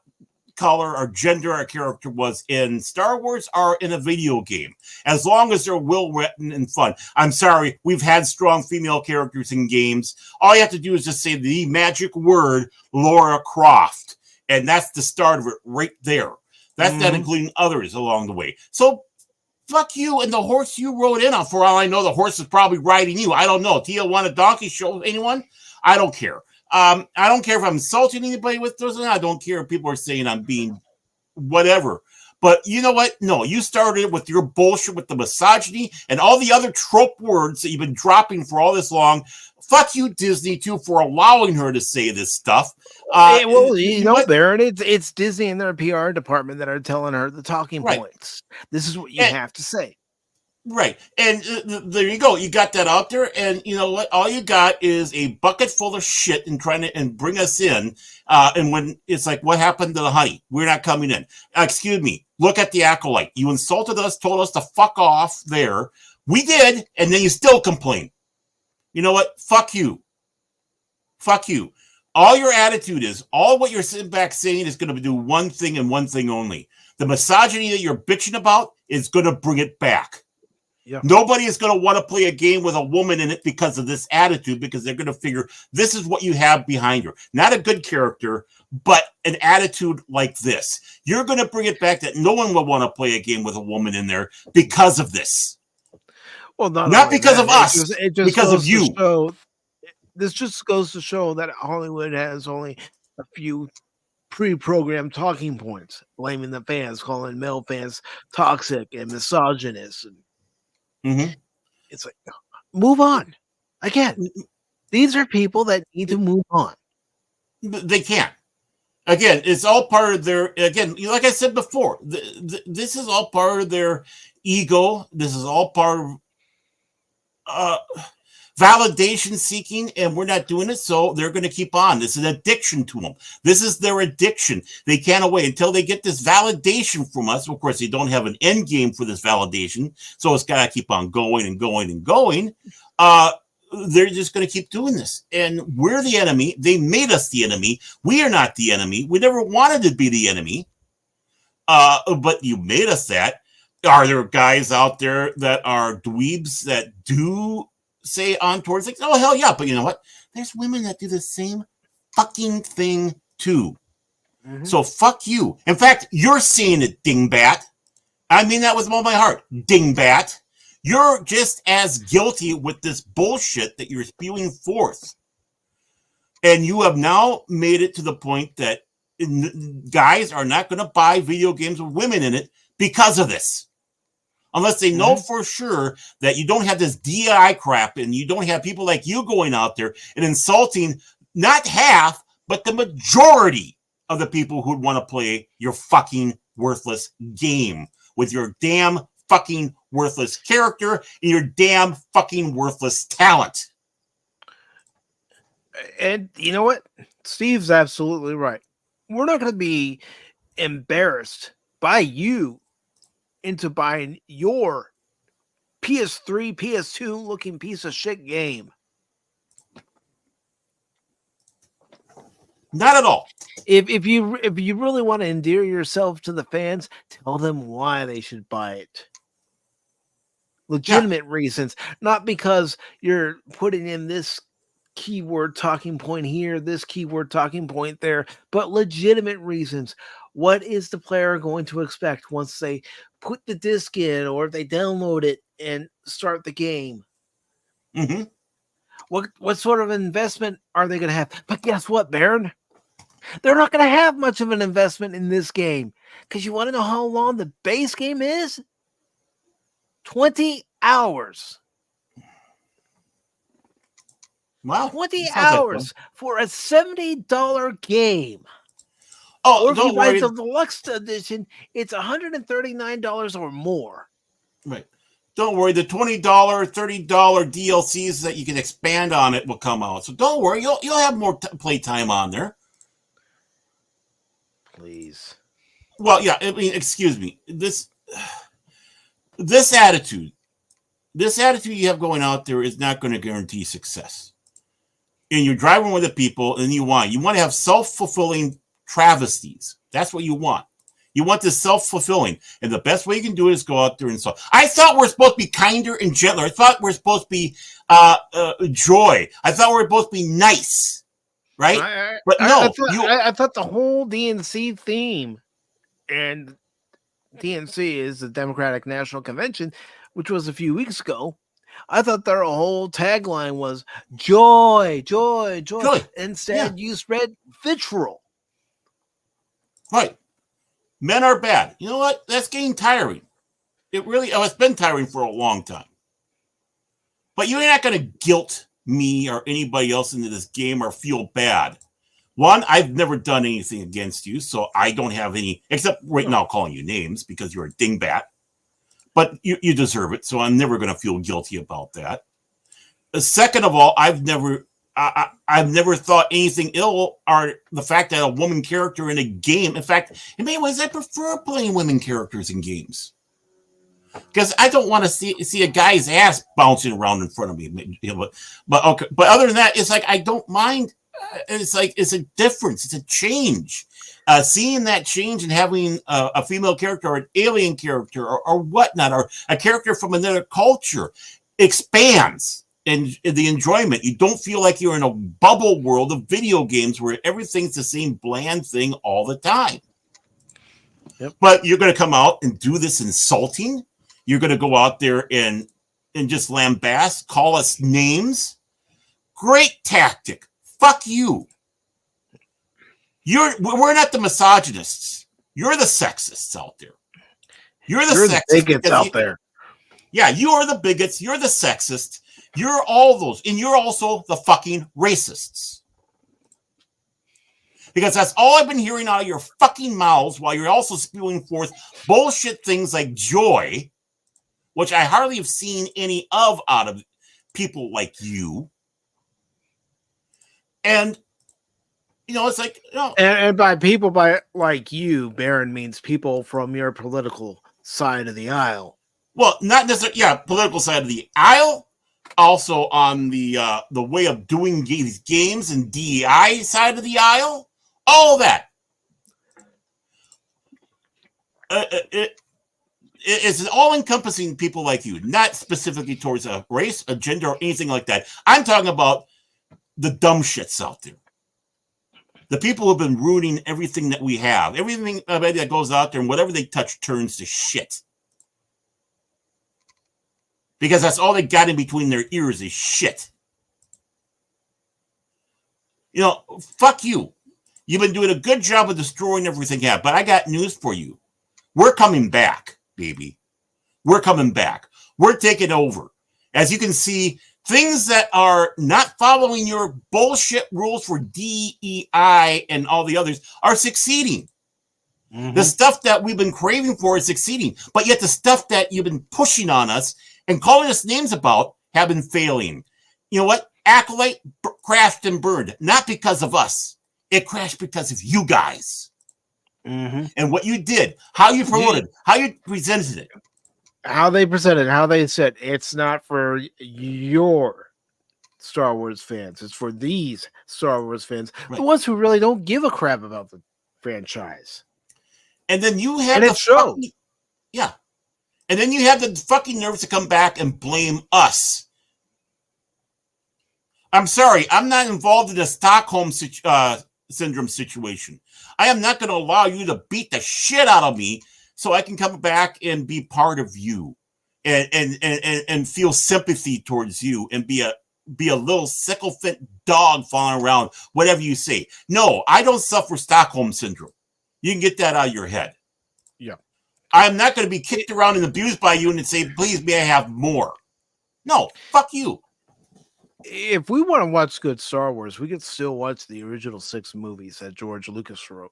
color or gender our character was in Star Wars or in a video game, as long as they're well written and fun. I'm sorry, we've had strong female characters in games. All you have to do is just say the magic word Lara Croft, and that's the start of it right there. That's not including others along the way. So fuck you and the horse you rode in on. For all I know, the horse is probably riding you. I don't know. Tia won a donkey show. Anyone? I don't care. I don't care if I'm insulting anybody with those. I don't care if people are saying I'm being whatever. But you know what? No, you started with your bullshit with the misogyny and all the other trope words that you've been dropping for all this long. Fuck you, Disney, too, for allowing her to say this stuff. Well, you know, Baron, it's Disney and their PR department that are telling her the talking points. This is what you have to say. Right. And there you go. You got that out there. And you know what? All you got is a bucket full of shit and trying to bring us in. And when it's like, what happened to the honey? We're not coming in. Excuse me. Look at the acolyte. You insulted us, told us to fuck off there. We did. And then you still complain. You know what? Fuck you. Fuck you. All your attitude is, all what you're sitting back saying is going to do one thing and one thing only. The misogyny that you're bitching about is going to bring it back. Yeah. Nobody is going to want to play a game with a woman in it because of this attitude, because they're going to figure this is what you have behind her. Not a good character, but an attitude like this. You're going to bring it back that no one will want to play a game with a woman in there because of this. Well, not because of us, because of you. This just goes to show that Hollywood has only a few pre-programmed talking points, blaming the fans, calling male fans toxic and misogynist. And it's like, move on. Again, these are people that need to move on. They can't. Again, it's all part of their, again, like I said before, this is all part of their ego. This is all part of validation seeking, and we're not doing it, so they're going to keep on. This is an addiction to them. This is their addiction. They can't wait until they get this validation from us. Of course, they don't have an end game for this validation, so it's got to keep on going and going and going. They're just going to keep doing this, and we're the enemy. They made us the enemy. We are not the enemy. We never wanted to be the enemy, but you made us that. Are there guys out there that are dweebs that do say on towards things? Oh, hell yeah. But you know what? There's women that do the same fucking thing too. So fuck you. In fact, you're seeing it, dingbat. I mean that with all my heart. Dingbat. You're just as guilty with this bullshit that you're spewing forth. And you have now made it to the point that guys are not going to buy video games with women in it because of this. Unless they know for sure that you don't have this DI crap and you don't have people like you going out there and insulting not half, but the majority of the people who'd want to play your fucking worthless game with your damn fucking worthless character and your damn fucking worthless talent. And you know what? Steve's absolutely right. We're not going to be embarrassed by you into buying your PS3, PS2 looking piece of shit game. Not at all. If you really want to endear yourself to the fans, tell them why they should buy it. Legitimate reasons, not because you're putting in this keyword talking point here, this keyword talking point there, but legitimate reasons. What is the player going to expect once they put the disc in or if they download it and start the game? Mm-hmm. What sort of investment are they going to have? But guess what, Baron? They're not going to have much of an investment in this game because you want to know how long the base game is? 20 hours. Wow. 20 hours for a $70 game. Oh, or if you don't buy worry. the deluxe edition, it's $139 or more. Right. Don't worry. The $20, $30 DLCs that you can expand on it will come out. So don't worry. You'll have more play time on there. Please. Well, yeah. I mean, excuse me. This attitude you have going out there is not going to guarantee success. And you're driving with the people, and you want to have self-fulfilling travesties. That's what you want. You want this self-fulfilling. And the best way you can do it is go out there and solve. I thought we're supposed to be kinder and gentler. I thought we're supposed to be joy. I thought we were supposed to be nice. Right? But no. I thought the whole DNC theme, and DNC is the Democratic National Convention, which was a few weeks ago. I thought their whole tagline was joy, joy, joy. Instead, you spread vitriol. Right. Men are bad. You know what? That's getting tiring. It's been tiring for a long time. But you're not going to guilt me or anybody else into this game or feel bad. One, I've never done anything against you, so I don't have any, except right now calling you names because you're a dingbat. But you deserve it, so I'm never going to feel guilty about that. Second of all, I've never thought anything ill or the fact that a woman character in a game. In fact, in many ways, I prefer playing women characters in games because I don't want to see a guy's ass bouncing around in front of me. But okay. But other than that, it's like I don't mind. It's like it's a difference. It's a change. Seeing that change and having a female character or an alien character or whatnot, or a character from another culture expands in the enjoyment. You don't feel like you're in a bubble world of video games where everything's the same bland thing all the time. Yep. But you're going to come out and do this insulting. You're going to go out there and just lambast, call us names. Great tactic. Fuck you. We're not the misogynists. You're the sexists out there. You're the bigots out there. Yeah, you are the bigots. You're the sexist. You're all those. And you're also the fucking racists. Because that's all I've been hearing out of your fucking mouths while you're also spewing forth bullshit things like joy, which I hardly have seen any of out of people like you. And it's like, and by people like you, Baron means people from your political side of the aisle. Well, not necessarily, political side of the aisle. Also on the way of doing these games and DEI side of the aisle. All that. It's all-encompassing people like you, not specifically towards a race, a gender, or anything like that. I'm talking about the dumb shits out there. The people who've been ruining everything that we have. Everything that goes out there and whatever they touch turns to shit. Because that's all they got in between their ears is shit. Fuck you. You've been doing a good job of destroying everything you have. But I got news for you. We're coming back, baby. We're coming back. We're taking over. As you can see, things that are not following your bullshit rules for DEI and all the others are succeeding. The stuff that we've been craving for is succeeding, but yet the stuff that you've been pushing on us and calling us names about have been failing. You know what? Acolyte crashed and burned, not because of us. It crashed because of you guys. And what you did, how you promoted, how you presented it. How they presented, how they said, it's not for your Star Wars fans. It's for these Star Wars fans. The ones who really don't give a crap about the franchise. And then you have the show. Yeah. And then you have the fucking nerves to come back and blame us. I'm sorry. I'm not involved in the Stockholm syndrome situation. I am not going to allow you to beat the shit out of me so I can come back and be part of you and feel sympathy towards you and be a little sycophant dog falling around, whatever you say. No, I don't suffer Stockholm syndrome. You can get that out of your head. Yeah. I'm not going to be kicked around and abused by you and say, please, may I have more? No, fuck you. If we want to watch good Star Wars, we can still watch the original 6 movies that George Lucas wrote.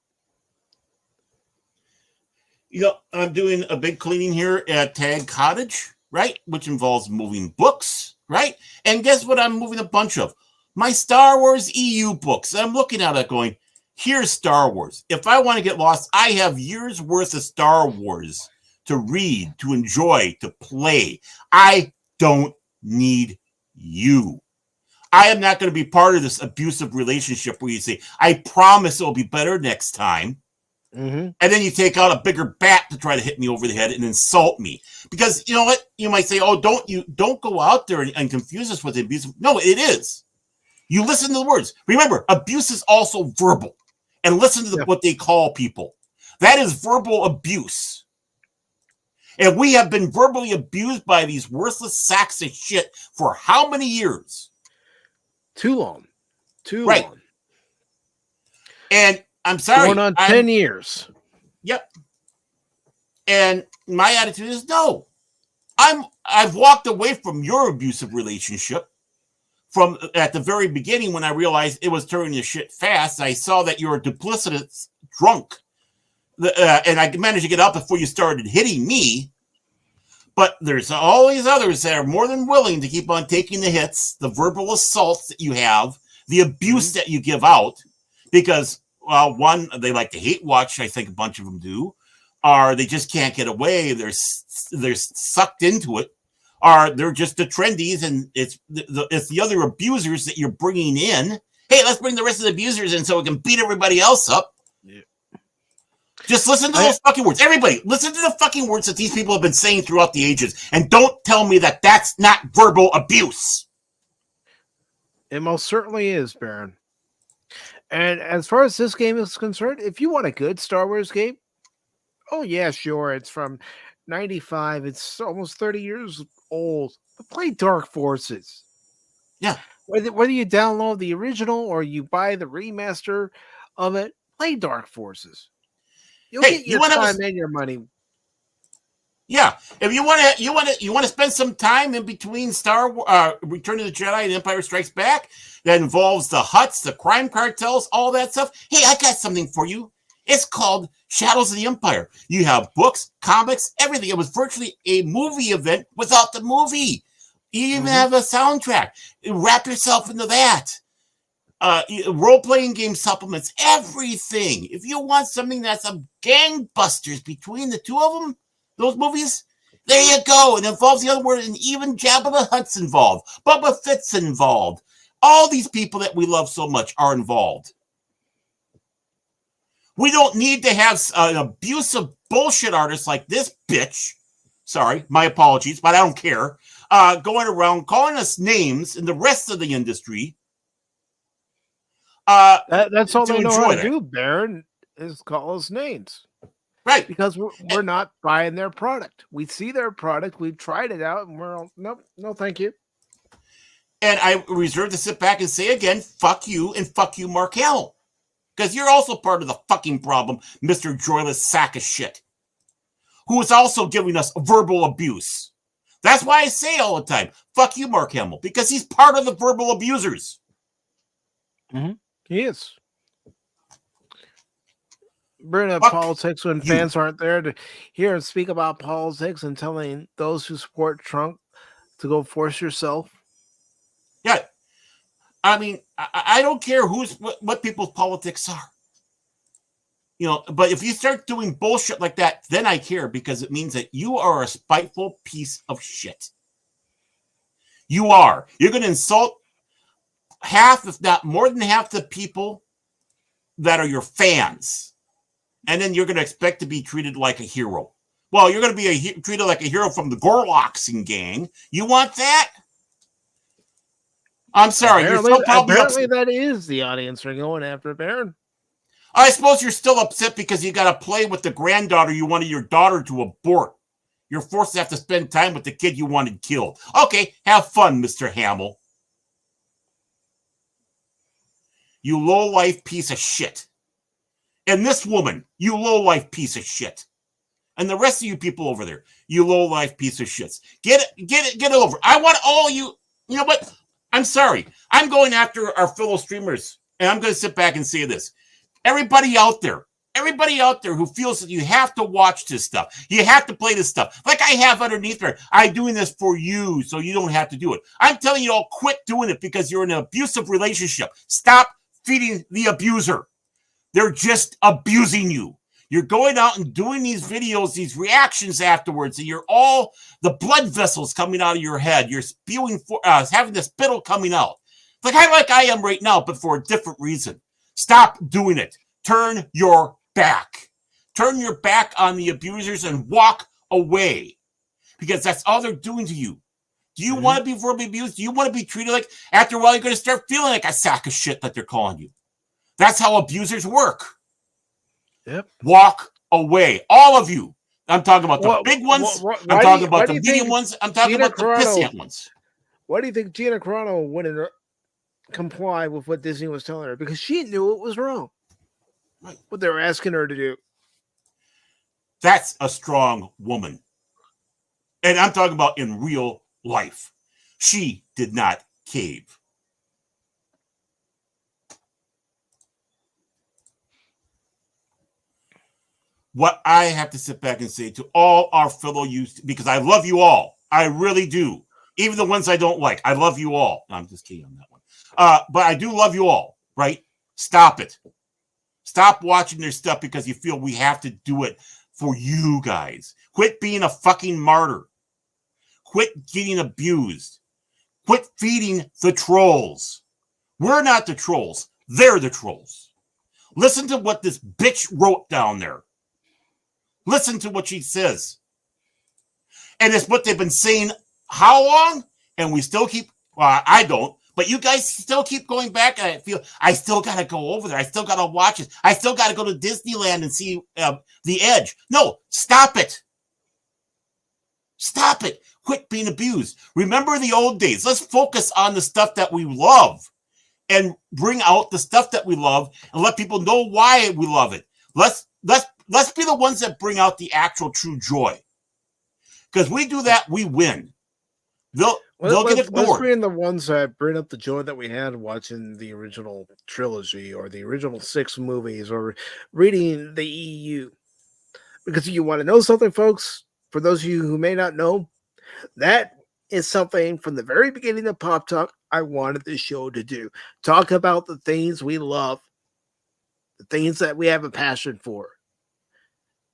You know, I'm doing a big cleaning here at Tagge Cottage, right? Which involves moving books, right? And guess what I'm moving a bunch of? My Star Wars EU books. I'm looking at it going, here's Star Wars. If I want to get lost, I have years worth of Star Wars to read, to enjoy, to play. I don't need you. I am not going to be part of this abusive relationship where you say, I promise it'll be better next time. And then you take out a bigger bat to try to hit me over the head and insult me. Because you know what? You might say, oh, don't go out there and confuse us with abusive. No, it is. You listen to the words. Remember, abuse is also verbal. And listen to what they call people. That is verbal abuse. And we have been verbally abused by these worthless sacks of shit for how many years? Too long. Too long. And I'm sorry. Going on 10 years. Yep. And my attitude is no. I've walked away from your abusive relationship from at the very beginning when I realized it was turning to shit fast. I saw that you were a duplicitous drunk. And I managed to get up before you started hitting me. But there's all these others that are more than willing to keep on taking the hits, the verbal assaults that you have, the abuse that you give out, because, well, one, they like to hate watch, I think a bunch of them do, or they just can't get away, they're sucked into it, or they're just the trendies, and it's the other abusers that you're bringing in. Hey, let's bring the rest of the abusers in so we can beat everybody else up. Just listen to those fucking words. Everybody, listen to the fucking words that these people have been saying throughout the ages. And don't tell me that that's not verbal abuse. It most certainly is, Baron. And as far as this game is concerned, if you want a good Star Wars game, oh, yeah, sure. It's from 95. It's almost 30 years old. But play Dark Forces. Yeah. Whether you download the original or you buy the remaster of it, play Dark Forces. You'll get your time and your money. Yeah, if you want to spend some time in between Return of the Jedi and Empire Strikes Back that involves the Hutts, the crime cartels, all that stuff. Hey, I got something for you. It's called Shadows of the Empire. You have books, comics, everything. It was virtually a movie event without the movie. You even have a soundtrack. Wrap yourself into that. Role-playing game supplements, everything. If you want something that's a gangbusters between the two of them, those movies, there you go. It involves the other word, and even Jabba the Hutt's involved. Bubba Fett's involved. All these people that we love so much are involved. We don't need to have an abusive bullshit artist like this bitch. Sorry, my apologies, but I don't care. Going around calling us names in the rest of the industry. That's all they know how to do, Baron, is call us names. Right. Because we're not buying their product. We see their product, we've tried it out, and we're all, nope, no thank you. And I reserve to sit back and say again, fuck you and fuck you, Mark Hamill. Because you're also part of the fucking problem, Mr. Joyless sack of shit. Who is also giving us verbal abuse. That's why I say all the time, fuck you, Mark Hamill, because he's part of the verbal abusers. Mm-hmm. He is. Bring up politics when fans aren't there to hear and speak about politics and telling those who support Trump to go force yourself. Yeah. I mean, I don't care what people's politics are. You know, but if you start doing bullshit like that, then I care, because it means that you are a spiteful piece of shit. You are. You're going to insult half, if not more than half, the people that are your fans. And then you're going to expect to be treated like a hero. Well, you're going to be treated like a hero from the Gorloxing gang. You want that? I'm sorry. Apparently, you're still probably apparently upset. that is the audience are going after Baron. I suppose you're still upset because you got to play with the granddaughter you wanted your daughter to abort. You're forced to have to spend time with the kid you wanted killed. Okay, have fun, Mr. Hamill. You low-life piece of shit. And this woman, you low-life piece of shit. And the rest of you people over there, you low-life piece of shits. Get it over. I want all you know what? I'm sorry. I'm going after our fellow streamers, and I'm going to sit back and say this. Everybody out there who feels that you have to watch this stuff, you have to play this stuff, like I have underneath there, I'm doing this for you so you don't have to do it. I'm telling you all, quit doing it because you're in an abusive relationship. Stop feeding the abuser. They're just abusing you. You're going out and doing these videos, these reactions afterwards, and you're all the blood vessels coming out of your head. You're spewing, having the spittle coming out. Like I am right now, but for a different reason. Stop doing it. Turn your back. Turn your back on the abusers and walk away. Because that's all they're doing to you. Do you want to be verbally abused? Do you want to be treated like, after a while, you're going to start feeling like a sack of shit that they're calling you? That's how abusers work. Yep. Walk away. All of you. I'm talking about the big ones. I'm talking about the medium ones. I'm talking about the pissant ones. Why do you think Gina Carano wouldn't comply with what Disney was telling her? Because she knew it was wrong. Right. What they were asking her to do. That's a strong woman. And I'm talking about in real life. She did not cave. What I have to sit back and say to all our fellow youth, because I love you all. I really do. Even the ones I don't like. I love you all. No, I'm just kidding on that one. But I do love you all, right? Stop it. Stop watching their stuff because you feel we have to do it for you guys. Quit being a fucking martyr. Quit getting abused. Quit feeding the trolls. We're not the trolls. They're the trolls. Listen to what this bitch wrote down there. Listen to what she says. And it's what they've been saying how long? And we still keep, well, I don't, but you guys still keep going back. And I feel I still got to go over there. I still got to watch it. I still got to go to Disneyland and see The Edge. No, stop it. Stop it. Quit being abused. Remember the old days. Let's focus on the stuff that we love and bring out the stuff that we love and let people know why we love it. Let's be the ones that bring out the actual true joy. Because we do that, we win. They'll get ignored. Let's bring the ones that bring up the joy that we had watching the original trilogy or the original 6 movies or reading the EU. Because you want to know something, folks, for those of you who may not know, that is something from the very beginning of Pop Talk I wanted this show to do. Talk about the things we love, the things that we have a passion for,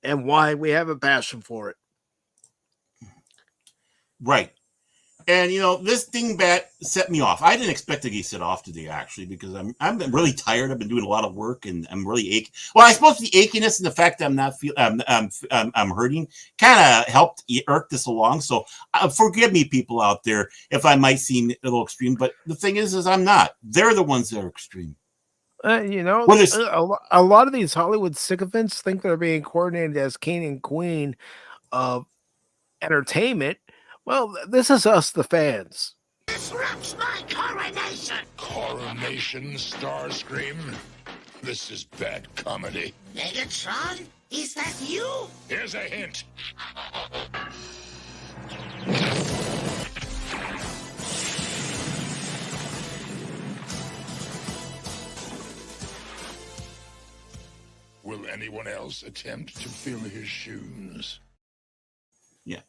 and why we have a passion for it. Right. And, you know, this dingbat set me off. I didn't expect to get set off today, actually, because I'm really tired. I've been doing a lot of work, and I'm really aching. Well, I suppose the achiness and the fact that I'm not I'm hurting kind of helped irk this along. So forgive me, people out there, if I might seem a little extreme. But the thing is I'm not. They're the ones that are extreme. You know, a lot of these Hollywood sycophants think they're being coordinated as king and queen of entertainment. Well, this is us, the fans. Disrupts my coronation! Coronation, Starscream? This is bad comedy. Megatron? Is that you? Here's a hint. anyone else attempt to fill his shoes. Yeah.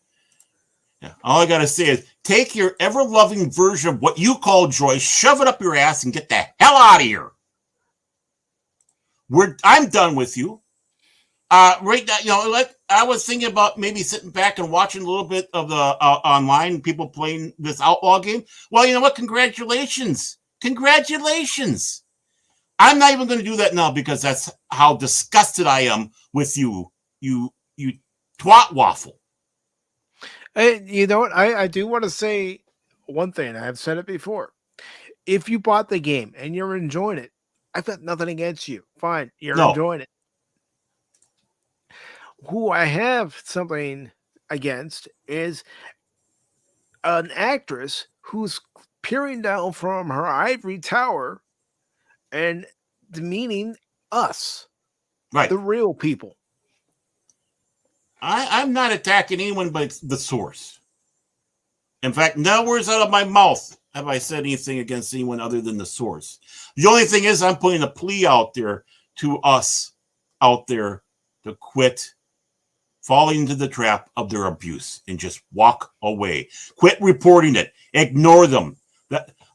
All I gotta say is take your ever-loving version of what you call joy, shove it up your ass, and get the hell out of here. I'm done with you. Right now, I was thinking about maybe sitting back and watching a little bit of the online people playing this outlaw game. Well, you know what? Congratulations. I'm not even going to do that now because that's how disgusted I am with you twat waffle. You know what? I do want to say one thing. I've said it before. If you bought the game and you're enjoying it, I've got nothing against you. Fine. You're enjoying it. Who I have something against is an actress who's peering down from her ivory tower and demeaning us, right? The real people. I'm not attacking anyone but the source. In fact, no words out of my mouth have I said anything against anyone other than the source. The only thing is I'm putting a plea out there to us out there to quit falling into the trap of their abuse and just walk away. Quit reporting it. Ignore them.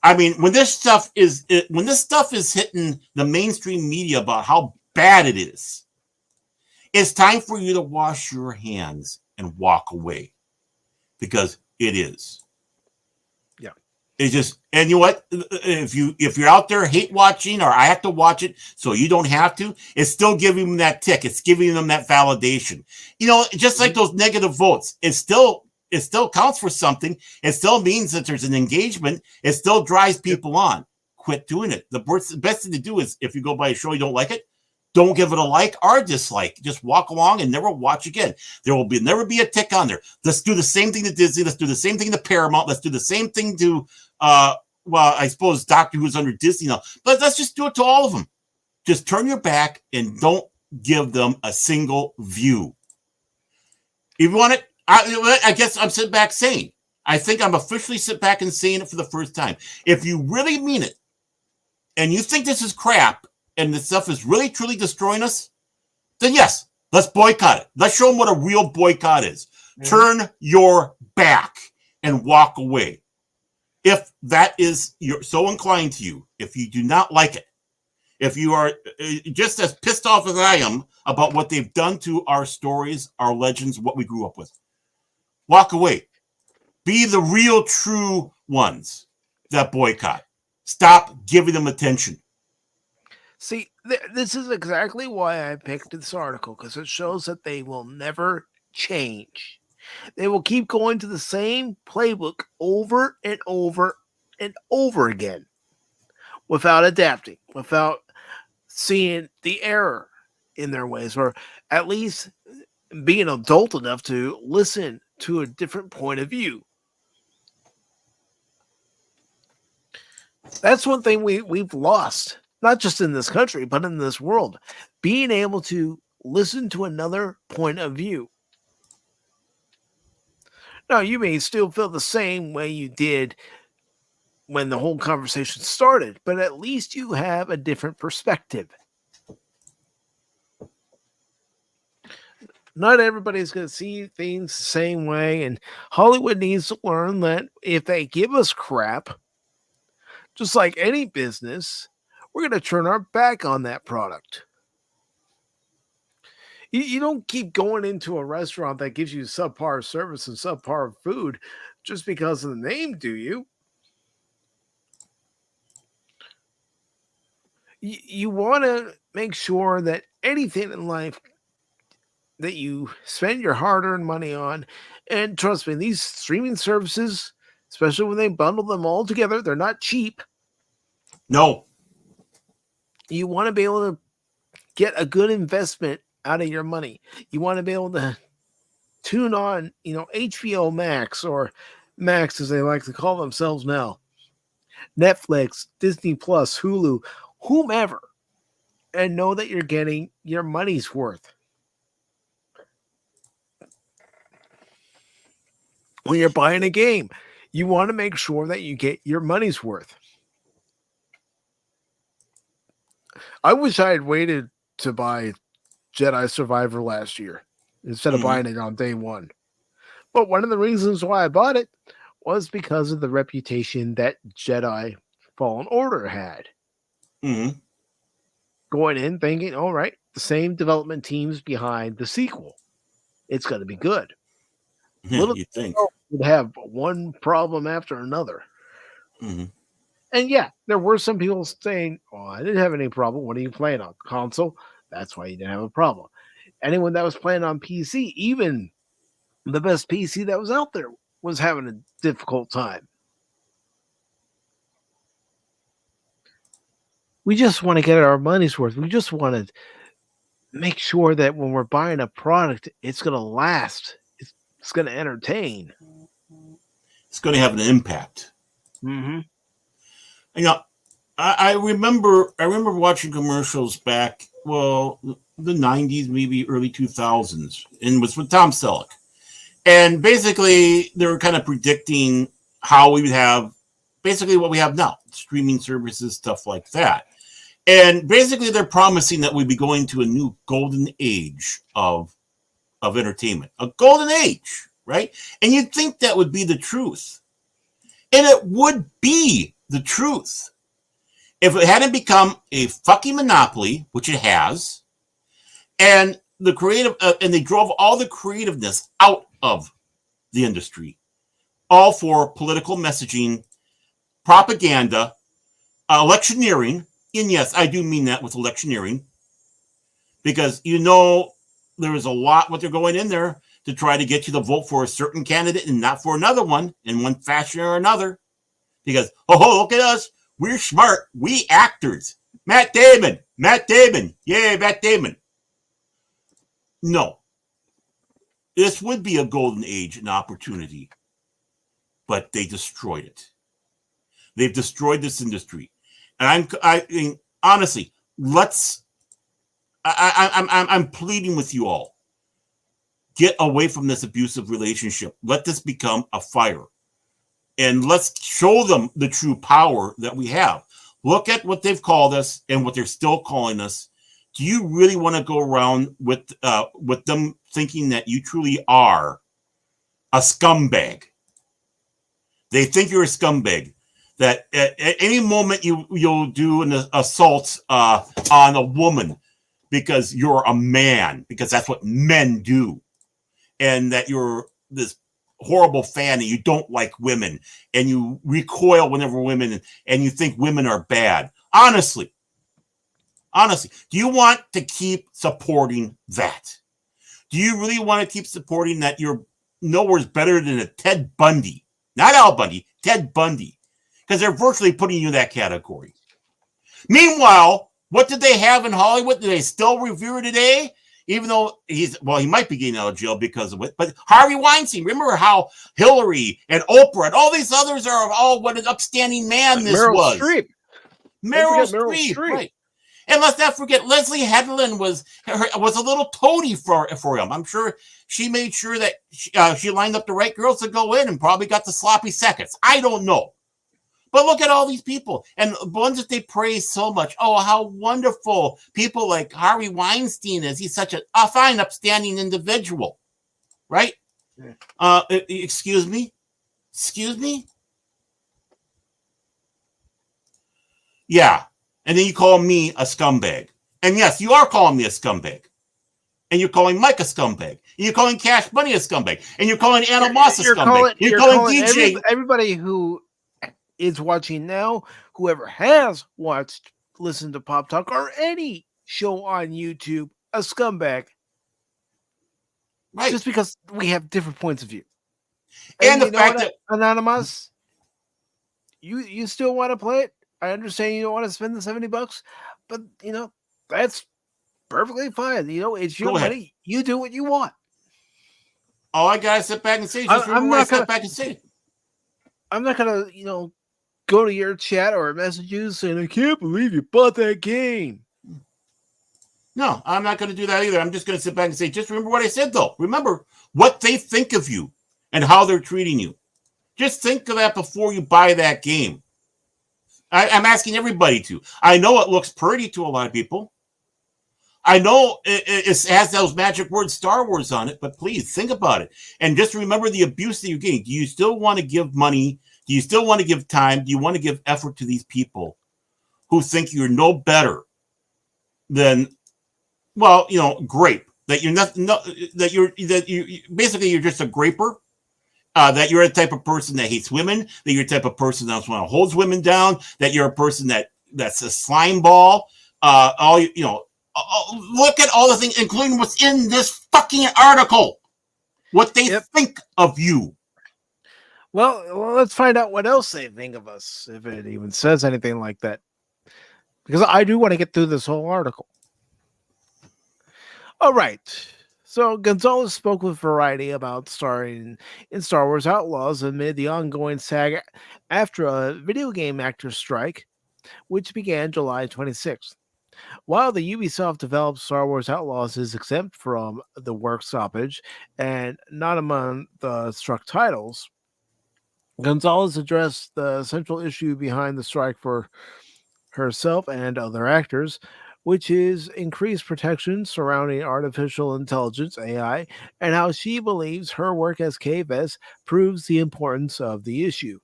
When this stuff is hitting the mainstream media about how bad it is, it's time for you to wash your hands and walk away, because it is. Yeah. It's just, and you know what? If you're out there hate watching, or I have to watch it so you don't have to, it's still giving them that tick. It's giving them that validation. Just like those negative votes, it still counts for something. It still means that there's an engagement. It still drives people on. Quit doing it. The best thing to do is, if you go by a show you don't like it, don't give it a like or dislike. Just walk along and never watch again. There will never be a tick on there. Let's do the same thing to Disney. Let's do the same thing to Paramount. Let's do the same thing to, I suppose Doctor Who's under Disney now. But let's just do it to all of them. Just turn your back and don't give them a single view. If you want it, I guess I'm sitting back saying, I think I'm officially sitting back and saying it for the first time. If you really mean it, and you think this is crap, and this stuff is really, truly destroying us, then yes, let's boycott it. Let's show them what a real boycott is. Turn your back and walk away. If that is you're so inclined to you, if you do not like it, if you are just as pissed off as I am about what they've done to our stories, our legends, what we grew up with, walk away. Be the real, true ones that boycott. Stop giving them attention. See, this is exactly why I picked this article, because it shows that they will never change. They will keep going to the same playbook over and over and over again without adapting, without seeing the error in their ways, or at least being adult enough to listen to a different point of view. That's one thing we've lost. Not just in this country, but in this world, being able to listen to another point of view. Now, you may still feel the same way you did when the whole conversation started, but at least you have a different perspective. Not everybody's going to see things the same way, and Hollywood needs to learn that if they give us crap, just like any business, we're going to turn our back on that product. You don't keep going into a restaurant that gives you subpar service and subpar food just because of the name, do you? You want to make sure that anything in life that you spend your hard-earned money on, and trust me, these streaming services, especially when they bundle them all together, they're not cheap. No. You want to be able to get a good investment out of your money. You want to be able to tune on, HBO Max, or Max as they like to call themselves now, Netflix, Disney Plus, Hulu, whomever, and know that you're getting your money's worth. When you're buying a game, you want to make sure that you get your money's worth. I wish I had waited to buy Jedi Survivor last year instead of buying it on day one. But one of the reasons why I bought it was because of the reputation that Jedi Fallen Order had. Mm-hmm. Going in thinking, all right, the same development teams behind the sequel. It's going to be good. You think. Would have one problem after another. Mm-hmm. And yeah, there were some people saying, oh, I didn't have any problem. What are you playing on? Console? That's why you didn't have a problem. Anyone that was playing on PC, even the best PC that was out there, was having a difficult time. We just want to get our money's worth. We just want to make sure that when we're buying a product, it's going to last. It's going to entertain. It's going to have an impact. Mm-hmm. You know, I remember watching commercials back, well, the 90s, maybe early 2000s, and it was with Tom Selleck. And basically, they were kind of predicting how we would have basically what we have now, streaming services, stuff like that. And basically, they're promising that we'd be going to a new golden age of entertainment, a golden age, right? And you'd think that would be the truth. And it would be the truth if it hadn't become a fucking monopoly, which it has, and the creative, and they drove all the creativeness out of the industry, all for political messaging, propaganda, electioneering. And yes, I do mean that with electioneering, because there is a lot what they're going in there to try to get you to vote for a certain candidate and not for another one in one fashion or another. Because, oh, look at us. We're smart. We actors. Matt Damon. Yay, Matt Damon. No. This would be a golden age, an opportunity. But they destroyed it. They've destroyed this industry. And I mean, honestly, I'm pleading with you all. Get away from this abusive relationship. Let this become a fire. And let's show them the true power that we have. Look at what they've called us and what they're still calling us. Do you really want to go around with them thinking that you truly are a scumbag? They think you're a scumbag. That at any moment you'll do an assault on a woman because you're a man, because that's what men do. And that you're this horrible fan and you don't like women and you recoil whenever women and you think women are bad. Honestly, do you want to keep supporting that? Do you really want to keep supporting that you're nowhere better than a Ted Bundy? Not Al Bundy, Ted Bundy. Because they're virtually putting you in that category. Meanwhile, what did they have in Hollywood? Do they still revere today? Even though he might be getting out of jail because of it. But Harvey Weinstein, remember how Hillary and Oprah and all these others are all what an upstanding man this was. Meryl Streep, right. And let's not forget, Leslie Headland was a little toady for him. I'm sure she made sure that she lined up the right girls to go in and probably got the sloppy seconds. I don't know. But look at all these people and the ones that they praise so much. Oh, how wonderful people like Harvey Weinstein is. He's such a fine, upstanding individual, right? Yeah. Excuse me? Yeah. And then you call me a scumbag. And yes, you are calling me a scumbag. And you're calling Mike a scumbag. And you're calling Cash Money a scumbag. And you're calling Anna Moss a scumbag. You're calling DJ. Everybody who is watching now, whoever has listened to Pop Talk or any show on YouTube, a scumbag. Right. Just because we have different points of view. And the fact that Anonymous, you still want to play it? I understand you don't want to spend the $70, but that's perfectly fine. It's your money. You do what you want. All I gotta sit back and say is just I'm not gonna, go to your chat or message you saying, I can't believe you bought that game. No, I'm not going to do that either. I'm just going to sit back and say, just remember what I said, though. Remember what they think of you and how they're treating you. Just think of that before you buy that game. I'm asking everybody to. I know it looks pretty to a lot of people. I know it has those magic words Star Wars on it, but please think about it. And just remember the abuse that you're getting. Do you still want to give money? Do you still want to give time? Do you want to give effort to these people who think you're no better than, well, grape? That you're not, no, that you basically you're just a graper. That you're a type of person that hates women. That you're a type of person that holds women down. That you're a person that's a slime ball. Look at all the things, including what's in this fucking article. What they think of you. Well, let's find out what else they think of us, if it even says anything like that. Because I do want to get through this whole article. All right. So Gonzalez spoke with Variety about starring in Star Wars Outlaws amid the ongoing saga after a video game actors strike, which began July 26th. While the Ubisoft-developed Star Wars Outlaws is exempt from the work stoppage and not among the struck titles, Gonzalez addressed the central issue behind the strike for herself and other actors, which is increased protection surrounding artificial intelligence, AI, and how she believes her work as K-Vess proves the importance of the issue.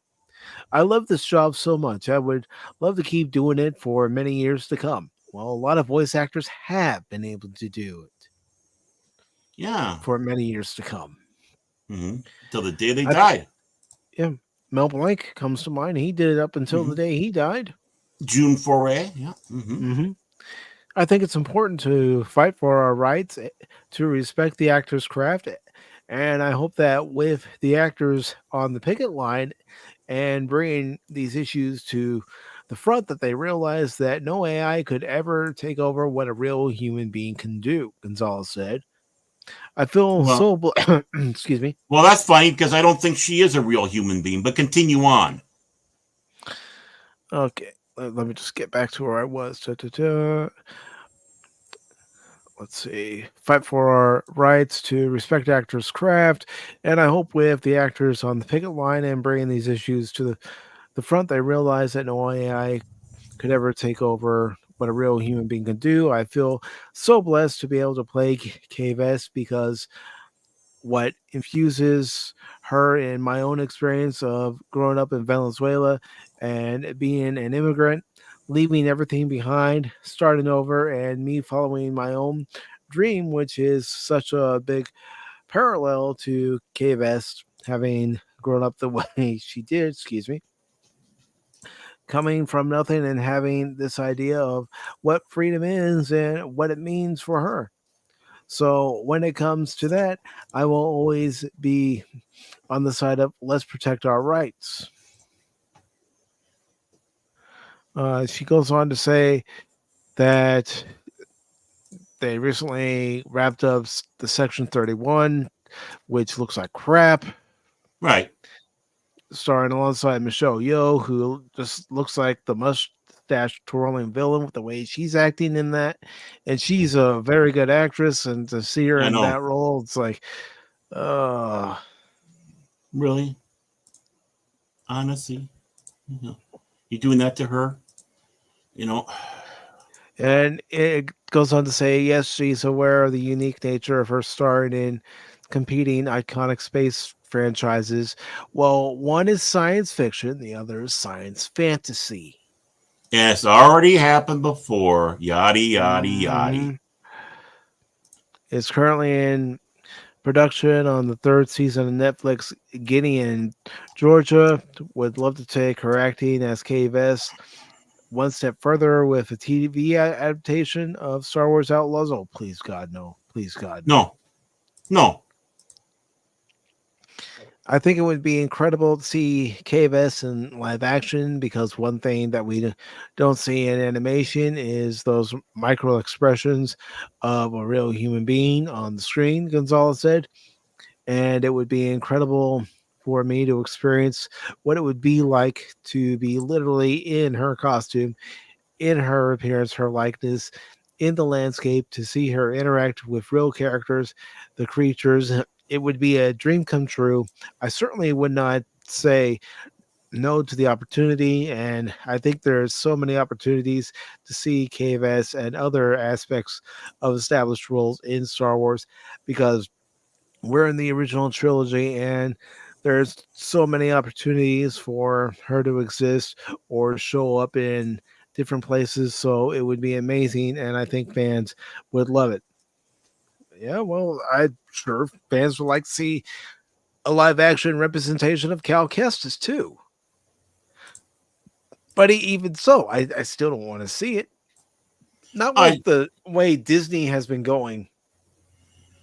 I love this job so much. I would love to keep doing it for many years to come. Well, a lot of voice actors have been able to do it. Yeah. For many years to come. Mm-hmm. Till the day they died. Yeah. Mel Blanc comes to mind. He did it up until the day he died. June Foray. Yeah. Mm-hmm. I think it's important to fight for our rights, to respect the actor's craft. And I hope that with the actors on the picket line and bringing these issues to the front, that they realize that no AI could ever take over what a real human being can do, Gonzalez said. I feel excuse me. Well, that's funny because I don't think she is a real human being, but continue on. Okay, let me just get back to where I was. Let's see. Fight for our rights, to respect actors' craft, and I hope with the actors on the picket line and bringing these issues to the front, they realize that no AI could ever take over what a real human being can do. I feel so blessed to be able to play K-Vess, because what infuses her in my own experience of growing up in Venezuela and being an immigrant, leaving everything behind, starting over, and me following my own dream, which is such a big parallel to K-Vess having grown up the way she did, coming from nothing and having this idea of what freedom is and what it means for her. So when it comes to that, I will always be on the side of let's protect our rights. She goes on to say that they recently wrapped up the Section 31, which looks like crap. Right. Starring alongside Michelle Yeoh, who just looks like the mustache twirling villain with the way she's acting in that. And she's a very good actress, and to see her in that role, it's like, really? Honestly? You doing that to her? And it goes on to say, yes, she's aware of the unique nature of her starring in competing iconic space franchises. Well, one is science fiction, the other is science fantasy. And it's already happened before. Yada, yada, yada. It's currently in production on the third season of Netflix. Gideon, Georgia, would love to take her acting as K-Vess one step further with a TV adaptation of Star Wars Outlaws. Oh, please, God, no. Please, God. No. I think it would be incredible to see K-Vess in live action, because one thing that we don't see in animation is those micro expressions of a real human being on the screen, Gonzalez said. And it would be incredible for me to experience what it would be like to be literally in her costume, in her appearance, her likeness, in the landscape, to see her interact with real characters, the creatures. It would be a dream come true. I certainly would not say no to the opportunity, and I think there's so many opportunities to see KVS and other aspects of established roles in Star Wars, because we're in the original trilogy and there's so many opportunities for her to exist or show up in different places. So it would be amazing, and I think fans would love it. Yeah, well, I'm sure fans would like to see a live action representation of Cal Kestis too. But even so, I still don't want to see it. Not with the way Disney has been going.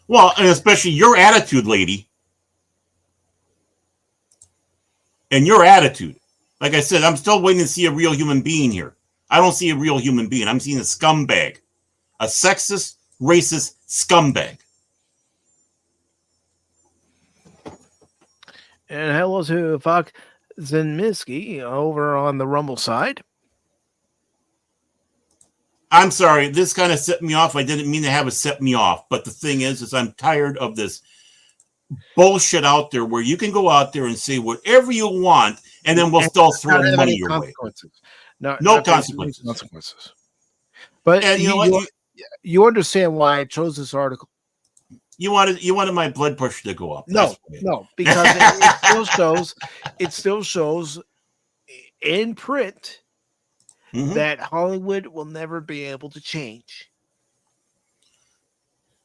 Well, and especially your attitude, lady. And your attitude. Like I said, I'm still waiting to see a real human being here. I don't see a real human being. I'm seeing a scumbag. A sexist, racist scumbag. And hello to Fox Zenmisky over on the Rumble side. I'm sorry, this kind of set me off. I didn't mean to have it set me off. But the thing is I'm tired of this bullshit out there where you can go out there and say whatever you want, and then we'll still throw money your way. No consequences. But and you understand why I chose this article. You wanted my blood pressure to go up. No, because it still shows in print that Hollywood will never be able to change.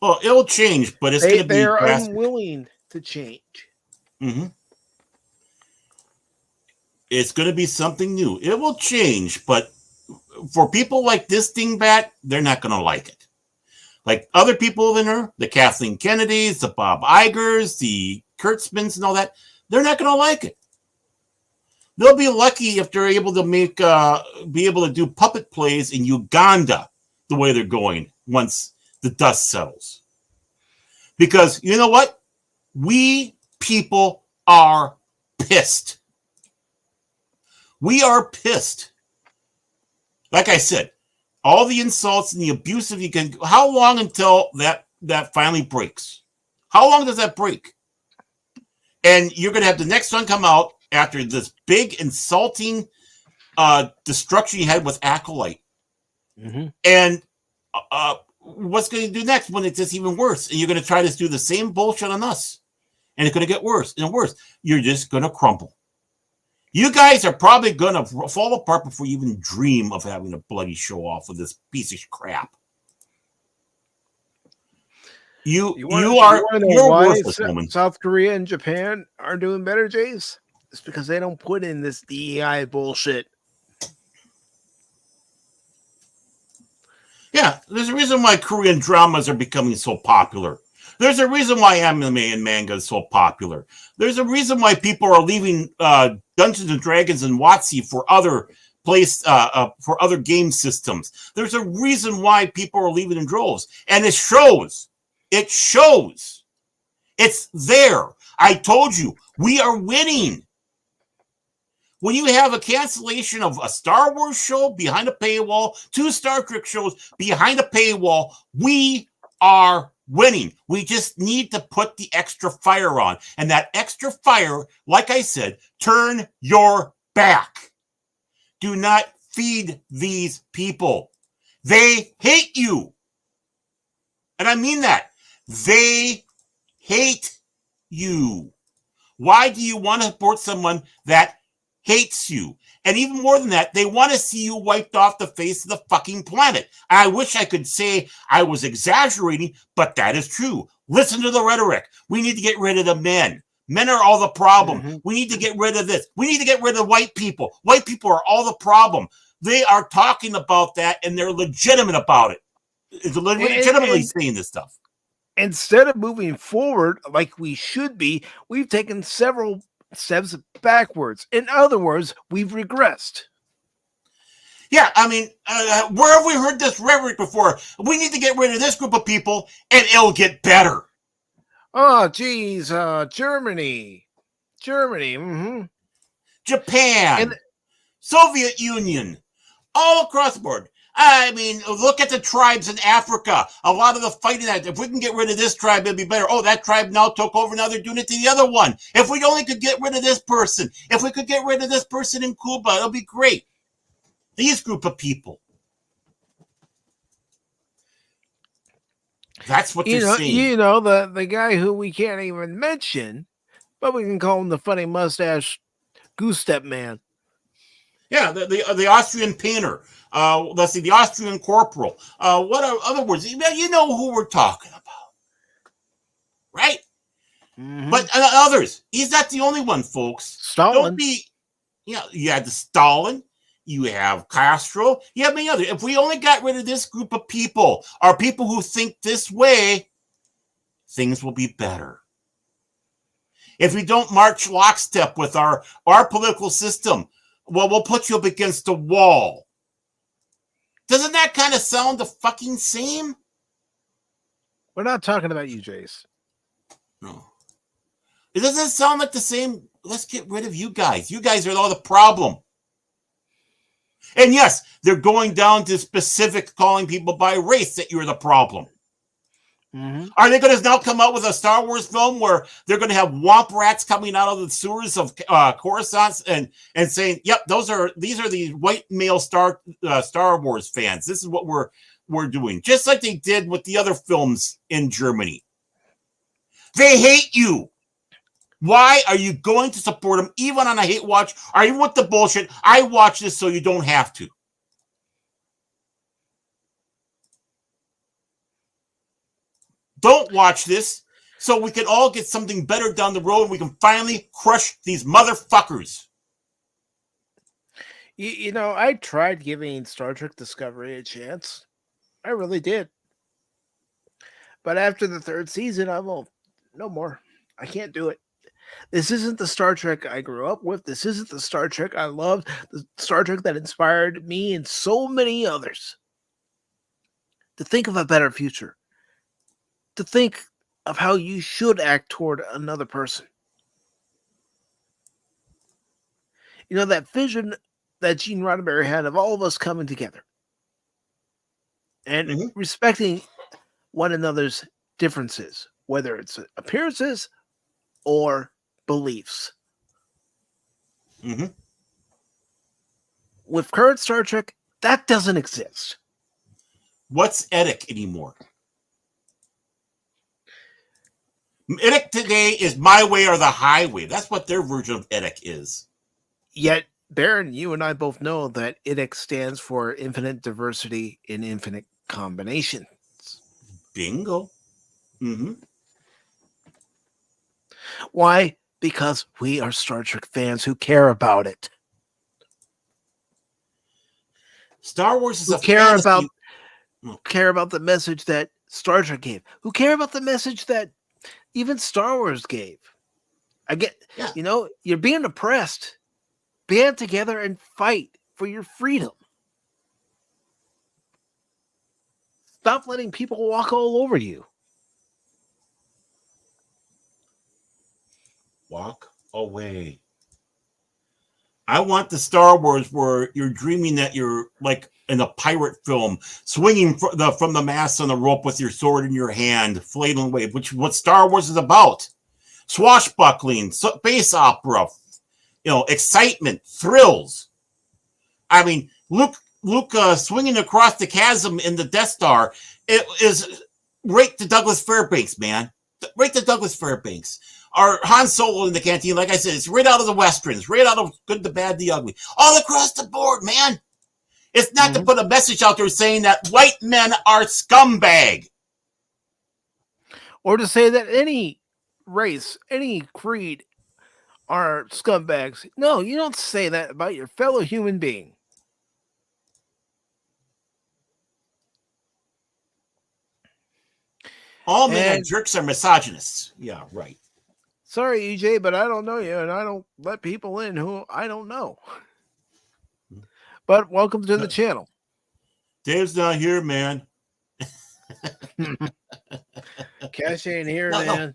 Well, it'll change, but it's going to be they're drastic. Unwilling to change. It's going to be something new. It will change, but for people like this dingbat, they're not going to like it. Like other people in her, the Kathleen Kennedys, the Bob Igers, the Kurtzmans, and all that, they're not going to like it. They'll be lucky if they're able to be able to do puppet plays in Uganda the way they're going once the dust settles. Because you know what? We people are pissed. We are pissed. Like I said, all the insults and the abuse of you can. How long until that finally breaks? How long does that break? And you're going to have the next one come out after this big insulting destruction you had with Acolyte. And what's going to do next when it's just even worse? And you're going to try to do the same bullshit on us. And it's going to get worse and worse. You're just going to crumble. You guys are probably going to fall apart before you even dream of having a bloody show off with this piece of crap. You're worthless, woman. South Korea and Japan are doing better, Jace? It's because they don't put in this DEI bullshit. Yeah, there's a reason why Korean dramas are becoming so popular. There's a reason why anime and manga is so popular. There's a reason why people are leaving Dungeons and Dragons and WotC for other for other game systems. There's a reason why people are leaving in droves, and it shows. It shows. It's there. I told you, we are winning. When you have a cancellation of a Star Wars show behind a paywall, 2 Star Trek shows behind a paywall, we are winning. We just need to put the extra fire on. And that extra fire, like I said, turn your back. Do not feed these people. They hate you. And I mean that. They hate you. Why do you want to support someone that hates you? And even more than that, they want to see you wiped off the face of the fucking planet. I wish I could say I was exaggerating, but that is true. Listen to the rhetoric. We need to get rid of the men. Men are all the problem. We need to get rid of this. We need to get rid of white people. White people are all the problem. They are talking about that, and they're legitimate about it. It's legitimately saying this stuff. Instead of moving forward like we should be, we've taken several steps backwards. In other words, we've regressed. Yeah, I mean, where have we heard this rhetoric before? We need to get rid of this group of people, and it'll get better. Oh, geez, Germany, Japan, Soviet Union, all across the board. I mean, look at the tribes in Africa. A lot of the fighting that, if we can get rid of this tribe, it'd be better. Oh, that tribe now took over. Now they're doing it to the other one. If we only could get rid of this person, if we could get rid of this person in Cuba, it'll be great. These group of people. That's what they're saying. You know, the guy who we can't even mention, but we can call him the funny mustache goose step man. Yeah, the Austrian painter. Let's see, the Austrian corporal. What are other words? You know who we're talking about, right? Mm-hmm. But others. He's not the only one, folks. Stalin. Don't be. You had the Stalin. You have Castro. You have many others. If we only got rid of this group of people, or people who think this way, things will be better. If we don't march lockstep with our political system, well, we'll put you up against the wall. Doesn't that kind of sound the fucking same? We're not talking about you, Jace. No. It doesn't sound like the same. Let's get rid of you guys. You guys are all the problem. And yes, they're going down to specific calling people by race that you're the problem. Mm-hmm. Are they going to now come out with a Star Wars film where they're going to have womp rats coming out of the sewers of Coruscant and saying, "Yep, these are the white male Star Wars fans. This is what we're doing," just like they did with the other films in Germany. They hate you. Why are you going to support them, even on a hate watch, or even with the bullshit? I watch this so you don't have to. Don't watch this so we can all get something better down the road and we can finally crush these motherfuckers. You know, I tried giving Star Trek Discovery a chance. I really did. But after the third season, I won't. No more. I can't do it. This isn't the Star Trek I grew up with. This isn't the Star Trek I loved. The Star Trek that inspired me and so many others to think of a better future. To think of how you should act toward another person. You know, that vision that Gene Roddenberry had of all of us coming together and respecting one another's differences, whether it's appearances or beliefs. Mm-hmm. With current Star Trek, that doesn't exist. What's etic anymore? Etic today is my way or the highway. That's what their version of etic is. Yet, Baron, you and I both know that etic stands for infinite diversity in infinite combinations. Bingo. Mm-hmm. Why? Because we are Star Trek fans who care about it. Star Wars is who a care fantasy. care about the message that Star Trek gave. Who care about the message that even Star Wars gave. You know, you're being oppressed. Band together and fight for your freedom. Stop letting people walk all over you. Walk away. I want the Star Wars where you're dreaming that you're like in a pirate film, swinging from the mast on the rope with your sword in your hand, flailing away, which is what Star Wars is about. Swashbuckling, space opera, excitement, thrills. I mean, Luke swinging across the chasm in the Death Star, it is right to Douglas Fairbanks, man. Right to Douglas Fairbanks. Or Han Solo in the canteen, like I said, it's right out of the Westerns, right out of Good, the Bad, the Ugly. All across the board, man. It's not to put a message out there saying that white men are scumbag. Or to say that any race, any creed are scumbags. No, you don't say that about your fellow human being. All men and jerks are misogynists. Yeah, right. Sorry, EJ, but I don't know you, and I don't let people in who I don't know. But welcome to the channel. Dave's not here, man. Cash ain't here, man. No.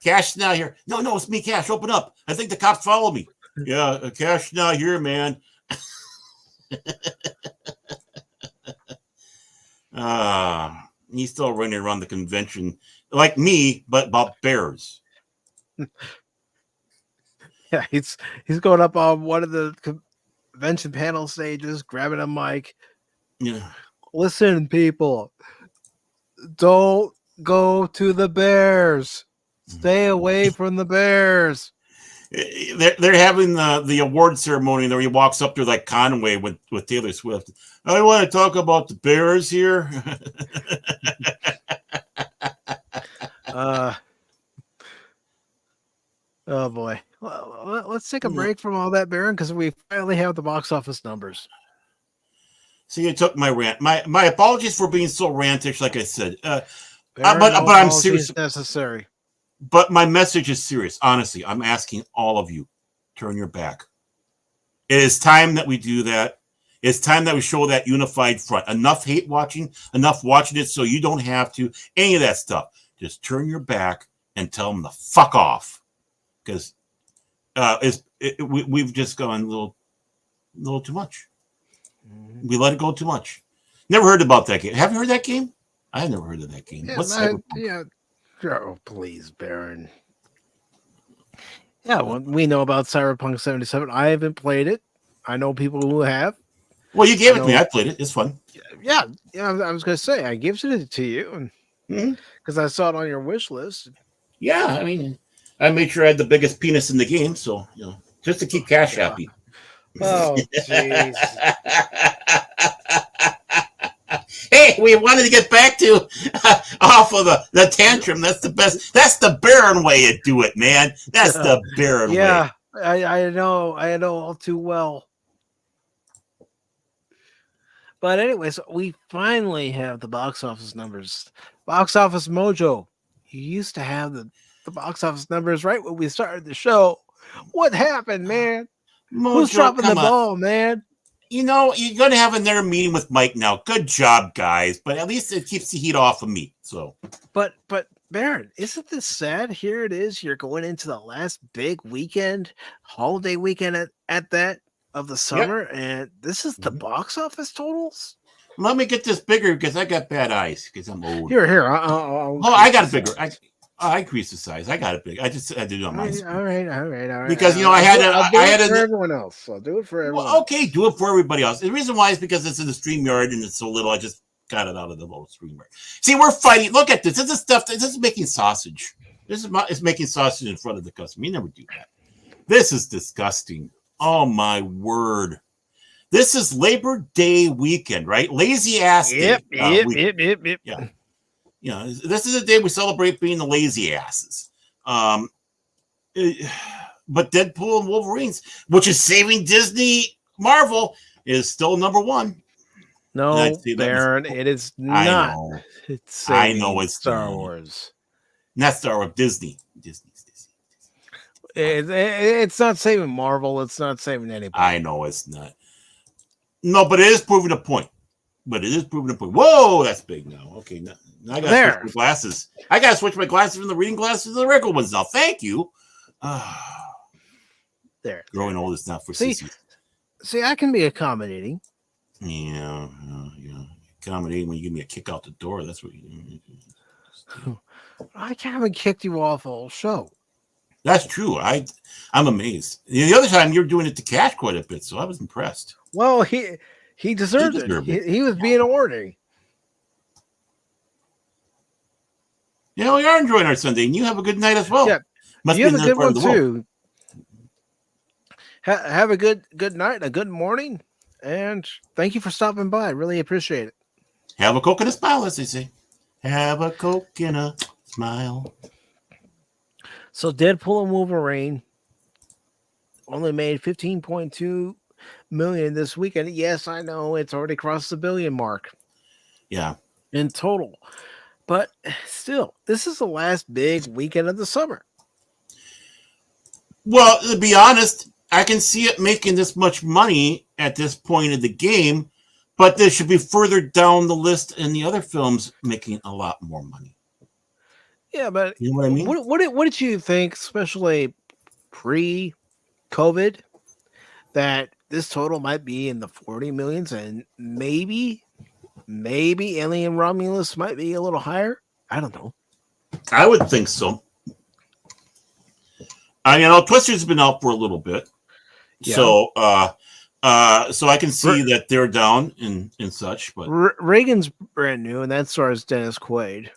Cash not here. No, it's me, Cash. Open up. I think the cops follow me. Yeah, Cash not here, man. He's still running around the convention like me, but about bears. Yeah, he's going up on one of the convention panel stages, grabbing a mic. Yeah. Listen, people, don't go to the bears. Stay away from the bears. They're having the award ceremony where he walks up to like Conway with Taylor Swift. I want to talk about the bears here. Oh boy. Well, let's take a break from all that, Baron, because we finally have the box office numbers. So you took my rant. My apologies for being so rantish, like I said. Baron, but I'm serious. Necessary. But my message is serious. Honestly, I'm asking all of you, turn your back. It is time that we do that. It's time that we show that unified front. Enough hate watching, enough watching it so you don't have to, any of that stuff. Just turn your back and tell them to fuck off. Because we've just gone a little too much. We let it go too much. Never heard about that game. Have you heard that game? I've never heard of that game. Yeah, What's yeah. Oh, please, Baron. Yeah, well, we know about Cyberpunk 77. I haven't played it. I know people who have. Well, you gave it to me. I played it. It's fun. Yeah. I was going to say, I gifted it to you because I saw it on your wish list. Yeah, I mean, I made sure I had the biggest penis in the game, so just to keep Cash happy. Oh, jeez. Hey, we wanted to get back to off of the tantrum. That's the best. That's the Baron way to do it, man. That's the Baron way. Yeah, I know all too well. But anyways, we finally have the box office numbers. Box Office Mojo. You used to have the box office numbers right when we started the show. What happened, man? Mojo, who's dropping the ball, man? You're going to have another meeting with Mike now. Good job, guys. But at least it keeps the heat off of me. So, but Baron, isn't this sad? Here it is. You're going into the last big weekend, holiday weekend at that of the summer, and this is the box office totals. Let me get this bigger because I got bad eyes because I'm old. Here. I got it bigger. I increased the size. I got it big. I just had to do it on my screen. All right. Because I had it for everyone else. I'll do it for everyone. Well, okay, do it for everybody else. The reason why is because it's in the StreamYard and it's so little. I just got it out of the little StreamYard. See, we're fighting. Look at this. This is stuff. This is making sausage. It's making sausage in front of the customer. You never do that. This is disgusting. Oh my word. This is Labor Day weekend, right? Lazy ass day. Yep. Yeah. This is a day we celebrate being the lazy asses. But Deadpool and Wolverines, which is saving Disney Marvel, is still number one. No, Baron, it is not. I know it's Star Wars. Not Star Wars, Disney. It's not saving Marvel. It's not saving anybody. I know it's not. No, but it is proving a point. Whoa, that's big now. Okay, now I got to switch my glasses. I got to switch my glasses from the reading glasses to the regular ones now. Thank you. There. Growing old is not for sissies. See, I can be accommodating. Yeah. Accommodating when you give me a kick out the door. That's what you do. I haven't kicked you off all show. That's true. I'm amazed. The other time you're doing it to Cash quite a bit, so I was impressed. Well, he deserved it. He was being ornery. We are enjoying our Sunday, and you have a good night as well. Yeah, you have a good one too. Have a good night, a good morning, and thank you for stopping by. Really appreciate it. Have a Coke and a smile, as they say. Have a Coke and a smile. So Deadpool and Wolverine only made 15.2 million this weekend. Yes, I know it's already crossed the billion mark. Yeah. In total. But still, this is the last big weekend of the summer. Well, to be honest, I can see it making this much money at this point of the game, but this should be further down the list and the other films making a lot more money. Yeah, but you know what I mean? What did you think, especially pre-COVID, that this total might be in the 40 millions and maybe maybe Alien Romulus might be a little higher. I don't know. I would think so. Twister's been out for a little bit. Yeah. So so I can see that they're down and such, but Reagan's brand new, and that stars Dennis Quaid.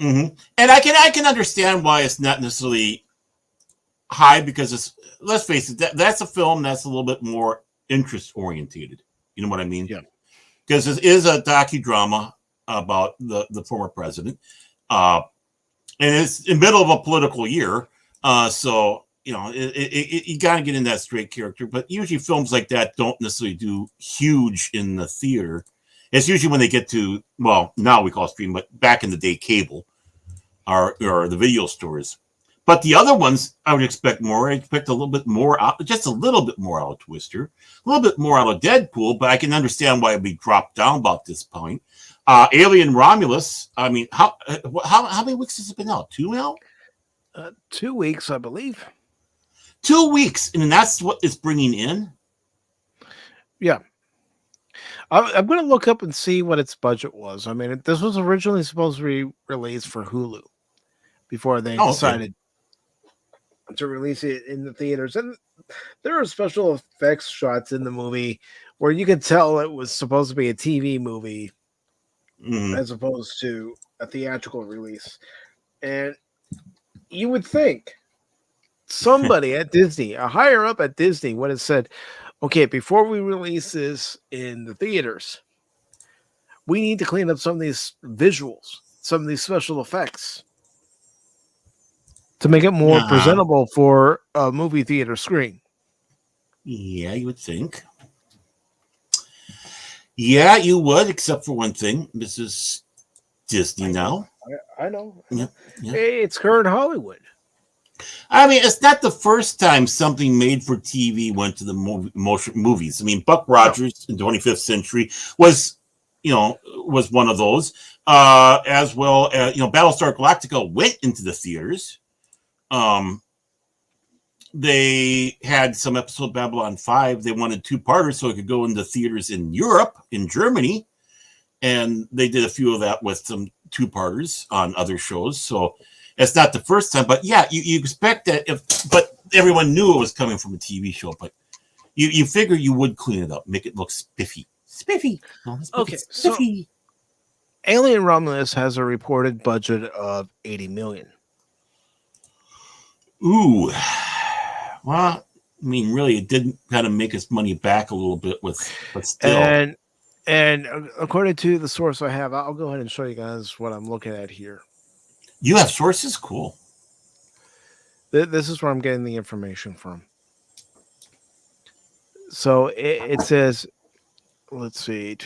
Mm-hmm. And I can understand why it's not necessarily high, because it's, let's face it, that's a film that's a little bit more interest orientated. You know what I mean? Yeah. Because it is a docudrama about the former president, and it's in the middle of a political year, so you got to get in that straight character. But usually films like that don't necessarily do huge in the theater. It's usually when they get to, well, now we call it stream, but back in the day, cable or the video stores. But the other ones, I would expect more. I expect a little bit more out, just a little bit more out of Twister, a little bit more out of Deadpool, but I can understand why it'd be dropped down about this point. Alien Romulus, I mean, how many weeks has it been out? 2 now? 2 weeks, I believe. 2 weeks, and that's what it's bringing in? Yeah. I'm going to look up and see what its budget was. I mean, this was originally supposed to be released for Hulu before they decided to release it in the theaters. And there are special effects shots in the movie where you could tell it was supposed to be a TV movie as opposed to a theatrical release. And you would think somebody at Disney, a higher up at Disney, would have said, okay, before we release this in the theaters, we need to clean up some of these visuals, some of these special effects to make it more presentable for a movie theater screen. Yeah, you would think. Yeah, you would, except for one thing. This is Disney now. I know. Yeah. Hey, it's current Hollywood. I mean, it's not the first time something made for TV went to the movies. I mean, Buck Rogers in the 25th Century was one of those. As well as, Battlestar Galactica went into the theaters. They had some episode of Babylon 5. They wanted 2-parters so it could go into theaters in Europe, in Germany. And they did a few of that with some 2-parters on other shows. So it's not the first time, but yeah, you expect that but everyone knew it was coming from a TV show, but you figure you would clean it up, make it look spiffy. Spiffy. Okay, spiffy. So Alien Romulus has a reported budget of $80 million. Ooh. Well, I mean, really, it didn't kind of make its money back a little bit but still. And according to the source I have, I'll go ahead and show you guys what I'm looking at here. You have sources? Cool. This is where I'm getting the information from. So it says, let's see,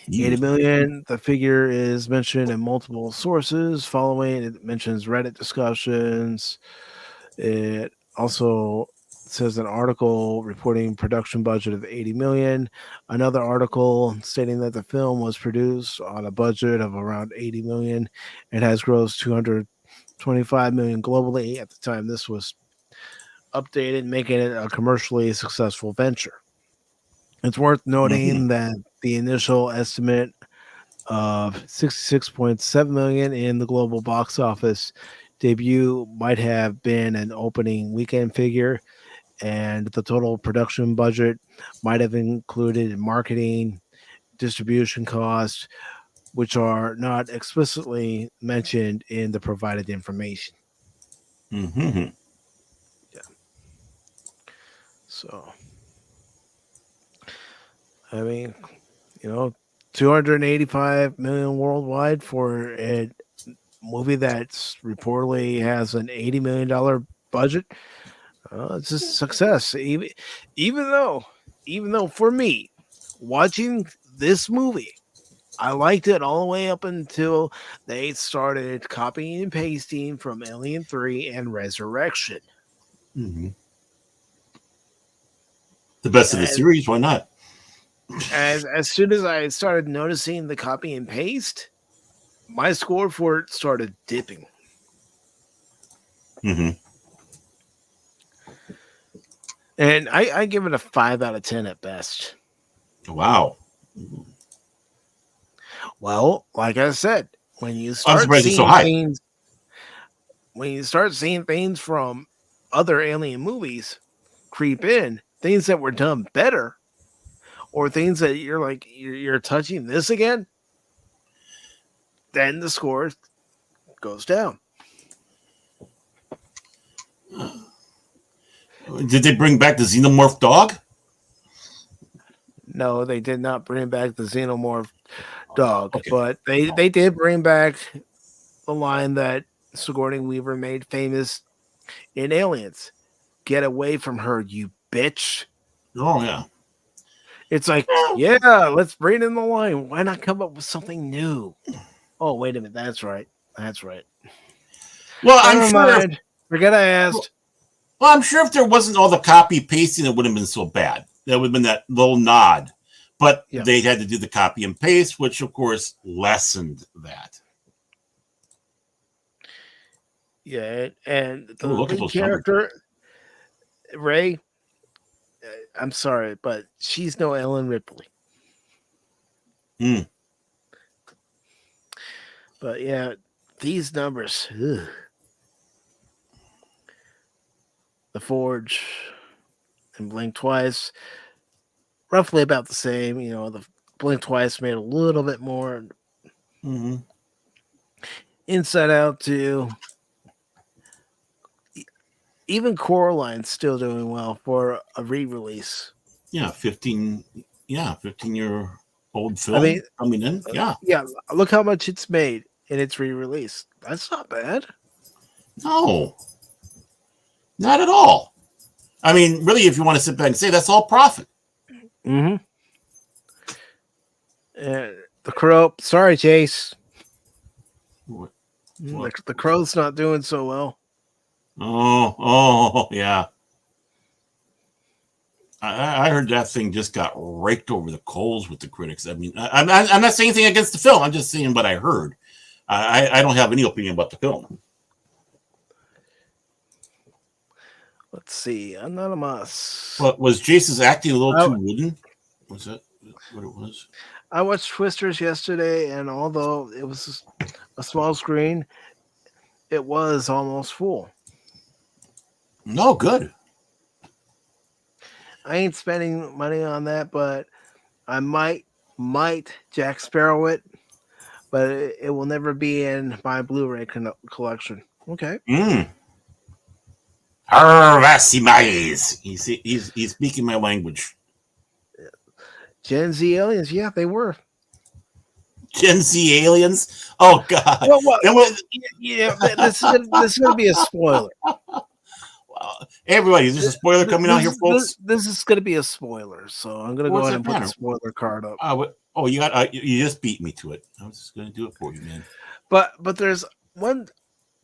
80 million. The figure is mentioned in multiple sources. Following, it mentions Reddit discussions. It also says an article reporting production budget of 80 million. Another article stating that the film was produced on a budget of around 80 million. It has grossed 225 million globally at the time this was updated, making it a commercially successful venture. It's worth noting that the initial estimate of 66.7 million in the global box office debut might have been an opening weekend figure, and the total production budget might have included marketing, distribution costs, which are not explicitly mentioned in the provided information. Mm-hmm. Yeah. So, I mean, 285 million worldwide for a movie that's reportedly has an $80 million budget. It's a success. Even though for me, watching this movie, I liked it all the way up until they started copying and pasting from Alien 3 and Resurrection. Mm-hmm. The best of the series, why not? As soon as I started noticing the copy and paste, my score for it started dipping. Mm-hmm. And I give it a 5 out of 10 at best. Wow. Well, like I said, when you I'm start surprised it's so seeing high. things, from other alien movies creep in, things that were done better, or things that you're like you're touching this again, then the score goes down. Did they bring back the xenomorph dog? No, they did not bring back the xenomorph dog, Okay. but they did bring back the line that Sigourney Weaver made famous in Aliens. Get away from her, you bitch. Oh, yeah. It's like, yeah, let's bring in the line. Why not come up with something new? Oh, wait a minute. That's right. That's right. Well, Never I'm sure. mind. Forget I asked. Well, I'm sure if there wasn't all the copy pasting, it wouldn't have been so bad. That would have been that little nod. But they had to do the copy and paste, which, of course, lessened that. Yeah, and the Ooh, look at lead those character, Ray, I'm sorry, but she's no Ellen Ripley. But yeah, these numbers. Ugh. The Forge and Blink Twice, roughly about the same. You know, the Blink Twice made a little bit more. Mm-hmm. Inside Out 2. Even Coraline's still doing well for a re-release. Yeah, 15-year-old film coming in. Yeah. Yeah, look how much it's made in its re-release. That's not bad. No. Not at all. I mean, really, if you want to sit back and say that's all profit. Mm-hmm. The Crow. Sorry, Chase. What? The Crow's not doing so well. Oh, yeah. I heard that thing just got raked over the coals with the critics. I mean, I'm not saying anything against the film. I'm just saying what I heard. I don't have any opinion about the film. Let's see. Anonymous. But was Jason's acting a little too wooden? Was that what it was? I watched Twisters yesterday, and although it was a small screen, it was almost full. No, good. I ain't spending money on that, but I might Jack Sparrow it, but it will never be in my Blu-ray collection. Okay. He's speaking my language. Gen Z aliens, yeah, they were. Gen Z aliens? Oh God! Yeah, this is gonna be a spoiler. Everybody, is this a spoiler coming out here, folks? This is gonna be a spoiler, so I'm gonna go ahead and put the spoiler card up. You just beat me to it. I was just gonna do it for you, man. But there's one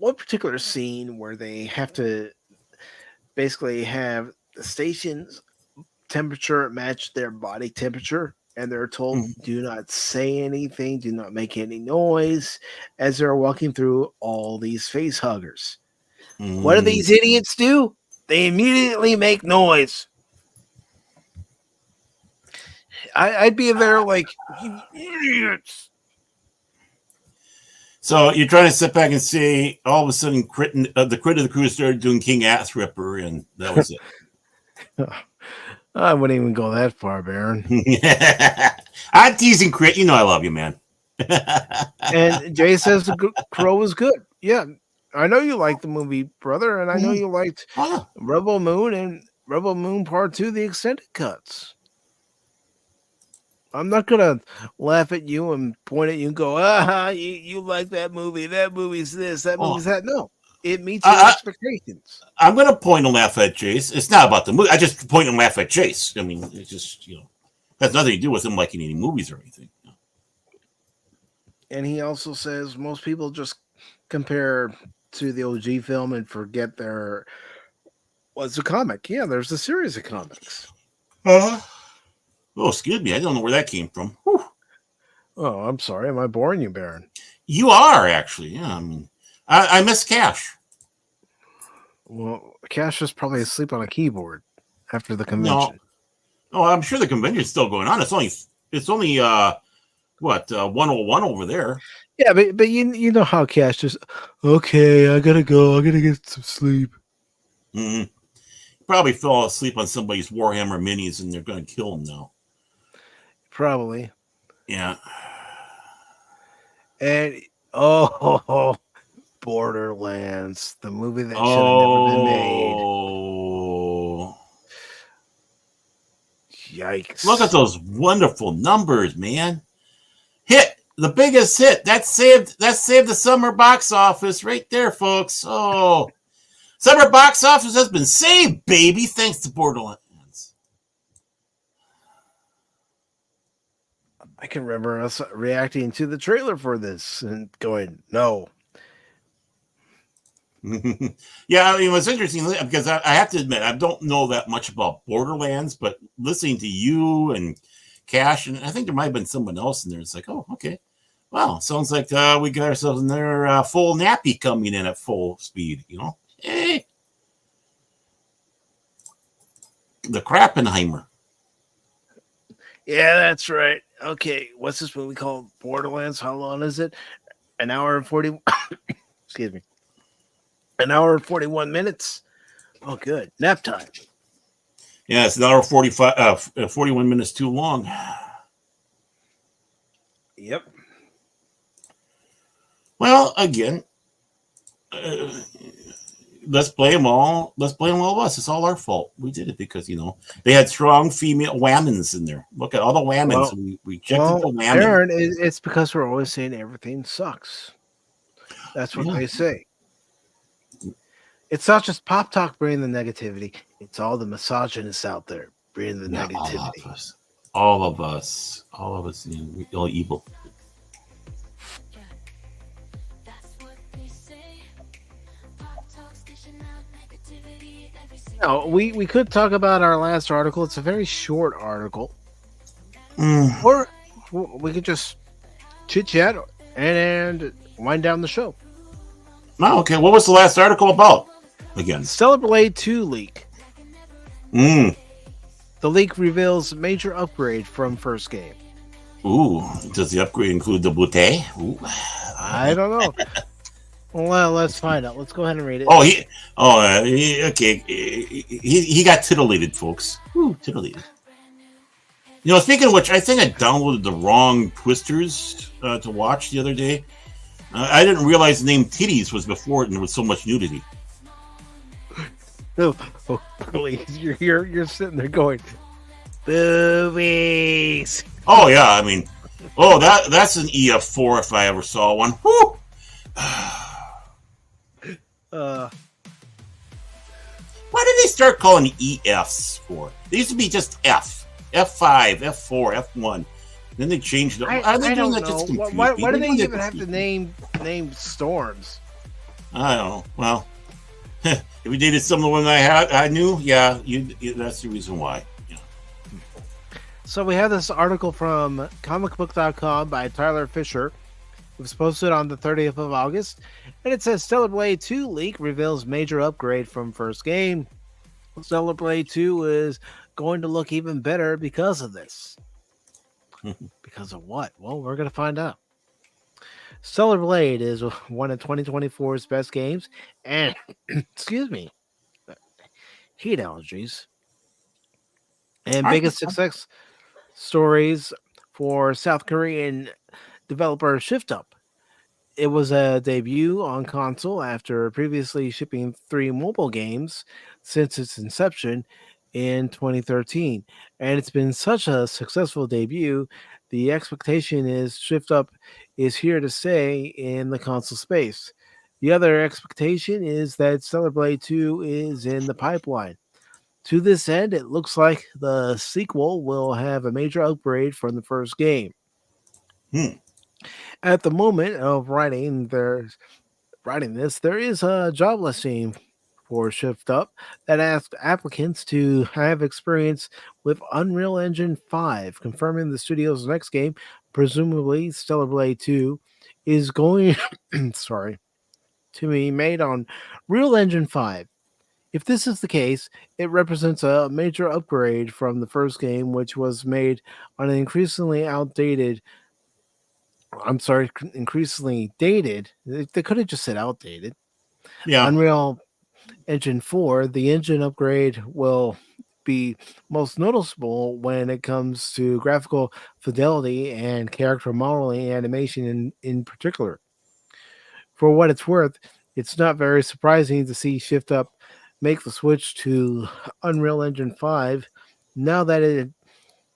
particular scene where they have to basically have the station's temperature match their body temperature, and they're told do not say anything, do not make any noise as they're walking through all these face huggers. What do these idiots do? They immediately make noise. I'd be there like, you idiots. So you're trying to sit back and say, all of a sudden, the crit of the crew started doing King Ass Ripper, and that was it. I wouldn't even go that far, Baron. I'm teasing Crit. You know I love you, man. And Jay says the Crow was good. Yeah, I know you liked the movie, brother, and I know you liked Rebel Moon and Rebel Moon Part 2, the extended cuts. I'm not going to laugh at you and point at you and go, you like that movie. That movie's this, that movie's that. No, it meets your expectations. I'm going to point and laugh at Chase. It's not about the movie. I just point and laugh at Chase. I mean, it's just, has nothing to do with him liking any movies or anything. And he also says most people just compare to the OG film and forget there was a comic. Yeah, there's a series of comics. Oh, excuse me. I don't know where that came from. Whew. Oh, I'm sorry. Am I boring you, Baron? You are, actually. Yeah, I mean, I miss Cash. Well, Cash was probably asleep on a keyboard after the convention. No, I'm sure the convention's still going on. It's only It's only 101 over there. Yeah, but you know how Cash just okay. I gotta go. I gotta get some sleep. Mm-hmm. Probably fell asleep on somebody's Warhammer minis, and they're going to kill him now. Probably. Yeah. And Borderlands, the movie that should have never been made. Oh. Yikes. Look at those wonderful numbers, man. Hit. The biggest hit. That saved the summer box office right there, folks. Oh. Summer box office has been saved, baby, thanks to Borderlands. I can remember us reacting to the trailer for this and going, no. Yeah, I mean, it's interesting because I have to admit, I don't know that much about Borderlands, but listening to you and Cash, and I think there might have been someone else in there, it's like, oh, okay. Wow, sounds like we got ourselves another full nappy coming in at full speed, you know? Hey. The Krappenheimer. Yeah, that's right. Okay, what's this movie called? Borderlands. How long is it? An hour and 40. Excuse me. An hour and 41 minutes. Oh, good. Nap time. Yeah, it's an hour 41 minutes too long. Yep. Well, again, let's blame all of us. It's all our fault. We did it because, they had strong female whammons in there. Look at all the whammons. Well, we rejected the whammon. Aaron, it's because we're always saying everything sucks. That's what they say. It's not just Pop Talk bringing the negativity. It's all the misogynists out there bringing the negativity. All of us, all evil. No, we could talk about our last article. It's a very short article. Or we could just chit-chat and wind down the show. Oh, okay. What was the last article about? Again, Stellar Blade 2 leak. The leak reveals major upgrade from first game. Ooh, does the upgrade include the bouteille? Ooh. I don't know. Well, let's find out. Let's go ahead and read it. Okay. He got titillated, folks. Ooh, titillated. Speaking of which, I think I downloaded the wrong Twisters to watch the other day. I didn't realize the name Titties was before it, and there was so much nudity. Oh, please! You're sitting there going, boobies. Oh yeah, I mean, that's an EF4 if I ever saw one. Woo! Why did they start calling EFs for? They used to be just F5, F4, F1. Then they changed it. I don't know. Why do they even have to name storms? I don't know. Well, if we dated some of the women I knew, yeah, that's the reason why. Yeah. So we have this article from comicbook.com by Tyler Fisher. It was posted on the 30th of August, and it says Stellar Blade 2 leak reveals major upgrade from first game. Stellar Blade 2 is going to look even better because of this. Because of what? Well, we're going to find out. Stellar Blade is one of 2024's best games, and excuse me, heat allergies, and biggest success stories for South Korean developer Shift Up. It was a debut on console after previously shipping 3 mobile games since its inception in 2013, and it's been such a successful debut. The expectation is Shift Up is here to stay in the console space. The other expectation is that Stellar Blade 2 is in the pipeline. To this end, it looks like the sequel will have a major upgrade from the first game. At the moment of writing this, there is a job listing for Shift Up that asked applicants to have experience with Unreal Engine 5, confirming the studio's next game, presumably Stellar Blade 2, is going to be made on Real Engine 5. If this is the case, it represents a major upgrade from the first game, which was made on an increasingly dated. They could have just said outdated. Yeah. Unreal Engine 4, the engine upgrade will be most noticeable when it comes to graphical fidelity and character modeling animation in particular. For what it's worth, it's not very surprising to see Shift Up make the switch to Unreal Engine 5 now that it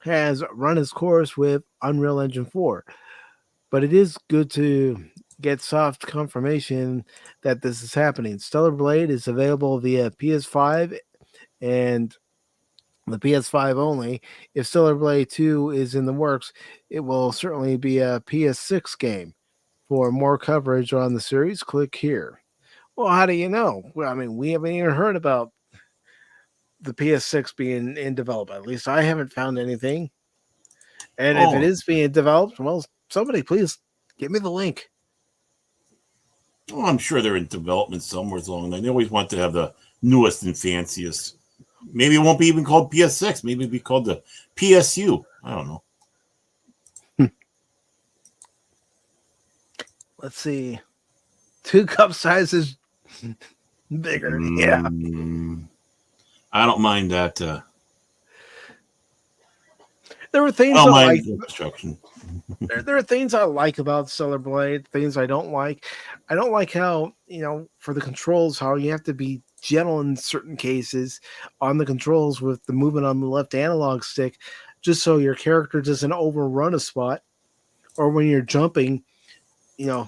has run its course with Unreal Engine 4. But it is good to get soft confirmation that this is happening. Stellar Blade is available via PS5 and the PS5 only. If Stellar Blade 2 is in the works, it will certainly be a PS6 game. For more coverage on the series, click here. Well, how do you know? Well, I mean, we haven't even heard about the PS6 being in development. At least I haven't found anything. And if it is being developed, well, somebody please give me the link. Oh, I'm sure they're in development somewhere along the line. They always want to have the newest and fanciest. Maybe it won't be even called PS6. Maybe it'll be called the PSU. I don't know. Let's see. 2 cup sizes bigger. Yeah. I don't mind that. There were things I I don't mind like. the construction. There are things I like about Stellar Blade, things I don't like. I don't like how, for the controls, how you have to be gentle in certain cases on the controls with the movement on the left analog stick, just so your character doesn't overrun a spot, or when you're jumping,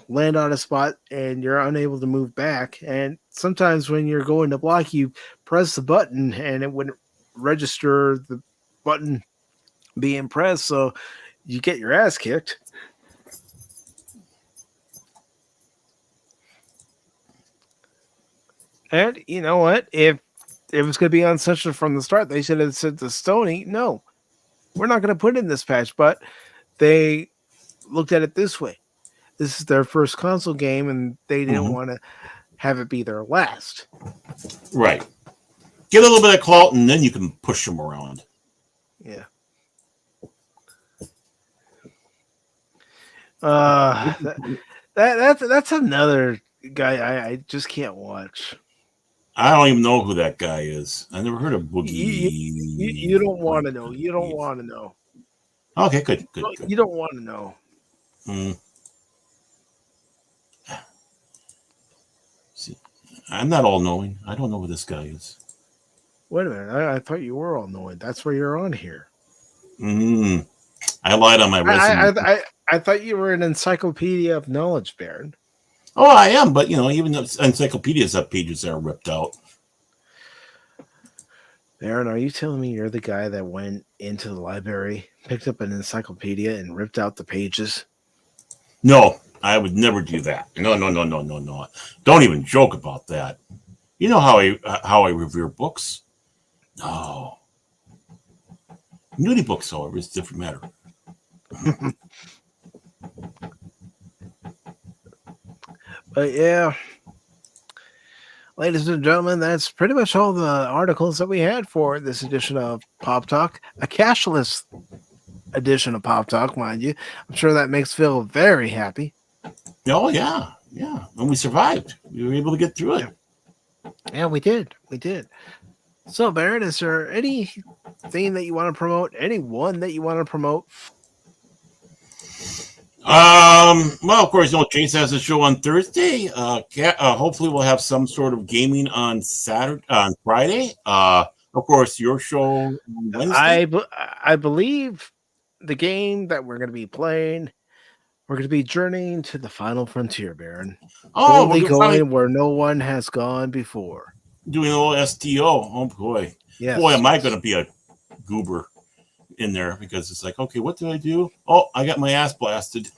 land on a spot and you're unable to move back. And sometimes when you're going to block, you press the button and it wouldn't register the button being pressed, so you get your ass kicked. And you know what? If it was going to be uncensored from the start, they should have said to Sony, no, we're not going to put it in this patch. But they looked at it this way. This is their first console game, and they didn't want to have it be their last. Right. Get a little bit of clout, and then you can push them around. Yeah. That's another guy I just can't watch. I don't even know who that guy is. I never heard of Boogie. You don't want to know. You don't want to know. Okay, good. You don't want to know. See, I'm not all knowing. I don't know who this guy is. Wait a minute. I thought you were all knowing. That's why you're on here. I lied on my resume. I thought you were an encyclopedia of knowledge, Baron. Oh, I am, but even the encyclopedias have pages that are ripped out. Baron, are you telling me you're the guy that went into the library, picked up an encyclopedia, and ripped out the pages? No, I would never do that. No. Don't even joke about that. You know how I revere books? No. Nudie books, however, is a different matter. But yeah, ladies and gentlemen, that's pretty much all the articles that we had for this edition of Pop Talk. A cashless edition of Pop Talk, mind you. I'm sure that makes Phil very happy. Oh, yeah. And we survived. We were able to get through it. Yeah, we did. So, Baron, is there anything that you want to promote? Anyone that you want to promote? Well, of course, Chase has a show on Thursday. Hopefully we'll have some sort of gaming on Friday. Of course, your show on Wednesday. I believe the game that we're going to be playing, we're going to be journeying to the final frontier, Baron. Only going where no one has gone before. Doing a little STO. Oh, boy. Yes. Boy, am I going to be a goober in there, because it's like, okay, what did I do? Oh, I got my ass blasted.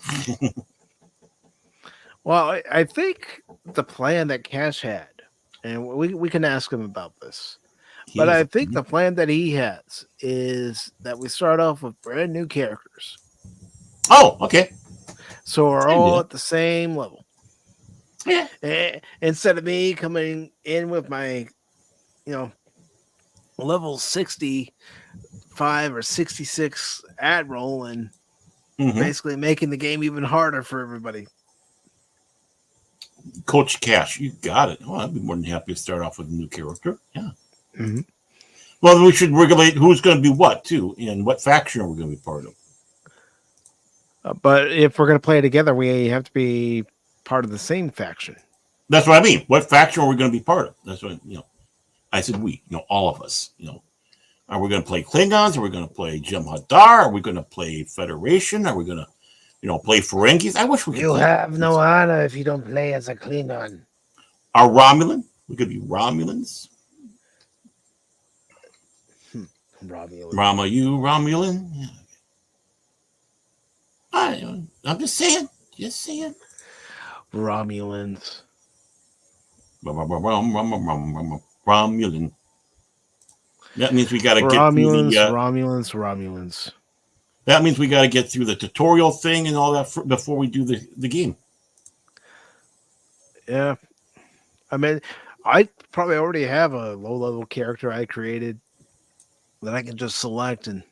Well, I think the plan that Cash had, and we can ask him about this, but I think the plan that he has is that we start off with brand new characters. Oh, okay. So we're all at the same level. Yeah. Instead of me coming in with my level 65 or 66 admiral and basically making the game even harder for everybody. Coach Cash, you got it. Well, I'd be more than happy to start off with a new character. Yeah. Mm-hmm. Well, we should regulate who's going to be what, too, and what faction are we going to be part of. But if we're going to play together, we have to be part of the same faction. That's what I mean. What faction are we going to be part of? That's what, I said we, all of us, Are we going to play Klingons? Are we going to play Jem'Hadar? Are we going to play Federation? Are we going to, play Ferengis? I wish we could. You have no honor if you don't play as a Klingon. Are Romulan? We could be Romulans. Romulan. Rama, you Romulan? Yeah. I'm just saying. Romulans. Romulan. That means we got to get Romulans. That means we got to get through the tutorial thing and all that before we do the game. Yeah. I mean, I probably already have a low-level character I created that I can just select and...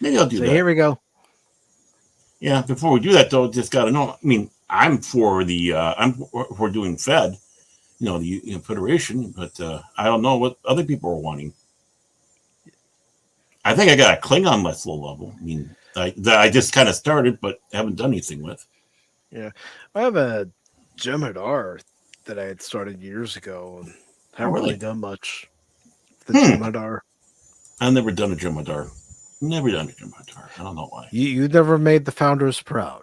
Maybe I'll do that. Here we go. Yeah, before we do that, though, just got to know. I mean, I'm for doing Fed, the Federation, but I don't know what other people are wanting. I think I got a Klingon less low level. I mean, I just kind of started, but haven't done anything with. Yeah, I have a Jem'Hadar that I had started years ago and haven't really done much. The Jem'Hadar. I've never done a Jem'Hadar. Never done a Jem'Hadar. I don't know why. You never made the founders proud.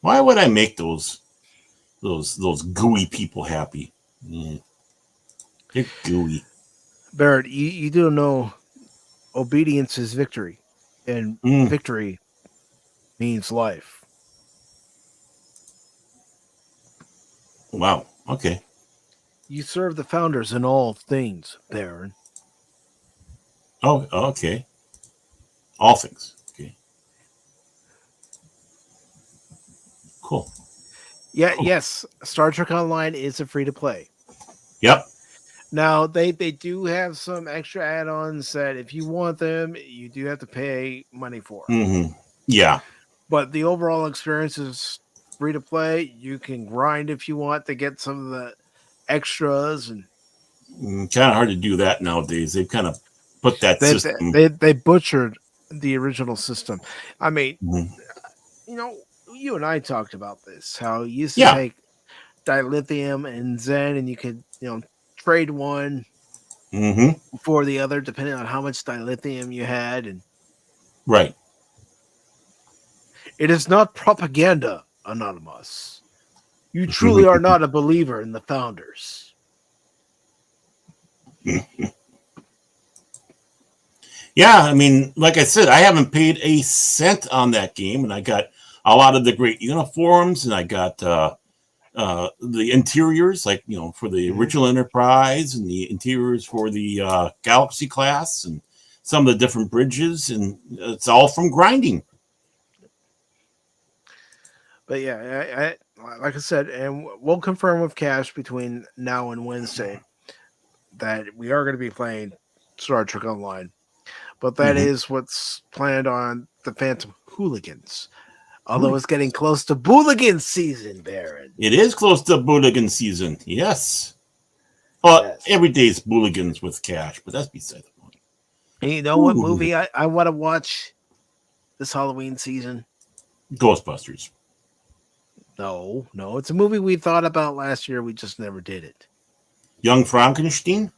Why would I make those gooey people happy? Yeah. They're gooey. Barrett, you do know obedience is victory, and victory means life. Wow. Okay. You serve the founders in all things, Baron. Oh, okay. All things. Okay. Cool. Yeah. Cool. Yes. Star Trek Online is a free to play. Yep. Now they do have some extra add-ons that if you want them, you do have to pay money for. Mm-hmm. Yeah. But the overall experience is free to play. You can grind if you want to get some of the extras, and kind of hard to do that nowadays. They've kind of put that system. They butchered the original system. I mean, you and I talked about this. How you used to take dilithium and Zen, and you could trade one for the other depending on how much dilithium you had, and right. It is not propaganda, Anonymous. You truly are not a believer in the founders. Yeah, I mean, like I said, I haven't paid a cent on that game, and I got a lot of the great uniforms, and I got the interiors, like for the original Enterprise, and the interiors for the Galaxy class, and some of the different bridges, and it's all from grinding. But yeah, I like I said, and we'll confirm with Cash between now and Wednesday that we are going to be playing Star Trek Online. But that is what's planned on the Phantom Hooligans. Although it's getting close to Booligan season, Baron. It is close to Booligan season, yes. Well, every day's Booligans with Cash, but that's beside the point. And you know what movie I want to watch this Halloween season? Ghostbusters. No, it's a movie we thought about last year. We just never did it. Young Frankenstein?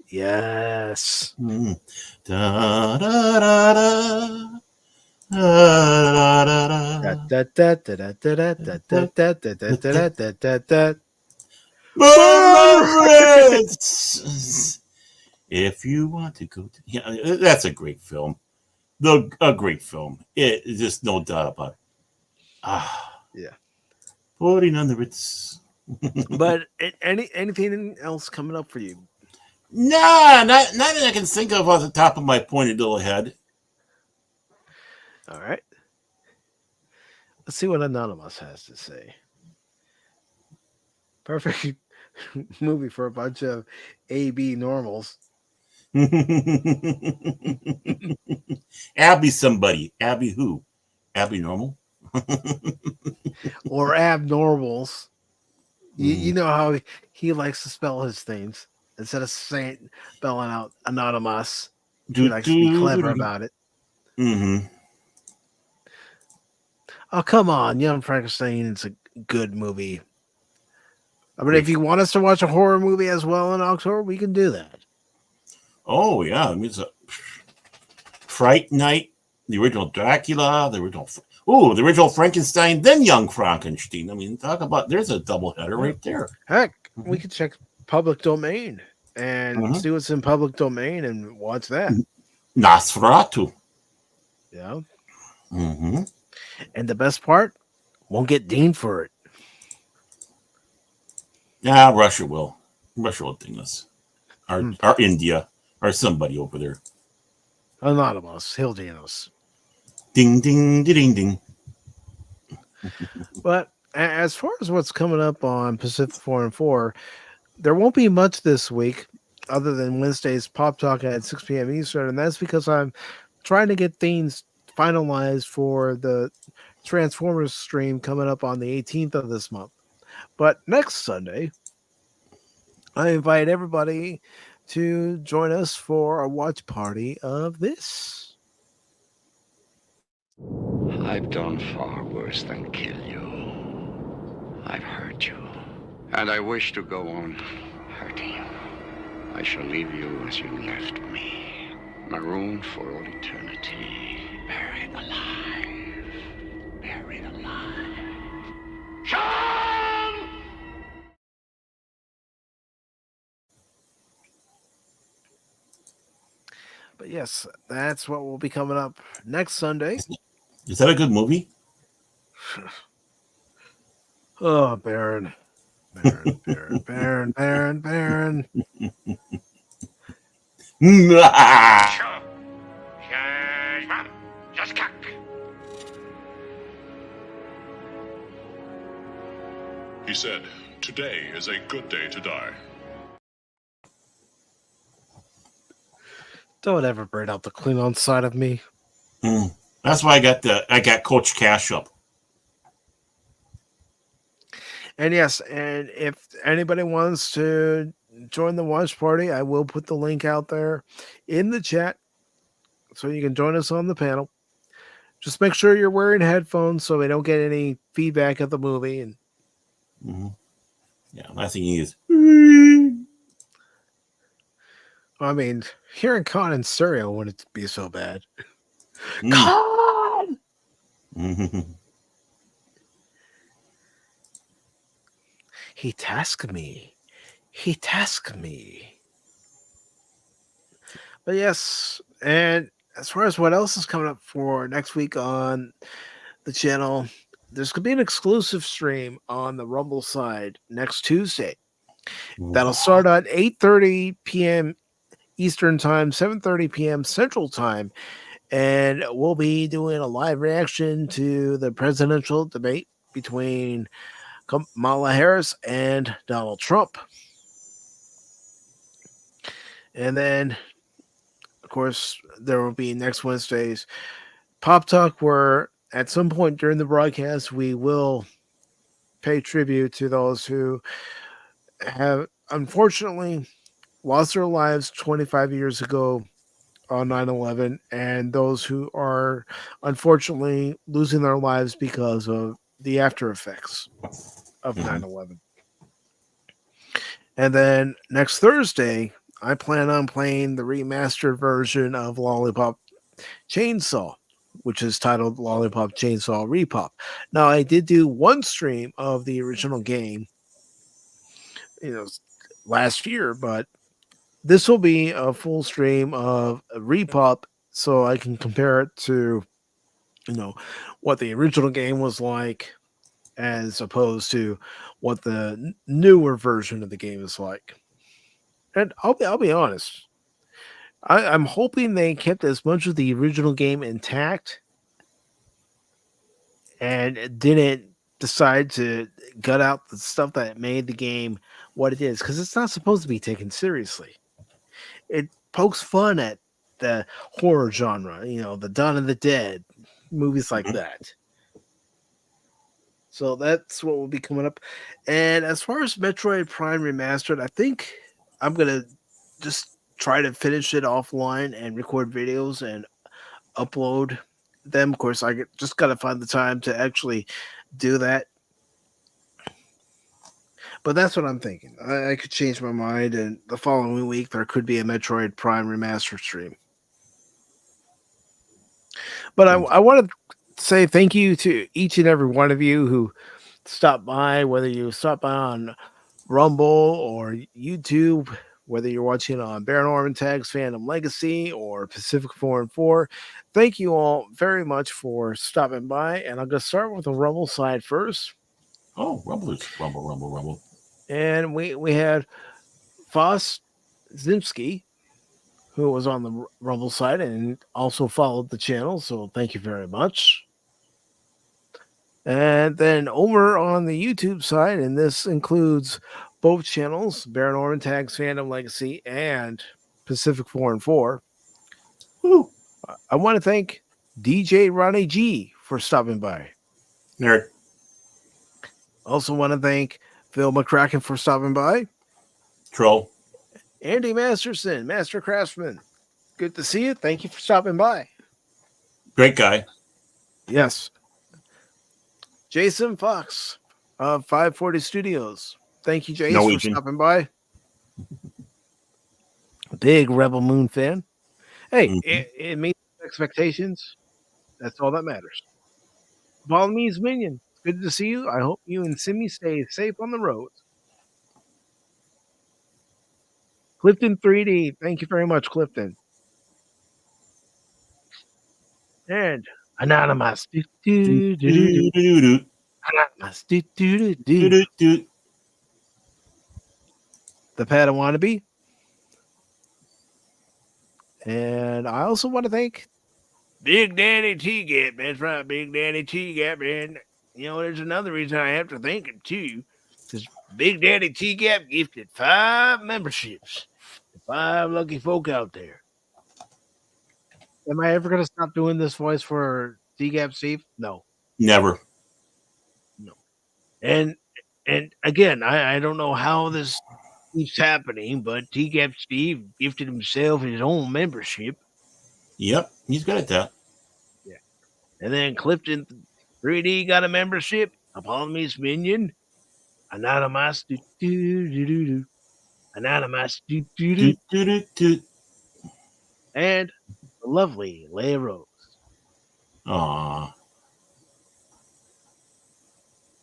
Yes. Da, da, da, da. If you want to go to, that's a great film. A great film. It is just no doubt about it. Yeah. Putting on the Ritz. But anything else coming up for you? Nah, not that I can think of off the top of my pointed little head. All right. Let's see what Anonymous has to say. Perfect movie for a bunch of AB normals. Abby somebody. Abby who? Abby normal? Or abnormals. You know how he likes to spell his things. Instead of spelling out anonymous, he likes to be clever about it. Mm-hmm. Oh, come on. Young Frankenstein is a good movie. I mean, if you want us to watch a horror movie as well in October, we can do that. Oh, yeah. I mean, it's a Fright Night, the original Dracula, the original Frankenstein, then Young Frankenstein. I mean, talk about, there's a double header right there. Heck, we could check public domain and see what's in public domain and watch that. Nosferatu. Yeah. Mm-hmm. And the best part, won't get deemed for it. Yeah, Russia will. Russia will ding us. Or India. Or somebody over there. Anonymous. He'll ding us. Ding, ding, ding, ding. But as far as what's coming up on Pacific414, there won't be much this week other than Wednesday's Pop Talk at 6 p.m. Eastern. And that's because I'm trying to get things finalized for the Transformers stream coming up on the 18th of this month. But next Sunday, I invite everybody to join us for a watch party of this. I've done far worse than kill you. I've hurt you. And I wish to go on hurting you. I shall leave you as you left me, marooned for all eternity, buried alive. Buried alive. Sean! But yes, that's what will be coming up next Sunday. Is that a good movie? Oh, Baron. Baron. He said, "Today is a good day to die." Don't ever bring out the Klingon side of me. That's why I got Coach Cash up. And yes, and if anybody wants to join the watch party, I will put the link out there in the chat so you can join us on the panel. Just make sure you're wearing headphones so we don't get any feedback of the movie. And yeah, last thing you is. I mean, hearing Khan in stereo wouldn't be so bad. Khan! He tasked me. But yes, and as far as what else is coming up for next week on the channel, there's going to be an exclusive stream on the Rumble side next Tuesday. That'll start at 8:30 p.m. Eastern Time, 7:30 p.m. Central Time, and we'll be doing a live reaction to the presidential debate between Kamala Harris and Donald Trump. And then, of course, there will be next Wednesday's Pop Talk, where at some point during the broadcast, we will pay tribute to those who have unfortunately lost their lives 25 years ago on 9/11, and those who are unfortunately losing their lives because of the after effects of 9/11. And then next Thursday, I plan on playing the remastered version of Lollipop Chainsaw, which is titled Lollipop Chainsaw Repop. Now, I did do one stream of the original game, last year, but this will be a full stream of Repop, so I can compare it to, what the original game was like, as opposed to what the newer version of the game is like. And I'll be honest, I'm hoping they kept as much of the original game intact and didn't decide to gut out the stuff that made the game what it is, because it's not supposed to be taken seriously. It pokes fun at the horror genre, the Dawn of the Dead, movies like that. So that's what will be coming up. And as far as Metroid Prime Remastered, I think I'm going to just try to finish it offline and record videos and upload them. Of course, just got to find the time to actually do that. But that's what I'm thinking. I could change my mind, and the following week there could be a Metroid Prime Remastered stream. But I want to say thank you to each and every one of you who stopped by, whether you stopped by on Rumble or YouTube, whether you're watching on Baron Orman Tagg's Phantom Legacy or Pacific414. Thank you all very much for stopping by. And I'm going to start with the Rumble side first. Oh, Rumble. And we had Foss Zimsky, who was on the Rumble side and also followed the channel. So thank you very much. And then over on the YouTube side, and this includes both channels, Baron Orman Tagg's Phantom Legacy and Pacific414. I want to thank DJ Ronnie G for stopping by. Nerd. Also want to thank Phil McCracken for stopping by. Troll. Andy Masterson, Master Craftsman. Good to see you. Thank you for stopping by. Great guy. Yes. Jason Fox of 540 Studios. Thank you, Jason, for stopping by. Big Rebel Moon fan. Hey, it meets expectations. That's all that matters. Balinese Minion. Good to see you. I hope you and Simi stay safe on the roads. Clifton 3D. Thank you very much, Clifton. And Anonymous. Anonymous. The Padawan wannabe. And I also want to thank Big Daddy T-Gap. That's right, Big Daddy T-Gap. And, there's another reason I have to thank him, too. Because Big Daddy T-Gap gifted 5 memberships to 5 lucky folk out there. Am I ever going to stop doing this voice for T-Gap Steve? No. Never. No. And again, I don't know how this keeps happening, but T-Gap Steve gifted himself his own membership. Yep, he's good at that. Yeah. And then Clifton 3D got a membership. Apollome's Minion. Anonymous. Anonymous. And the lovely Leia Rose. Aww.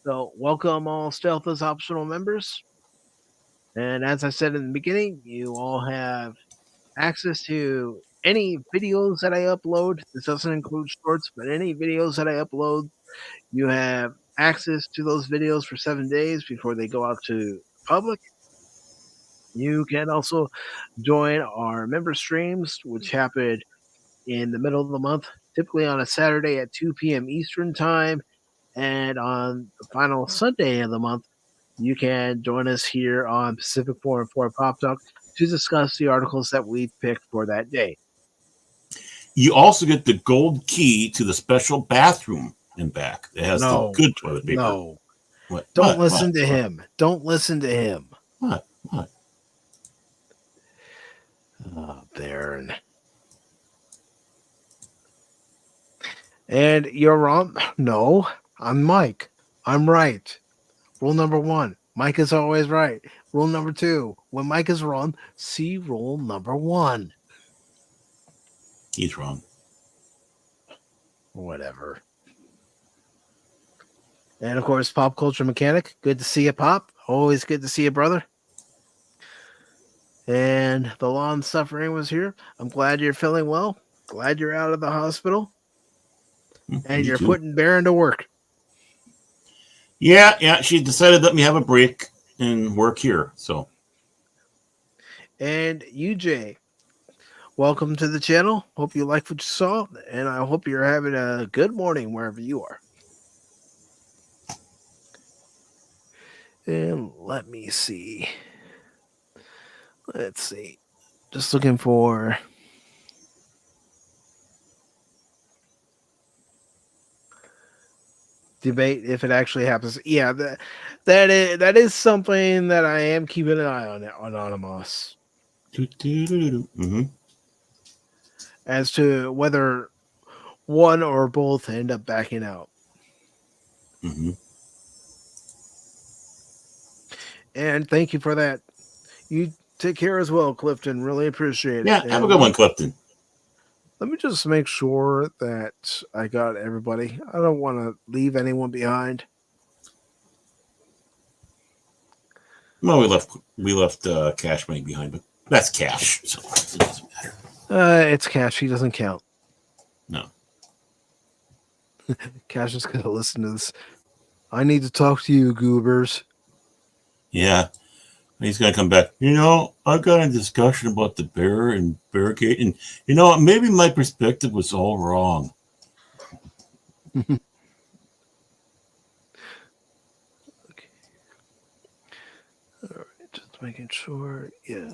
So, welcome all Stealth as optional members. And as I said in the beginning, you all have access to any videos that I upload. This doesn't include shorts, but any videos that I upload, you have access to those videos for 7 days before they go out to the public. You can also join our member streams, which happen in the middle of the month, typically on a Saturday at 2 p.m. Eastern Time. And on the final Sunday of the month, you can join us here on Pacific414 Pop Talk to discuss the articles that we picked for that day. You also get the gold key to the special bathroom in back. It has the good toilet paper. No. What? Don't listen to him. Don't listen to him. What? Oh, Baron. And you're wrong. No, I'm Mike. I'm right. Rule number 1, Mike is always right. Rule number 2, when Mike is wrong, see rule number 1. He's wrong. Whatever. And of course, Pop Culture Mechanic. Good to see you, Pop. Always good to see you, brother. And the Lawn Suffering was here. I'm glad you're feeling well. Glad you're out of the hospital. And you're putting Baron to work. Yeah. She decided to let me have a break and work here. So. And UJ, welcome to the channel. Hope you like what you saw. And I hope you're having a good morning wherever you are. And let me see. Let's see. Just looking for debate if it actually happens. Yeah, that is something that I am keeping an eye on Anonymous. Mm-hmm. As to whether one or both end up backing out. Mm-hmm. And thank you for that. You take care as well, Clifton. Really appreciate it. Yeah, have a good one, Clifton. Let me just make sure that I got everybody. I don't want to leave anyone behind. No, we left Cash Money behind, but that's Cash, so it doesn't matter. It's Cash. He doesn't count. No. Cash is going to listen to this. I need to talk to you, goobers. Yeah. He's going to come back. I've got a discussion about the bear and barricade, and maybe my perspective was all wrong. Okay. All right, just making sure. Yeah.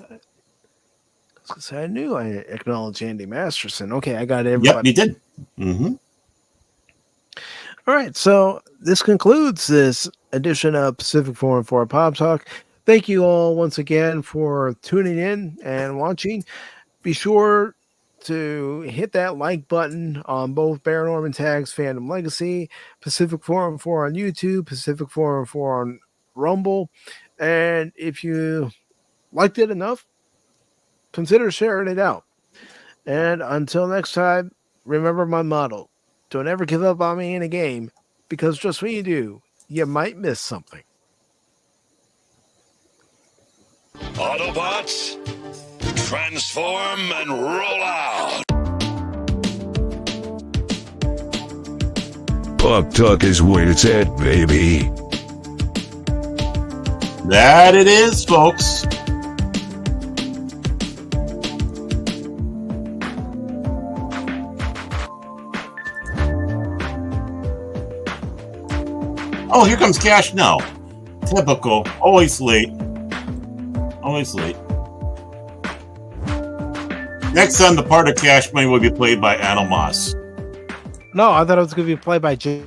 Because I knew I acknowledged Andy Masterson. Okay, I got everybody. Yep, you did. Mm-hmm. All right, so this concludes this edition of Pacific414 Pop Talk. Thank you all once again for tuning in and watching. Be sure to hit that like button on both Baron Orman Tagg's Fandom Legacy, Pacific414 on YouTube, Pacific414 on Rumble. And if you liked it enough, consider sharing it out. And until next time, remember my motto. Don't ever give up on me in a game, because just when you do, you might miss something. Autobots, transform and roll out. Pop Talk is where it's at, baby. That it is, folks. Oh, here comes Cash now. Typical. Always late. Always late. Next time, the part of Cash Money will be played by Anna Moss. No, I thought it was going to be played by Jay.